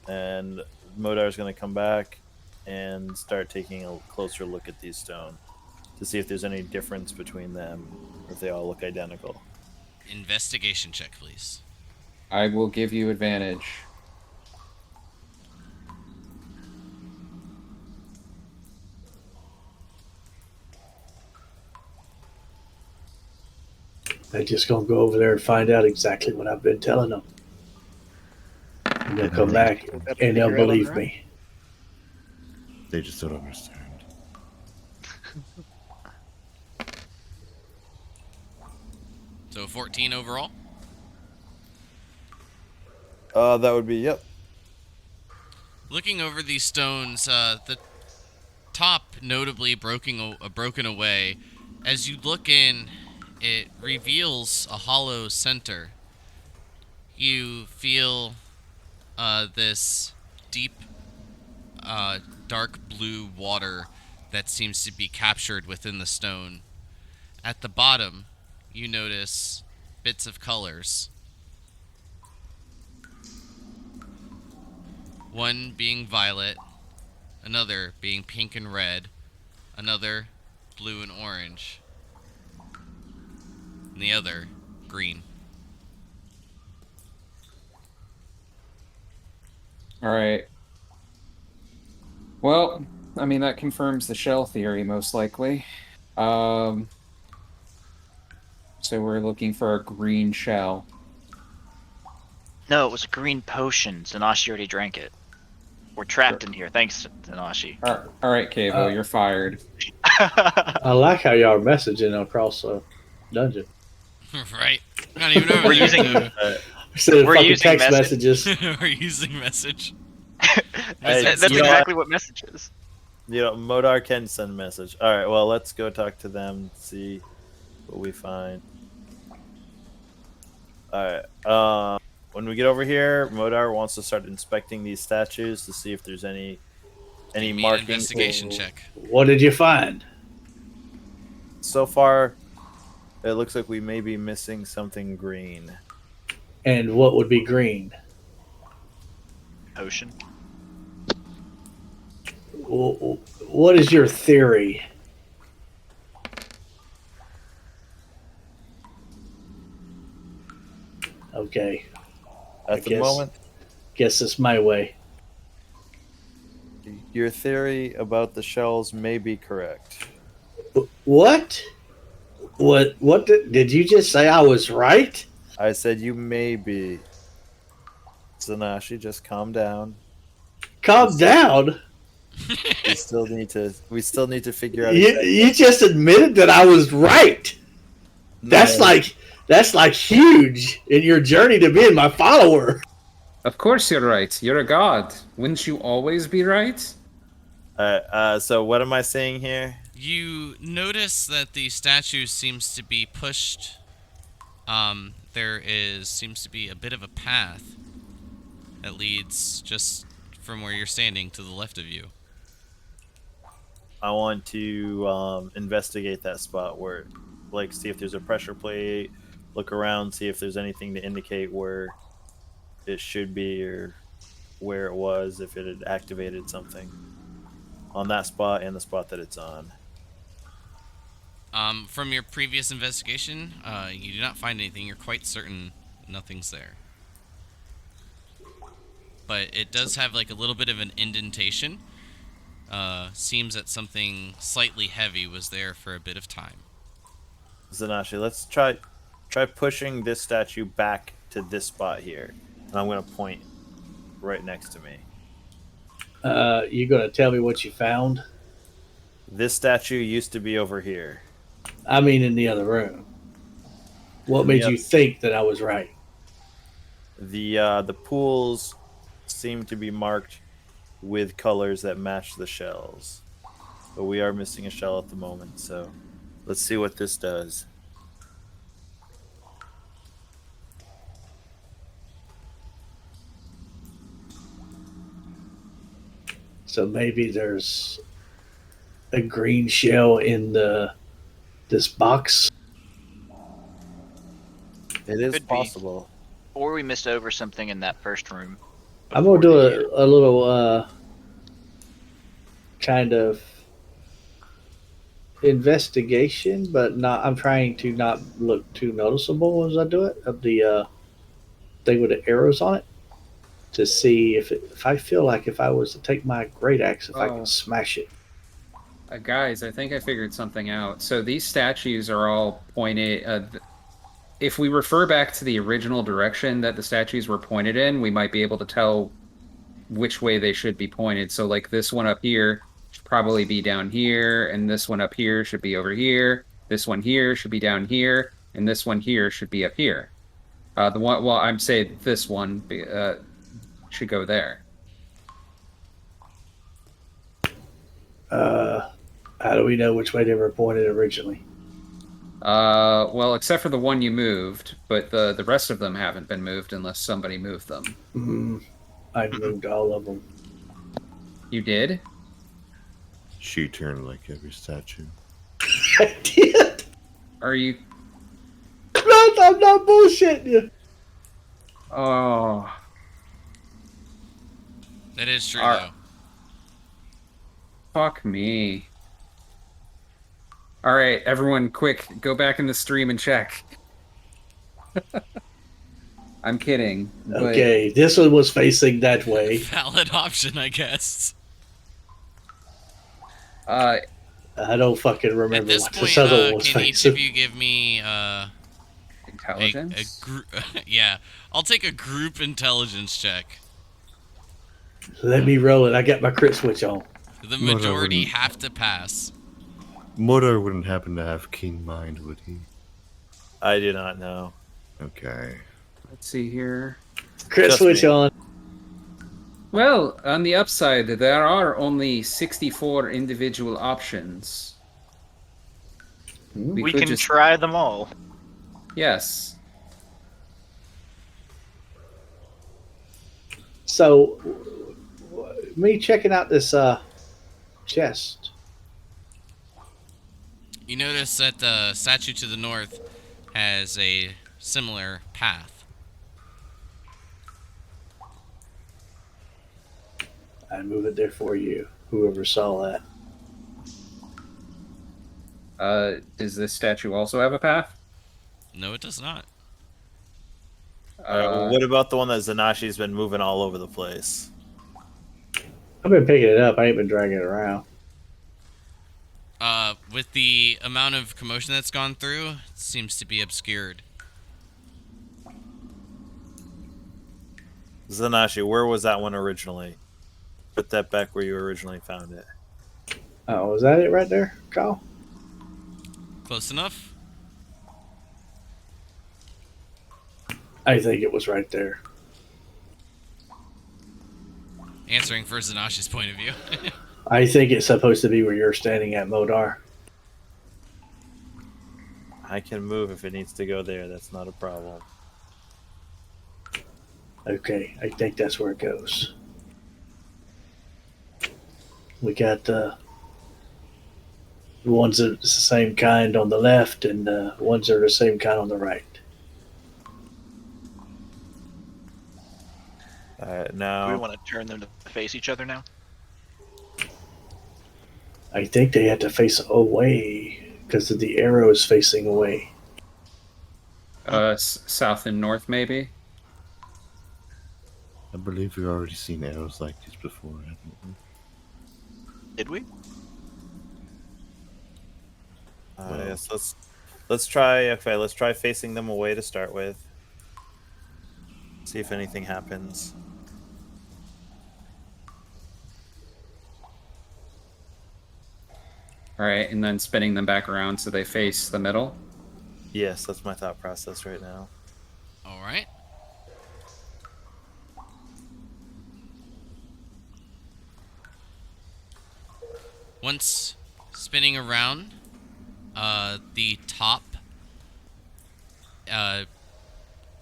S5: And Modar's going to come back and start taking a closer look at these stones to see if there's any difference between them, or if they all look identical.
S1: Investigation check, please.
S4: I will give you advantage.
S3: They're just going to go over there and find out exactly what I've been telling them. And they'll come back and they'll believe me.
S7: They just don't understand.
S1: So 14 overall.
S5: That would be, yep.
S1: Looking over these stones, the top notably broken away. As you look in, it reveals a hollow center. You feel this deep, dark blue water that seems to be captured within the stone. At the bottom, you notice bits of colors. One being violet, another being pink and red, another blue and orange, and the other green.
S4: All right. Well, I mean, that confirms the shell theory, most likely. So we're looking for a green shell.
S2: No, it was a green potion. Zanashi already drank it. We're trapped in here. Thanks, Zanashi.
S4: All right, Kavo, you're fired.
S3: I like how y'all are messaging across the dungeon
S1: Right. Not even over
S2: We're
S1: there.
S2: using-
S3: instead of
S2: We're
S3: fucking
S2: using
S3: text
S2: message.
S3: messages.
S1: We're using message.
S5: Hey,
S1: Wizards
S2: That's
S5: you know,
S2: exactly what message is.
S5: Modar can send message. All right, well, let's go talk to them, see what we find. All right. When we get over here, Modar wants to start inspecting these statues to see if there's any
S1: Give me an
S5: markings.
S1: investigation check.
S3: What did you find?
S5: So far, it looks like we may be missing something green.
S3: And what would be green?
S2: Ocean.
S3: What is your theory? Okay,
S5: At the moment,
S3: guess it's my way.
S5: your theory about the shells may be correct.
S3: What? What did you just say? I was right?
S5: I said you may be. Zanashi, just calm down.
S3: Calm down.
S5: We still need to figure out.
S3: You just admitted that I was right. That's
S5: No.
S3: like huge in your journey to being my follower.
S6: Of course you're right. You're a god. Wouldn't you always be right?
S5: So what am I saying here?
S1: You notice that the statue seems to be pushed. Seems to be a bit of a path that leads just from where you're standing to the left of you.
S5: I want to investigate that spot where, like, see if there's a pressure plate, look around, see if there's anything to indicate where it should be or where it was, if it had activated something on that spot and the spot that it's on.
S1: From your previous investigation, you do not find anything. You're quite certain nothing's there. But it does have like a little bit of an indentation. Seems that something slightly heavy was there for a bit of time.
S5: Zanashi, let's try pushing this statue back to this spot here, and I'm going to point right next to me.
S3: You gonna tell me what you found?
S5: This statue used to be over here.
S3: I mean, in the other room. What made you think that I was right?
S5: The pools seem to be marked with colors that match the shells, but we are missing a shell at the moment. So let's see what this does.
S3: So maybe there's a green shell in this box.
S5: It is
S2: Could be.
S5: possible.
S2: Or we missed over something in that first room.
S3: I'm gonna do
S2: before the-
S3: a little kind of investigation, but not. I'm trying to not look too noticeable as I do it. Of the thing with the arrows on it, to see if I feel like if I was to take my great axe, if I
S6: Oh.
S3: can smash it.
S6: Guys, I think I figured something out. So these statues are all pointed. If we refer back to the original direction that the statues were pointed in, we might be able to tell which way they should be pointed. So, like this one up here should probably be down here, and this one up here should be over here. This one here should be down here, and this one here should be up here. The one, well, I'm saying this one should go there.
S3: How do we know which way they were pointed originally?
S6: Well, except for the one you moved, but the rest of them haven't been moved unless somebody moved them.
S3: I moved all of them.
S6: You did?
S7: She turned like every statue.
S3: I did.
S6: Are you?
S3: I'm not bullshitting you.
S6: Oh.
S1: That is true,
S6: Are-
S1: though.
S6: Fuck me. All right, everyone, quick, go back in the stream and check. I'm kidding. But
S3: Okay, this one was facing that way.
S1: Valid option, I guess.
S3: I don't fucking
S1: At
S3: remember
S1: this
S3: what
S1: point,
S3: this other one was
S1: can each
S3: facing.
S1: of you give me a
S6: intelligence.
S1: group? Yeah, I'll take a group intelligence check.
S3: Let me roll it. I got my crit switch on.
S1: The majority have to pass.
S7: Mordor wouldn't happen to have keen mind, would he?
S5: I do not know.
S7: Okay.
S6: Let's see here.
S3: Chris,
S5: Just
S3: switch
S5: me.
S3: on.
S6: Well, on the upside, there are only 64 individual options.
S2: We
S6: could
S2: can
S6: just
S2: try them all.
S6: Yes.
S3: So, me checking out this chest.
S1: You notice that the statue to the north has a similar path.
S3: I move it there for you. Whoever saw that.
S6: Does this statue also have a path?
S1: No, it does not.
S5: All right. Well, what about the one that Zanashi's been moving all over the place?
S3: I've been picking it up. I ain't been dragging it around.
S1: With the amount of commotion that's gone through, it seems to be obscured.
S5: Zanashi, where was that one originally? Put that back where you originally found it.
S3: Oh, is that it right there, Kyle?
S1: Close enough?
S3: I think it was right there.
S1: Answering for Zanashi's point of view.
S3: I think it's supposed to be where you're standing at, Modar.
S5: I can move if it needs to go there. That's not a problem.
S3: Okay, I think that's where it goes. We got the ones that's the same kind on the left and the ones that are the same kind on the right.
S5: All right,
S2: Do we
S5: now
S2: want to turn them to face each other now?
S3: I think they had to face away because the arrow is facing away.
S6: South and north, maybe?
S7: I believe we've already seen arrows like these before, haven't we?
S2: Did we?
S5: yes, let's try. Okay, let's try facing them away to start with. See if anything happens.
S6: All right, and then spinning them back around so they face the middle.
S5: Yes, that's my thought process right now.
S1: Alright. Once spinning around, the top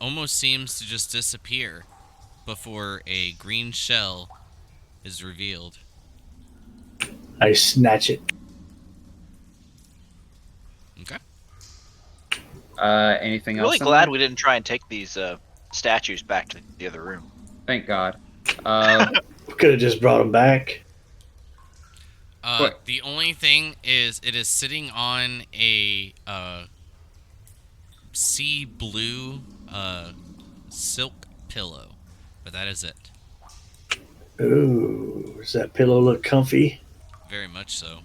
S1: almost seems to just disappear before a green shell is revealed.
S3: I snatch it.
S1: Okay.
S6: Anything
S2: I'm
S6: else?
S2: really
S6: in
S2: glad
S6: there?
S2: we didn't try and take these statues back to the other room.
S6: Thank God.
S3: Could have just brought them back.
S6: What?
S1: The only thing is it is sitting on a sea blue silk pillow, but that is it.
S3: Ooh, does that pillow look comfy?
S1: Very much so.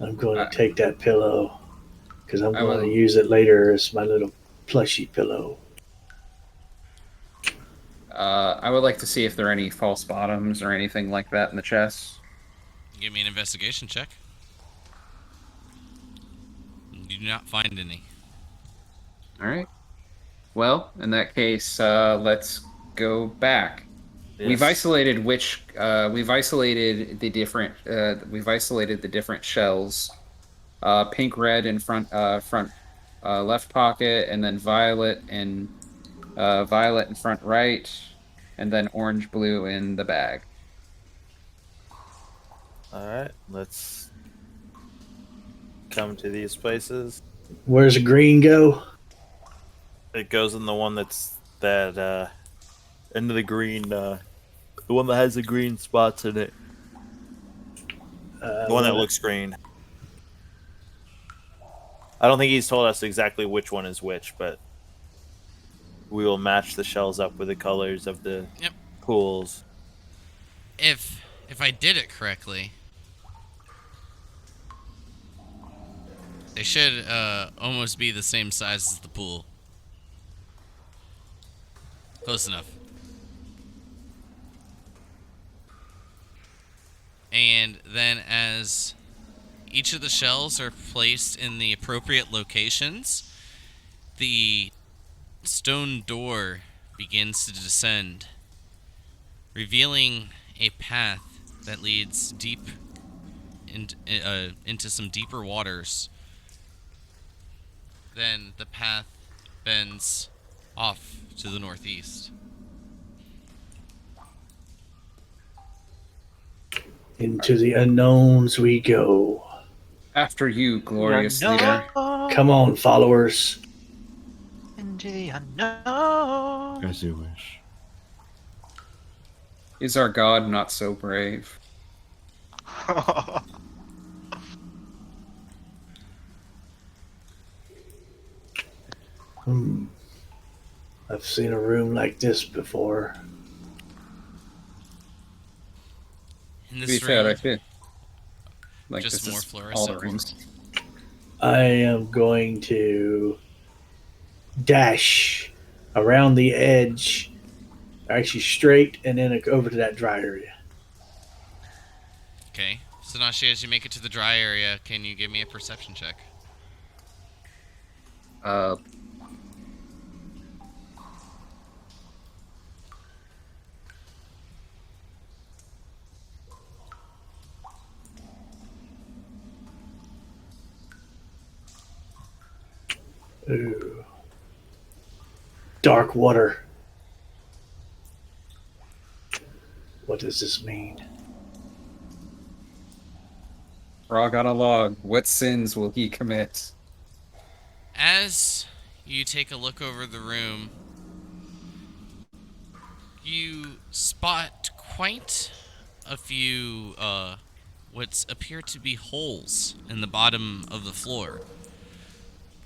S3: I'm going to take that pillow because I'm
S6: I
S3: going
S6: will.
S3: to use it later as my little plushy pillow.
S6: I would like to see if there are any false bottoms or anything like that in the chest.
S1: Give me an investigation check. You do not find any.
S6: All right. Well, in that case, let's go back.
S5: Yes.
S6: We've isolated we've isolated the different shells. Pink, red in front left pocket, and then violet in front right, and then orange blue in the bag.
S5: All right, let's come to these places.
S3: Where's the green go?
S5: It goes in the one into the green, the one that has the green spots in it. The one that looks green. I don't think he's told us exactly which one is which, but we will match the shells up with the colors of the pools.
S1: If I did it correctly, they should almost be the same size as the pool. Close enough. And then as each of the shells are placed in the appropriate locations, the stone door begins to descend, revealing a path that leads deep into some deeper waters. Then the path bends off to the northeast.
S3: Into the unknowns we go.
S6: After you, glorious
S2: The
S6: leader.
S2: unknown,
S3: Come on, followers.
S2: into the unknown.
S7: As you wish.
S6: Is our god not so brave?
S3: I've seen a room like this before.
S1: In
S6: To be
S1: this
S6: fair, I
S1: room,
S6: feel like
S1: just
S6: this
S1: more
S6: is all the
S1: fluorescent
S6: rings.
S3: I am going to dash around the edge, actually straight, and then over to that dry area.
S1: okay. Sanashi, as you make it to the dry area, can you give me a perception check?
S6: Uh,
S3: Ooh. Dark water. What does this mean?
S6: Frog on a log. What sins will he commit?
S1: As you take a look over the room, you spot quite a few what appear to be holes in the bottom of the floor.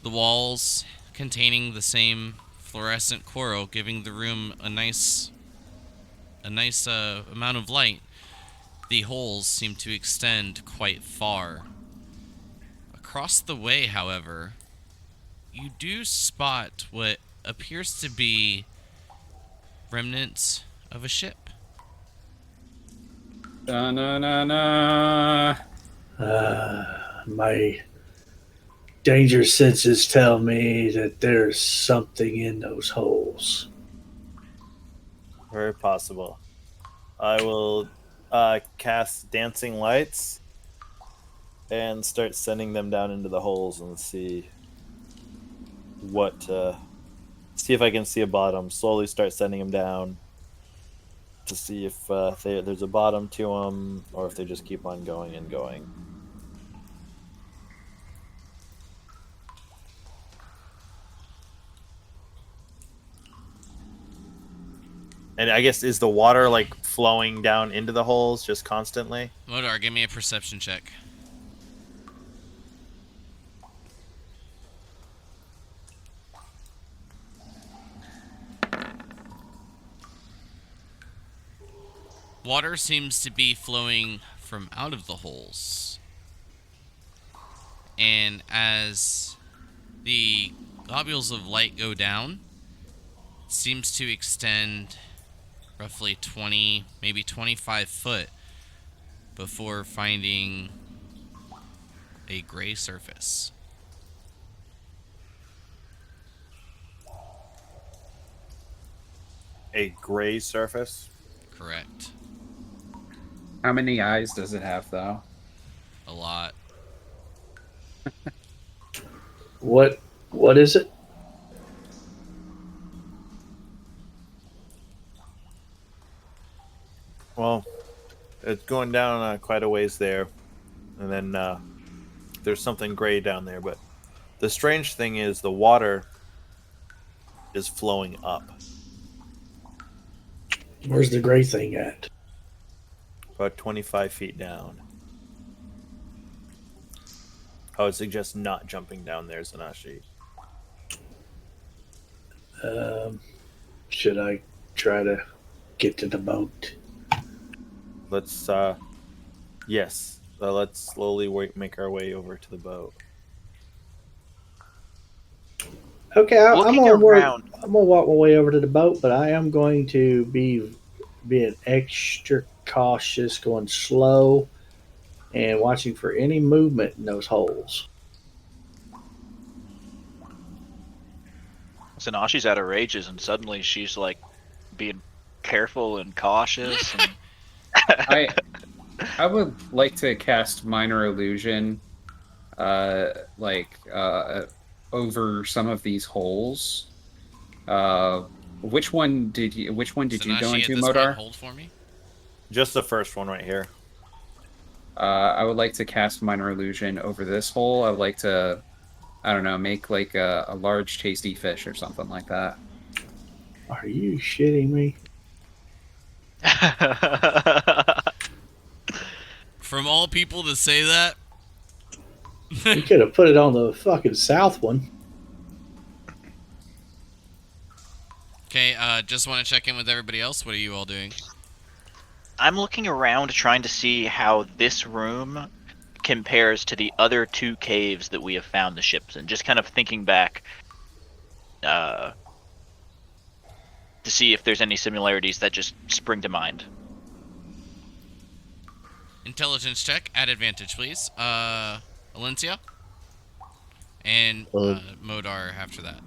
S1: The walls containing the same fluorescent coral, giving the room a nice amount of light. The holes seem to extend quite far. Across the way, however, you do spot what appears to be remnants of a ship.
S6: Da-na-na-na.
S3: My danger senses tell me that there's something in those holes.
S5: Very possible. I will cast dancing lights and start sending them down into the holes and see see if I can see a bottom. Slowly start sending them down to see if there's a bottom to them or if they just keep on going and going. And I guess, is the water like flowing down into the holes just constantly?
S1: Modar, give me a perception check. Water seems to be flowing from out of the holes. And as the globules of light go down, it seems to extend roughly 20, maybe 25 foot before finding a gray surface.
S5: A gray surface?
S1: Correct.
S6: How many eyes does it have, though?
S1: A lot.
S3: What is it?
S5: Well, it's going down quite a ways there, and then there's something gray down there. But the strange thing is the water is flowing up.
S3: Where's the gray thing at?
S5: About 25 feet down. I would suggest not jumping down there, Zanashi.
S3: Should I try to get to the boat?
S5: Let's, yes. Let's slowly make our way over to the boat.
S3: Okay, I'm
S2: Looking
S3: gonna
S2: around.
S3: I'm gonna walk my way over to the boat, but I am going to be being extra cautious, going slow, and watching for any movement in those holes.
S2: Sanashi's out of rages, and suddenly she's like being careful and cautious. And
S6: I would like to cast Minor Illusion, like over some of these holes. Which one did you go
S1: Zanashi, at
S6: into,
S1: this point,
S6: Modar?
S1: hold for me.
S5: Just the first one right here.
S6: I would like to cast Minor Illusion over this hole. I would like to, I don't know, make like a large tasty fish or something like that.
S3: Are you shitting me?
S1: From all people to say that,
S3: You could have put it on the fucking south one.
S1: okay. Just want to check in with everybody else. What are you all doing?
S2: I'm looking around trying to see how this room compares to the other 2 caves that we have found the ships in. Just kind of thinking back to see if there's any similarities that just spring to mind.
S1: Intelligence check at advantage, please. Alencia and Modar after that.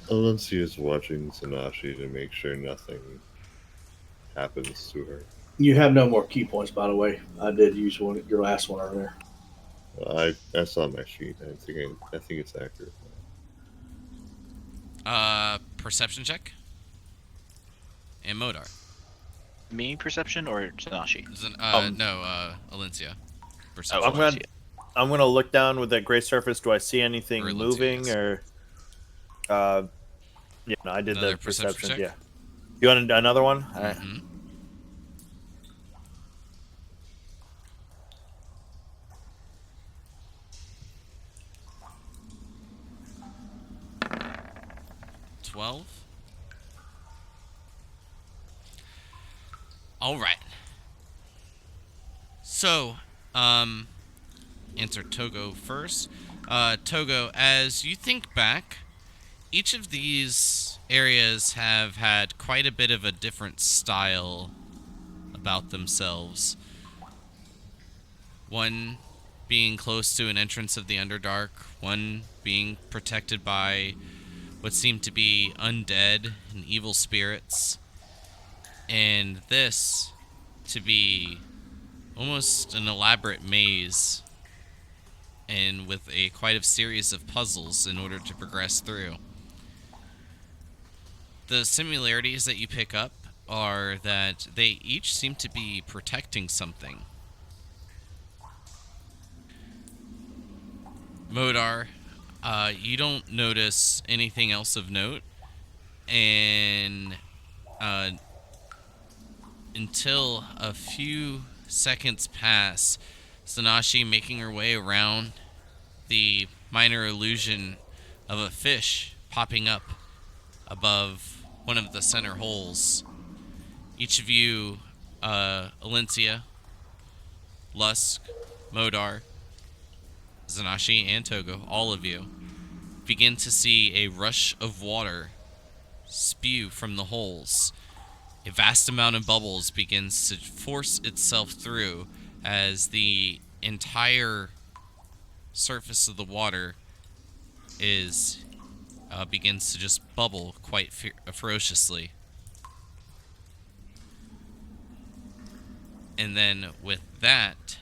S7: Alencia is watching Zanashi to make sure nothing happens to her.
S3: You have no more key points, by the way. I did use one, your last one earlier.
S7: I saw my sheet. I think it's accurate.
S1: Perception check. And Modar.
S2: Me, perception, or Sanashi?
S1: No, Alencia.
S2: Oh,
S1: Perception.
S5: I'm gonna look down with that gray surface. Do I see anything
S1: Or
S5: moving
S1: yes.
S5: or? Yeah, no, I did
S1: Another
S5: the perception.
S1: check?
S5: Yeah. You want another one?
S1: Mhm. $12. All right. So, answer Togo first. Togo, as you think back, each of these areas have had quite a bit of a different style about themselves. One being close to an entrance of the Underdark, one being protected by what seemed to be undead and evil spirits, and this to be almost an elaborate maze, and with a quite a series of puzzles in order to progress through. The similarities that you pick up are that they each seem to be protecting something. Modar, you don't notice anything else of note, and until a few seconds pass, Sanashi making her way around the minor illusion of a fish popping up above one of the center holes. Each of you, Alencia, Lusk, Modar, Zanashi, and Togo, all of you, begin to see a rush of water spew from the holes. A vast amount of bubbles begins to force itself through as the entire surface of the water is begins to just bubble quite ferociously. And then with that,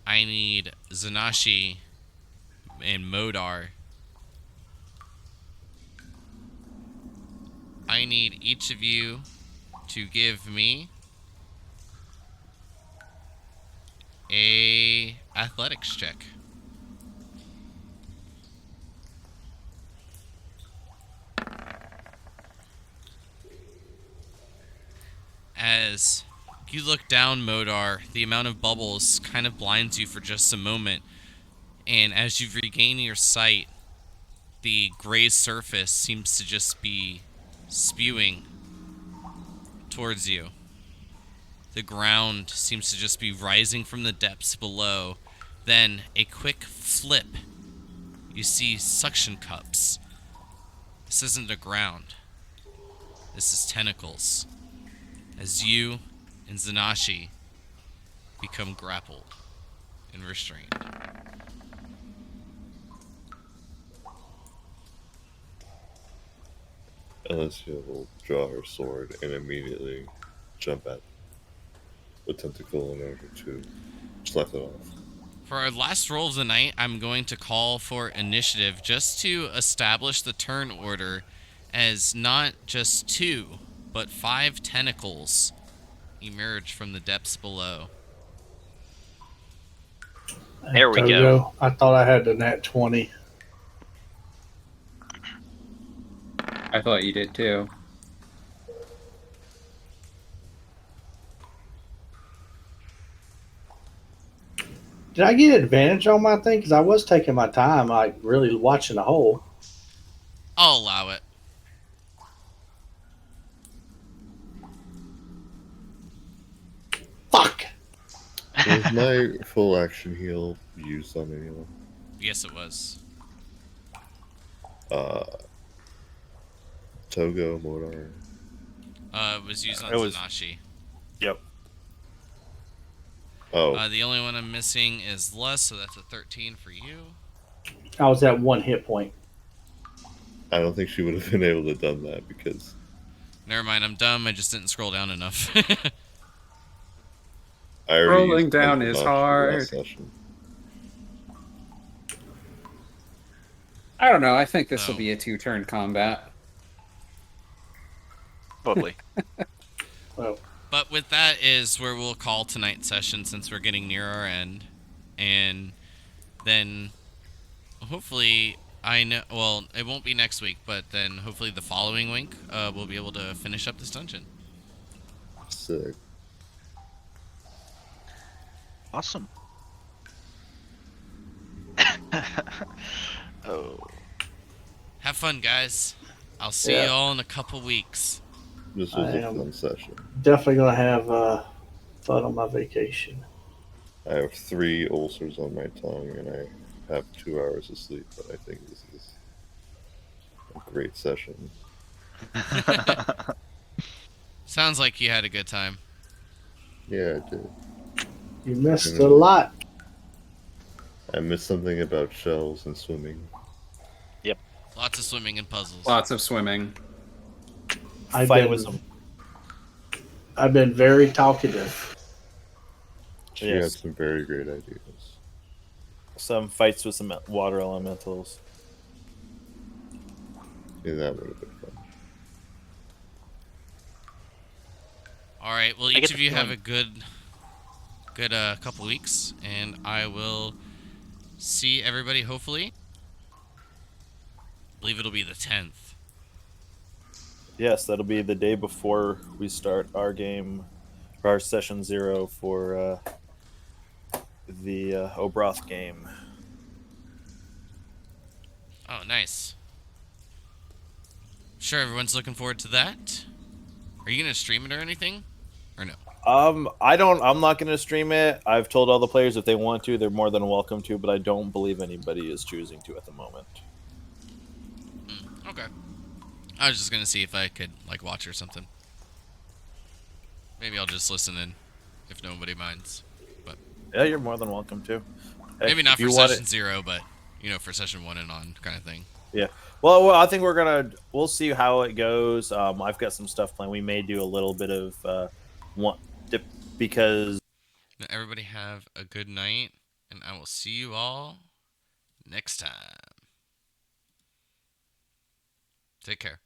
S1: I need Zanashi and Modar. I need each of you to give me a athletics check. As you look down, Modar, the amount of bubbles kind of blinds you for just a moment. And as you regain your sight, the gray surface seems to just be spewing towards you. The ground seems to just be rising from the depths below. Then, a quick flip. You see suction cups. This isn't the ground. This is tentacles. As you and Zanashi become grappled and restrained.
S7: Alicia will draw her sword and immediately jump at the tentacle in order to slap it off.
S1: For our last roll of the night, I'm going to call for initiative just to establish the turn order as not just 2, but 5 tentacles emerge from the depths below.
S2: There we go.
S3: Togo, I thought I had the nat 20.
S6: I thought you did too.
S3: Did I get advantage on my thing? Because I was taking my time, like really watching the hole.
S1: I'll allow it.
S3: Fuck!
S7: Was my full action heal used on anyone?
S1: Yes, it was.
S7: Togo, Modar.
S1: It was used on
S5: It was-
S1: Zanashi.
S5: Yep.
S7: Oh,
S1: The only one I'm missing is Les, so that's a 13 for you.
S3: I was at 1 hit point.
S7: I don't think she would have been able to done that because
S1: Never mind, I'm dumb. I just didn't scroll down enough.
S7: I already
S6: Scrolling
S7: used
S6: down
S7: Tentacle
S6: is
S7: Notch for last
S6: hard.
S7: session.
S6: I don't know. I think this will
S1: Oh.
S6: be a 2-turn combat.
S2: Probably.
S3: Well,
S1: But with that is where we'll call tonight's session since we're getting near our end. And then hopefully well, it won't be next week, but then hopefully the following week we'll be able to finish up this dungeon.
S7: Sick.
S2: Awesome. Oh.
S1: Have fun, guys. I'll see
S3: Yeah.
S1: you all in a couple weeks.
S7: This was
S3: I
S7: a
S3: am-
S7: fun session.
S3: definitely gonna have fun on my vacation.
S7: I have 3 ulcers on my tongue and I have 2 hours of sleep, but I think this is a great session.
S1: Sounds like you had a good time.
S7: Yeah, I did.
S3: You missed a lot.
S7: I missed something about shells and swimming.
S1: Lots of swimming and puzzles.
S6: Lots of swimming.
S3: I've
S5: Fight
S3: been,
S5: with some.
S3: I've been very talkative.
S7: She had
S5: Yes.
S7: some very great ideas.
S5: Some fights with some water elementals.
S7: Yeah, that would have been fun.
S1: All right. Well,
S2: I get
S1: each
S2: the
S1: of you have
S2: feeling-
S1: a good couple weeks, and I will see everybody hopefully. I believe it'll be the 10th.
S5: Yes, that'll be the day before we start our game, or our session 0 for the Obroth game.
S1: Oh, nice. Sure, everyone's looking forward to that. Are you gonna stream it or anything, or no?
S5: I'm not going to stream it. I've told all the players if they want to, they're more than welcome to, but I don't believe anybody is choosing to at the moment.
S1: Okay. I was just gonna see if I could like watch or something. Maybe I'll just listen in, if nobody minds.
S5: Yeah, you're more than welcome to. Hey,
S1: Maybe not
S5: if
S1: for
S5: you want
S1: session
S5: it-
S1: 0, but for session 1 and on kind of thing.
S5: Well, I think we'll see how it goes. I've got some stuff planned. We may do a little bit of because
S1: Now, everybody have a good night, and I will see you all next time. Take care.